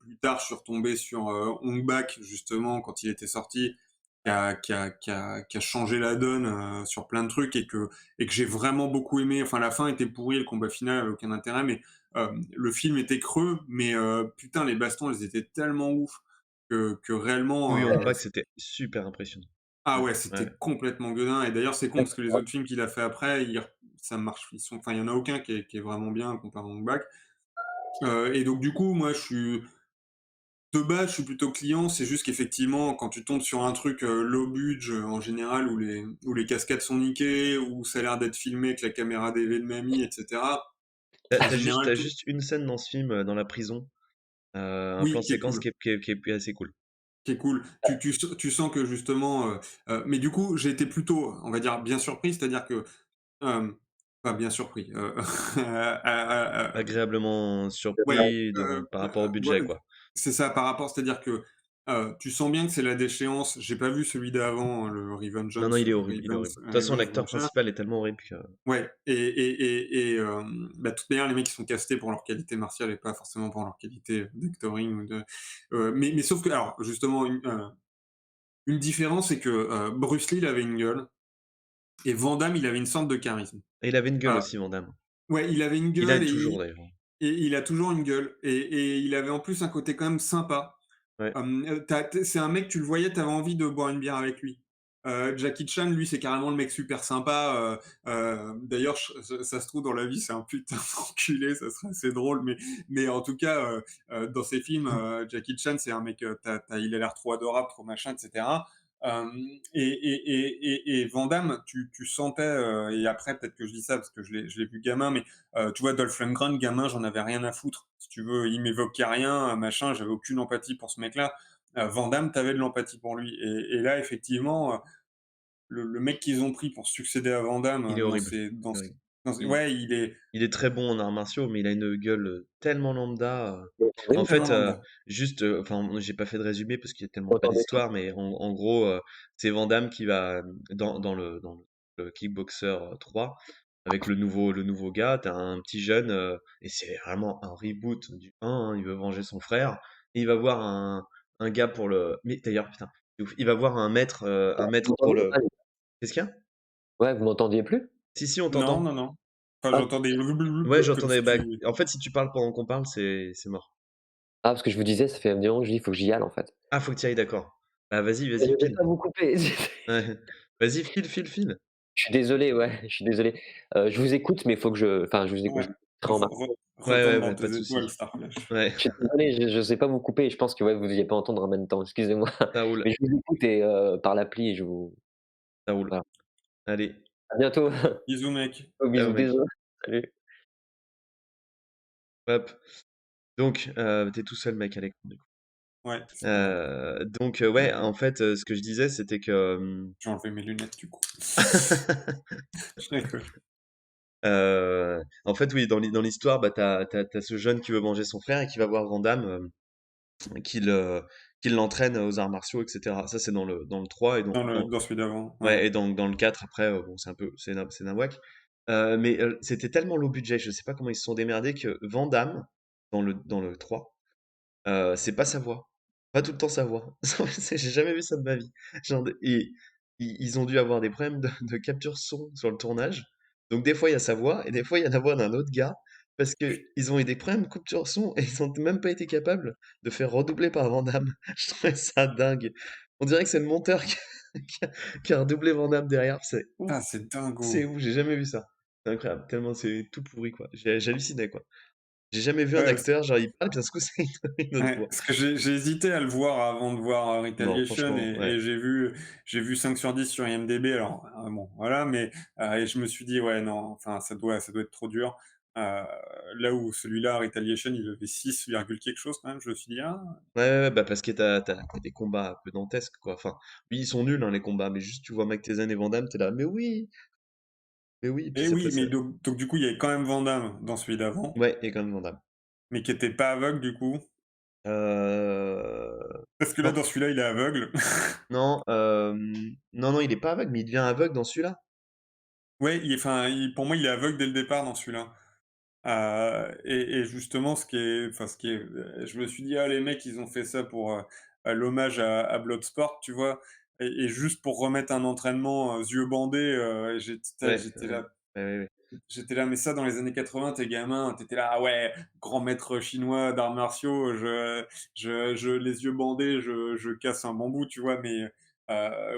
Plus tard, je suis retombé sur Hong Bak, justement, quand il était sorti, qui a changé la donne sur plein de trucs et que j'ai vraiment beaucoup aimé. Enfin, la fin était pourrie, le combat final avait aucun intérêt, mais le film était creux, mais putain, les bastons, ils étaient tellement ouf que Oui, réellement. Hong Bak, c'était super impressionnant. Ah Ouais, ouais, ouais. c'était complètement gueudin. Et d'ailleurs, c'est con parce que les autres films qu'il a fait après, ça marche. Enfin, il y en a aucun qui est vraiment bien comparé à Hong Bak. Et donc, du coup, moi, de base, je suis plutôt client. C'est juste qu'effectivement, quand tu tombes sur un truc low budge en général, où les cascades sont niquées, où ça a l'air d'être filmé avec la caméra DV de mamie, etc. En général, T'as tout, juste une scène dans ce film, dans la prison, un oui, plan qui est séquence cool. qui est assez cool. Qui est cool. Tu sens que justement, mais du coup, j'ai été plutôt, on va dire, bien surpris, c'est-à-dire que, enfin bien surpris, Agréablement ouais, surpris par rapport au budget, ouais, quoi. c'est ça, par rapport, c'est-à-dire que Tu sens bien que c'est la déchéance. J'ai pas vu celui d'avant, hein, le Non, non, il est horrible, il est horrible. De toute façon, Revenge l'acteur machin. principal est tellement horrible que Ouais bah, de toute manière, les mecs, ils sont castés pour leur qualité martiale et pas forcément pour leur qualité d'actoring ou de mais sauf que alors justement une différence, c'est que, Bruce Lee, il avait une gueule et Van Damme, il avait une sorte de charisme. et il avait une gueule Heu, aussi, Van Damme. ouais, il avait une Il a gueule toujours d'ailleurs. et il a toujours une gueule et il avait en plus un côté quand même sympa. Ouais. Tu c'est un mec, tu le voyais, tu avais envie de boire une bière avec lui. Jackie Chan, lui, c'est carrément le mec super sympa. D'ailleurs, ça se trouve dans la vie, c'est un putain d'enculé, ça serait assez drôle, mais en tout cas, dans ses films, Jackie Chan, c'est un mec, il a l'air trop adorable, trop machin, etc. Et Van Damme, tu sentais, et après, peut-être que je dis ça parce que je l'ai vu gamin, mais tu vois, Dolph Lundgren, gamin, j'en avais rien à foutre. Si tu veux, il m'évoquait rien, machin, j'avais aucune empathie pour ce mec-là. Van Damme, t'avais de l'empathie pour lui. Et là, effectivement, le mec qu'ils ont pris pour succéder à Van Damme Il est horrible. Il est horrible. Il ouais, il est très bon en arts martiaux, mais il a une gueule, tellement lambda, Oui, en tellement fait, lambda. juste, enfin, j'ai pas fait de résumé parce qu'il y a tellement vous pas m'entendez pas? d'histoire, mais en gros, c'est Van Damme qui va, dans le Kickboxer, 3 avec le nouveau gars, tu un petit jeune, et c'est vraiment un reboot du 1, hein, il veut venger son frère et il va voir un gars pour le mais d'ailleurs, putain, c'est ouf, il va voir un Vous maître pour m'entendez le pas, les gars? qu'est-ce qu'il y a? Ouais, vous m'entendiez plus? Si, si, on Non, t'entend. non, non. Enfin, Ah, j'entends des Ouais, comme j'entendais. si Bah, tu en fait, si tu parles pendant qu'on parle, c'est mort. ah, parce que je vous disais, ça fait un petit moment que je dis: «Il faut que j'y aille, en fait». Ah, faut que tu ailles, d'accord. Bah, vas-y, Et vas-y, je vais file. pas vous couper. Ouais. Vas-y, file, file, file. Je suis désolé, ouais, je suis désolé. Je vous écoute, mais il faut que enfin, je vous écoute, ouais, je rentrerai en marche. Ouais, ouais, retourne dans ouais, pas de tes souci. étoiles, Starflash. Ouais, Je suis désolé, je sais pas vous couper et je pense que, ouais, vous deviez pas entendre en même temps, excusez-moi. ça roule, Mais je vous écoute et par l'appli et je vous ça roule. voilà. Allez, À bientôt. Bisous, mec. Gros ciao, bisous, mec. désolé. Salut. Hop. Donc, tu tout seul, mec, à l'écran, du coup. Ouais, c'est pas grave. Donc, Je ouais, en fait, ce que je disais, c'était que, J'ai enlevé mes lunettes, du coup. Je rigole. en fait, oui, dans l'histoire, bah, t'as ce jeune qui veut venger son frère et qui va voir Van Damme, qu'il qu'il l'entraîne aux arts martiaux, etc. Ça, c'est dans le 3 et Dans celui d'avant, ouais. ouais, et dans le 4, après, bon, c'est nawak. Mais c'était tellement low budget, je sais pas comment ils se sont démerdés que Van Damme, dans le 3, c'est pas sa voix. Pas tout le temps sa voix. J'ai jamais vu ça de ma vie. Genre, ils ont dû avoir des problèmes de capture son sur le tournage. Donc des fois il y a sa voix et des fois il y a la voix d'un autre gars parce que ils ont eu des problèmes de capture son et ils ont même pas été capables de faire redoubler par Van Damme. Je trouvais ça dingue. On dirait que c'est le monteur qui a, qui a redoublé Van Damme derrière. C'est ouf, Ah, c'est c'est dingo. ouf, j'ai jamais vu ça. C'est incroyable, tellement c'est tout pourri quoi. J'hallucinais quoi. J'ai jamais vu un Ouais, acteur, genre il parle, puis d'un coup c'est une autre ouais, voix. parce que j'ai hésité à le voir avant de voir, Non, Retaliation franchement, ouais. et j'ai vu 5 sur 10 sur IMDb alors, bon, voilà, mais et je me suis dit: «Ouais, non, enfin, ça doit être trop dur». Heu, Là où celui-là, Retaliation, il avait 6, quelque chose quand même, je me suis dit: «Ah». Ouais, ouais, ouais, bah parce que t'as des combats un peu dantesques, quoi. Enfin, oui, ils sont nuls, hein, les combats, mais juste tu vois Mike Tyson et Van Damme, t'es là, mais oui, puis Et après oui, ça. mais donc du coup, il y avait quand même Van Damme dans celui d'avant, Ouais, il y a quand même Van Damme. mais qui était pas aveugle du coup? Parce que là, Non, dans celui-là, il est aveugle. non, non, non, il est pas aveugle, mais il devient aveugle dans celui-là. Ouais, enfin, pour moi, il est aveugle dès le départ dans celui-là. Et justement, je me suis dit: «Ah, les mecs, ils ont fait ça pour, l'hommage à Bloodsport», tu vois? Et juste pour remettre un entraînement, yeux bandés, et Ouais, j'étais là ouais, ouais, ouais. j'étais là, mais ça, dans les années 80, tu gamin, t'étais là: «Ah ouais, grand maître chinois d'arts martiaux, je les yeux bandés, je casse un bambou», tu vois? Mais,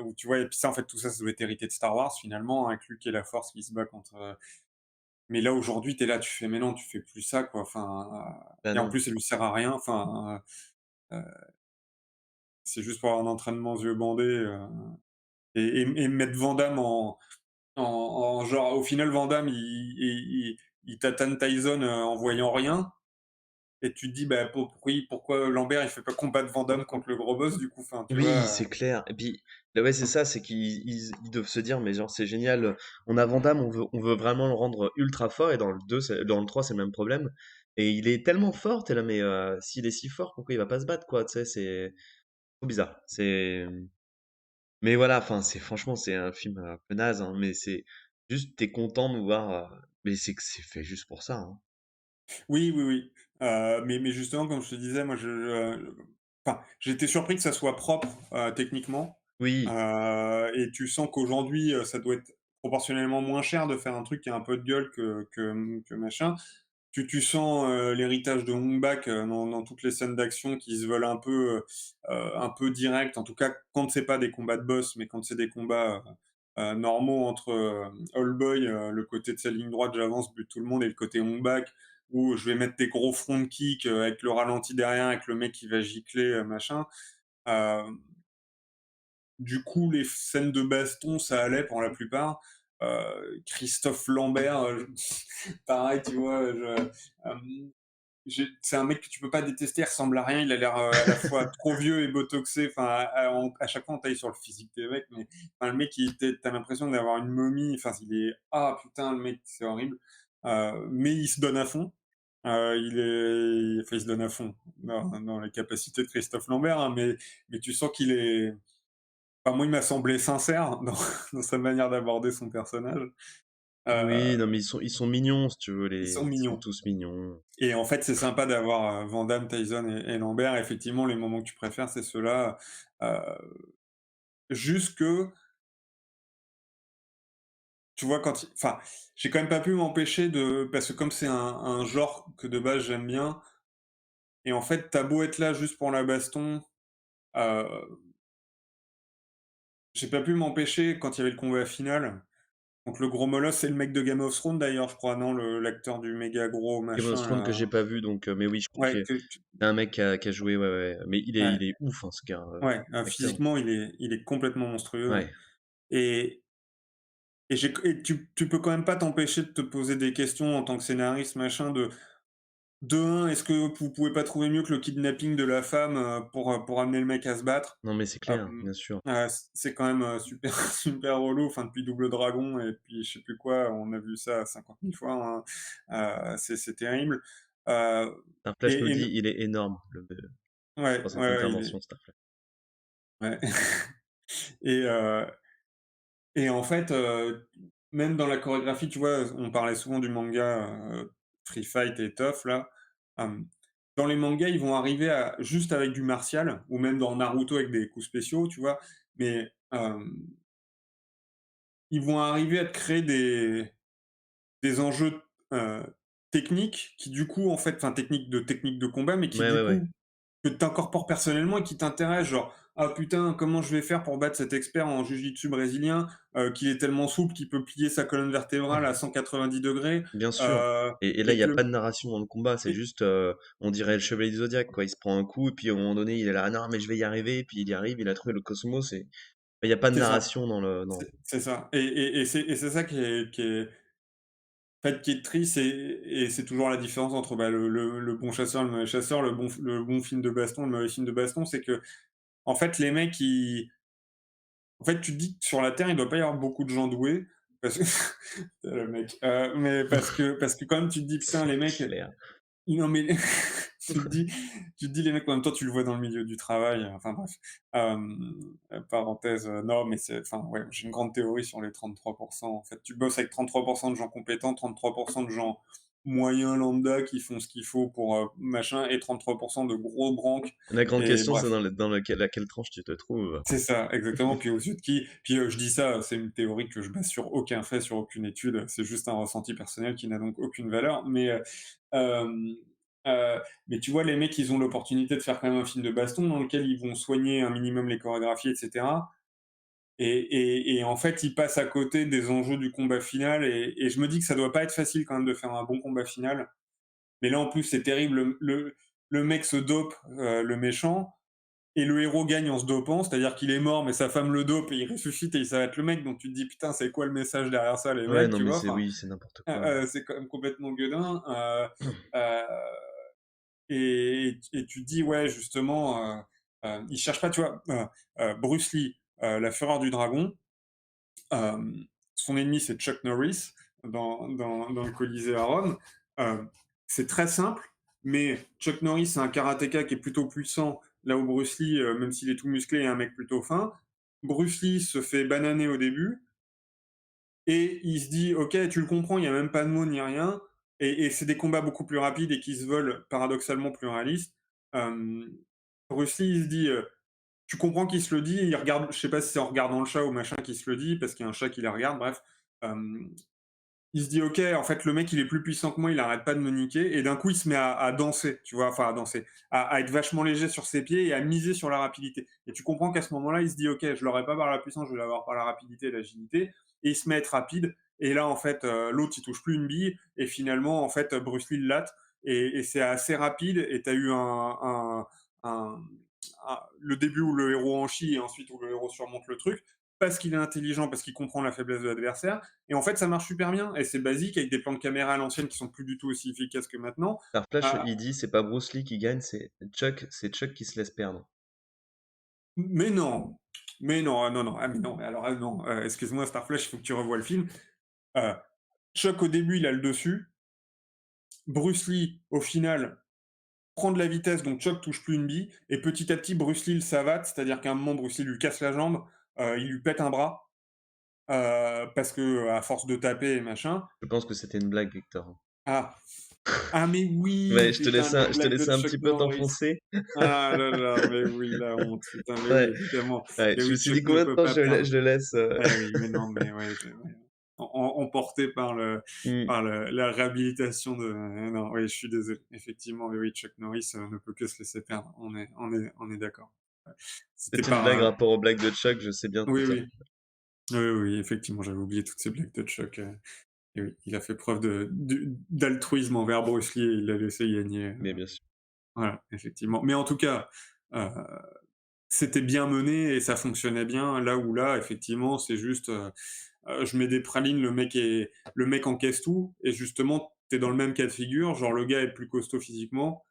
ou tu vois? Et puis ça, en fait, tout ça, ça doit être hérité de Star Wars, finalement, hein, avec Luke et la Force qui se bat contre, mais là, aujourd'hui, tu es là, tu fais: «Mais non, tu fais plus ça, quoi», enfin, Bah et en non. plus, ça lui sert à rien, enfin, c'est juste pour avoir un entraînement yeux bandés, et mettre Van Damme en genre au final, Van Damme, il tatane Tyson, en voyant rien et tu te dis: «Bah, pourquoi Lambert, il fait pas combattre Van Damme contre le gros boss, du coup?» Enfin, tu Oui, vois? c'est clair. Et puis, là, ouais, c'est ça, c'est qu'ils doivent se dire, mais genre, c'est génial. On a Van Damme, on veut vraiment le rendre ultra fort. Et dans le 2, dans le 3, c'est le même problème. Et il est tellement fort, t'es là, mais s'il est si fort, pourquoi il va pas se battre, quoi? Tu sais, c'est. trop bizarre. Mais voilà, enfin, franchement, c'est un film un peu naze, hein, mais c'est juste, t'es content de voir, mais c'est que c'est fait juste pour ça, hein. Oui, oui, oui, mais justement, comme je te disais, moi, enfin, j'ai été surpris que ça soit propre, techniquement, Oui, et tu sens qu'aujourd'hui, ça doit être proportionnellement moins cher de faire un truc qui a un peu de gueule que machin. Tu sens, l'héritage de Hong Bak, dans toutes les scènes d'action qui se veulent un peu directs. En tout cas, quand c'est pas des combats de boss, mais quand c'est des combats, normaux entre, Old Boy, le côté de sa ligne droite, j'avance, bute tout le monde et le côté Hong Bak où je vais mettre des gros front kick, avec le ralenti derrière, avec le mec qui va gicler, machin. Heu, du coup, les scènes de baston, ça allait pour la plupart. Christophe Lambert, pareil, tu vois? Hem c'est un mec que tu peux pas détester, il ressemble à rien, il a l'air à la fois trop vieux et botoxé. Enfin, à chaque fois, on taille sur le physique des mecs, mais enfin, le mec, t'as l'impression d'avoir une momie. Enfin, il est, ah putain, le mec, c'est horrible. Mais il se donne à fond. Enfin, il se donne à fond dans les capacités de Christophe Lambert, hein, mais tu sens qu'il est. Enfin, moi, il m'a semblé sincère dans sa manière d'aborder son personnage. oui, non, Euh, mais ils sont mignons, si tu veux, Ils sont ils sont mignons. tous mignons. Et en fait, c'est sympa d'avoir, Van Damme, Tyson et Lambert. Effectivement, les moments que tu préfères, c'est ceux-là. Juste que, tu vois, enfin, j'ai quand même pas pu m'empêcher parce que comme c'est un genre que de base j'aime bien, et en fait, tu beau être là juste pour la baston, heu, j'ai pas pu m'empêcher quand il y avait le combat final. Donc le gros molosse, c'est le mec de Game of Thrones d'ailleurs, je crois, non? L'acteur du méga gros Game of machin Thrones que là. j'ai pas vu, donc, mais oui, je crois Ouais, que c'est un mec qui a joué, ouais, ouais, mais ouais, il est ouf, hein, ce gars, ouais, acteur. physiquement, il est complètement monstrueux. Ouais. Et tu peux quand même pas t'empêcher de te poser des questions en tant que scénariste, machin, de un, est-ce que vous pouvez pas trouver mieux que le kidnapping de la femme, pour amener le mec à se battre? Non, mais c'est clair, Hem, bien sûr. c'est quand même, super super relou, enfin depuis Double Dragon et puis je sais plus quoi, on a vu ça 50 000 fois, hein. C'est terrible. Heu Starflash nous et dit: «Il est énorme, le ouais, pour ouais, cette ouais, intervention, Starflash». ouais. Et en fait, même dans la chorégraphie, tu vois, on parlait souvent du manga, Free Fight et Tough là. Hem, Dans les mangas, ils vont arriver à juste avec du martial ou même dans Naruto avec des coups spéciaux, tu vois? Mais, ils vont arriver à te créer des enjeux, heu, techniques qui du coup, en fait, enfin techniques de combat, mais qui Ouais, du ouais, ouais. coup que tu incorpores personnellement et qui t'intéresse, genre: «Ah putain, comment je vais faire pour battre cet expert en jiu-jitsu brésilien, qu'il est tellement souple qu'il peut plier sa colonne vertébrale à 190°», Bien sûr. heu Et là, il et y a que pas de narration dans le combat, c'est et juste, on dirait le chevalier du Zodiaque, quoi. Il se prend un coup et puis à un moment donné, il est là: «Ah non, mais je vais y arriver», et puis il y arrive, il a trouvé le cosmos, et il y a pas de c'est ça, narration dans le non. c'est ça et c'est ça qui est triste et c'est toujours la différence entre, bah, le bon chasseur et le mauvais chasseur, le bon film de baston, le mauvais film de baston. C'est que en fait, les mecs, ils en fait, tu te dis que sur la Terre, il doit pas y avoir beaucoup de gens doués parce que le mec, mais parce que quand même tu te dis: «Putain les C'est mecs, clair. non mais» tu te dis les mecs en même temps tu le vois dans le milieu du travail, enfin bref. Parenthèse, non mais enfin ouais, j'ai une grande théorie sur les 33. En fait, tu bosses avec 33 de gens compétents, 33 de gens moyens lambda qui font ce qu'il faut pour, machin et 33 de gros branques La grande et question, c'est bref. dans laquelle tranche tu te trouves. C'est ça, exactement. Puis aux yeux de qui puis, je dis ça, c'est une théorie que je base sur aucun fait, sur aucune étude, c'est juste un ressenti personnel qui n'a donc aucune valeur. Hem, heu, mais tu vois, les mecs, ils ont l'opportunité de faire quand même un film de baston dans lequel ils vont soigner un minimum les chorégraphies et cetera et en fait, ils passent à côté des enjeux du combat final et je me dis que ça doit pas être facile quand même de faire un bon combat final. Mais là, en plus, c'est terrible, le mec se dope, le méchant et le héros gagne en se dopant, c'est-à-dire qu'il est mort, mais sa femme le dope et il ressuscite et il s'arrête le mec. Donc tu te dis putain, c'est quoi le message derrière ça, les Ouais, mecs, non, tu mais vois? c'est Enfin, oui, c'est n'importe quoi. c'est quand même complètement gueudin. Euh, et tu te dis ouais, justement, il cherche pas, tu vois? Bruce Lee, la Fureur du Dragon. euh, Son ennemi c'est Chuck Norris dans le Colisée à Rome. Euh, c'est très simple, mais Chuck Norris c'est un karatéka qui est plutôt puissant là où Bruce Lee, même s'il est tout musclé, est un mec plutôt fin. Bruce Lee se fait bananer au début et il se dit: «OK, tu le comprends, il y a même pas de mots ni rien» et c'est des combats beaucoup plus rapides et qui se veulent paradoxalement plus réalistes. Hem, Bruce Lee, il se dit, tu comprends qu'il se le dit, il regarde, je sais pas si c'est en regardant le chat ou machin qu'il se le dit, parce qu'il y a un chat qui la regarde, bref. Hem, il se dit: «OK, en fait, le mec, il est plus puissant que moi, il arrête pas de me niquer» et d'un coup, il se met à danser, tu vois? Enfin, à danser, à être vachement léger sur ses pieds et à miser sur la rapidité et tu comprends qu'à ce moment-là, il se dit: «OK, je l'aurai pas par la puissance, je vais l'avoir par la rapidité et l'agilité» et il se met à être rapide et là, en fait, l'autre, il touche plus une bille et finalement, en fait, Bruce Lee le latte et c'est assez rapide et tu as eu un le début où le héros en chie et ensuite où le héros surmonte le truc, parce qu'il est intelligent, parce qu'il comprend la faiblesse de l'adversaire. Et en fait, ça marche super bien. Et c'est basique, avec des plans de caméra à l'ancienne qui sont plus du tout aussi efficaces que maintenant. Alors Flash, Ah, il dit, c'est pas Bruce Lee qui gagne, c'est Chuck qui se laisse perdre. mais non, mais non, non, non, ah, mais non, alors non, excuse-moi Starflash, il faut que tu revoies le film. Euh, Chuck au début, il a le dessus. Bruce Lee, au final, prend de la vitesse, donc Chuck touche plus une bille. Et petit à petit, Bruce Lee le savate, c'est-à-dire qu'à un moment, Bruce Lee lui casse la jambe, il lui pète un bras. Parce que à force de taper et machin. Je pense que c'était une blague, Victor. Ah, ah mais oui, Ouais, putain, la je te blague de laissais un Chuck petit peu Norris. t'enfoncer. Ah là là, mais oui, la honte, putain, mais oui, Ouais, évidemment. ouais, Et je me oui, suis dit Chuck ne combien de peut temps pas perdre. je le laisse. Eh oui, mais non, mais ouais, ouais. Emporté par Hmm. la réhabilitation de. Non, oui, je suis désolé. Effectivement, mais oui, Chuck Norris ne peut que se laisser perdre. On est d'accord. Ouais. C'était C'est une blague par. rapport aux blagues de Chuck, je sais bien Oui, te dire. oui. Oui, oui, effectivement, j'avais oublié toutes ces blagues de Chuck. Et oui, il a fait preuve d'altruisme envers Bruce Lee et il l'a laissé gagner. Mais bien sûr. Voilà, effectivement. Mais en tout cas, euh, c'était bien mené et ça fonctionnait bien. Là où là, effectivement, c'est juste, je mets des pralines, le mec encaisse tout et justement, t'es dans le même cas de figure. Genre, le gars est plus costaud physiquement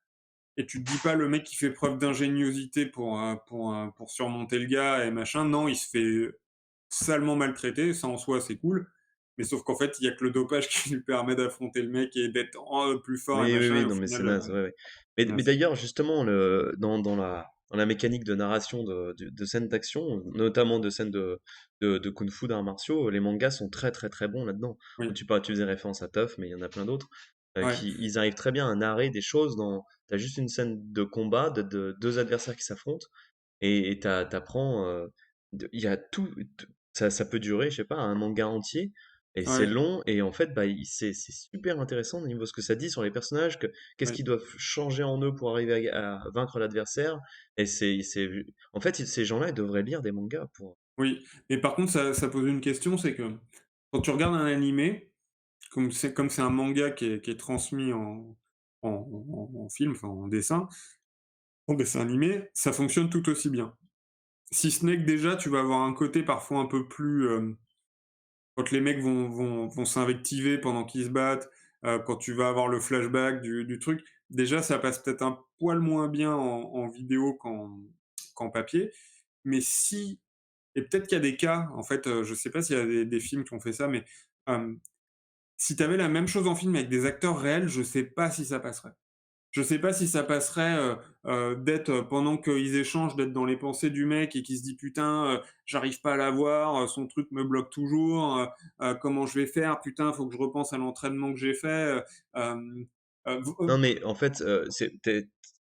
et tu te dis pas le mec qui fait preuve d'ingéniosité pour surmonter le gars et machin. Non, il se fait salement maltraité. Ça en soi, c'est cool. Mais sauf qu'en fait, il y a que le dopage qui lui permet d'affronter le mec et d'être plus fort et Oui, oui, machin. Et oui, au non, mais c'est final, naze, ouais, ouais. Mais naze. d'ailleurs, justement, dans la mécanique de narration de scènes d'action, notamment de scènes de kung-fu, d'arts martiaux, les mangas sont très, très, très bons là-dedans. Oui, Tu faisais référence à Tough, mais il y en a plein d'autres, ouais, ils arrivent très bien à narrer des choses t'as juste une scène de combat de deux adversaires qui s'affrontent, et t'apprends, il y a ça peut durer, je sais pas, un manga entier, et c'est ouais, long, et en fait, bah, c'est super intéressant au niveau de ce que ça dit sur les personnages, qu'est-ce ouais. qu'ils doivent changer en eux pour arriver à vaincre l'adversaire, et en fait, ces gens-là, ils devraient lire des mangas pour. Oui, mais par contre, ça pose une question, c'est que quand tu regardes un animé, comme c'est un manga qui est transmis en film, enfin en dessin animé, ça fonctionne tout aussi bien. Si ce n'est que déjà, tu vas avoir un côté parfois un peu plus, quand les mecs vont s'invectiver pendant qu'ils se battent, quand tu vas avoir le flashback du truc, déjà ça passe peut-être un poil moins bien en vidéo qu'en papier. Mais si et peut-être qu'il y a des cas, en fait, je sais pas s'il y a des films qui ont fait ça, mais, hem, si tu avais la même chose en film avec des acteurs réels, je sais pas si ça passerait. Je sais pas si ça passerait, d'être, pendant qu'ils échangent, d'être dans les pensées du mec et qui se dit: «Putain, j'arrive pas à l'avoir, son truc me bloque toujours, comment je vais faire? Putain, faut que je repense à l'entraînement que j'ai fait», hem, v Non, mais en fait,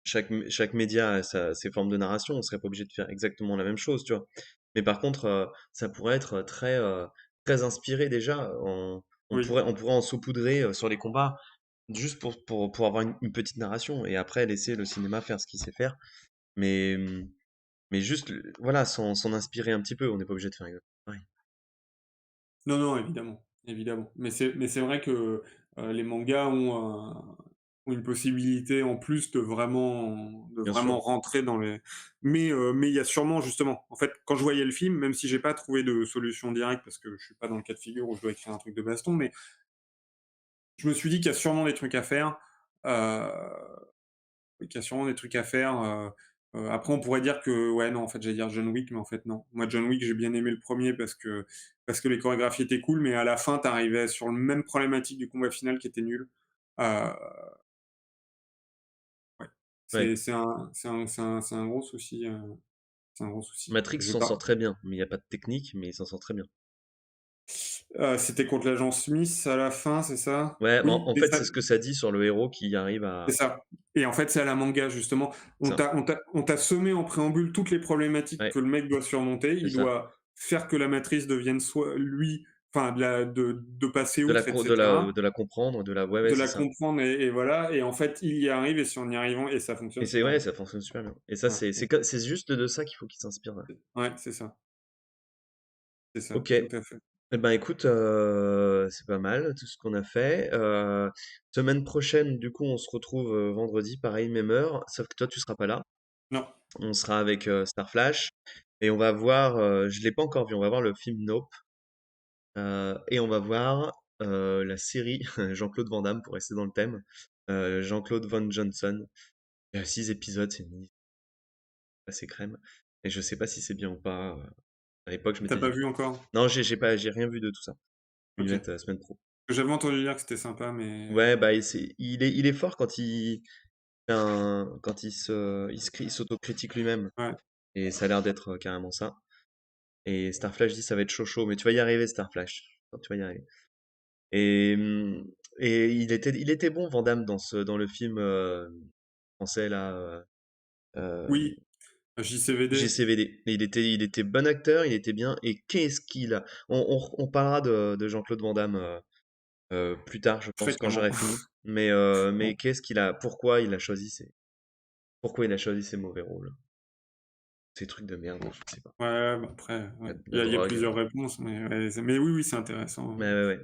chaque média a ses formes de narration, on serait pas obligé de faire exactement la même chose, tu vois. Mais par contre, ça pourrait être très, très inspiré déjà. oui. On pourrait en saupoudrer sur les combats, juste pour avoir une petite narration, et après laisser le cinéma faire ce qu'il sait faire. Mais, mais juste, voilà, s'en inspirer un petit peu, on n'est pas obligé de faire exactement pareil. Non, non, évidemment, évidemment. Mais c'est vrai que, les mangas ont une possibilité en plus de Bien sûr. vraiment rentrer dans les mais il y a sûrement justement en fait, quand je voyais le film, même si j'ai pas trouvé de solution directe parce que je suis pas dans le cas de figure où je dois écrire un truc de baston, mais je me suis dit qu'il y a sûrement des trucs à faire, heu, qu'il y a sûrement des trucs à faire, après on pourrait dire que ouais, non, en fait, j'allais dire John Wick, mais en fait, non. Moi, John Wick, j'ai bien aimé le premier parce que les chorégraphies étaient cool, mais à la fin, tu arrivais sur le même problématique du combat final qui était nul. Heu, ouais, Ouais. C'est un gros souci, c'est un gros souci. Matrix Je s'en sort par très bien, mais il y a pas de technique, mais il s'en sort très bien. C'était contre l'agent Smith à la fin, c'est ça? Ouais, Oui, en et fait, ça c'est ce que ça dit sur le héros qui arrive c'est à ça, et en fait, c'est à la manga justement. ça. On t'a semé en préambule toutes les problématiques Ouais, que le mec doit surmonter. c'est Il ça. doit faire que la matrice devienne soit lui, enfin de passer De la outre et co cetera, de la comprendre, de la ouais, ouais, de c'est la ça. comprendre et voilà, et en fait, il y arrive et c'est en y arrivant et ça Et fonctionne c'est super ouais, bien. ça fonctionne super bien. Et ça, Ouais, c'est juste de ça qu'il faut qu'il s'inspire, ouais. ouais, c'est ça, OK. tout à fait. Eh ben, écoute, c'est pas mal tout ce qu'on a fait. Semaine prochaine, du coup, on se retrouve, vendredi, pareil, même heure, sauf que toi, tu seras pas là. Non, On sera avec, Star Flash et on va voir, je l'ai pas encore vu, on va voir le film Nope, et on va voir, la série Jean-Claude Van Damme pour rester dans le thème, Jean-Claude Van Johnson. Il y a 6 épisodes, c'est une assez crème et je sais pas si c'est bien ou pas, à l'époque, je tu m'étais pas dit vu encore? non, j'ai rien vu de tout ça. Je vais OK. m'y mettre, semaine pro. J'avais entendu dire que c'était sympa, mais Ouais, bah, il est fort quand il fait quand il s'autocritique lui-même ouais. et ça a l'air d'être, carrément ça. Et Starflash dit ça va être chaud chaud, mais tu vas y arriver Starflash. Tu vas y arriver. Et, et il était bon Van Damme dans le film français là, Oui, JCVD. JCVD. Et il était bon acteur, il était bien. Et qu'est-ce qu'il a on parlera de Jean-Claude Van Damme plus tard, je pense, quand Fréquemment. j'aurai fini. Mais Ouais. qu'est-ce qu'il a pourquoi il a choisi ces mauvais rôles, ces trucs de merde, je sais pas. Ouais, bah, après, ouais. La Il y a drogue. plusieurs réponses, mais ouais, mais oui, oui, c'est Mais intéressant. ouais, ouais.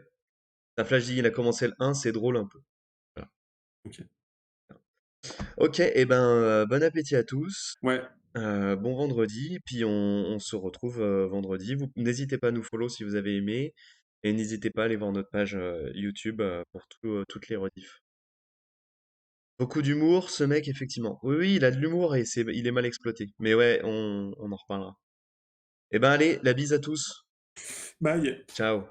Starflash dit il a commencé le 1, c'est drôle un peu. Voilà. OK. Ok, et ben bon appétit à tous. Ouais, Bon vendredi, puis on se retrouve vendredi. Vous n'hésitez pas à nous follow si vous avez aimé, et n'hésitez pas à aller voir notre page YouTube pour toutes les rediffs. Beaucoup d'humour, ce mec, effectivement. Oui, oui, il a de l'humour et il est mal exploité. Mais ouais, on en reparlera. Eh ben allez, la bise à tous. bye. Ciao.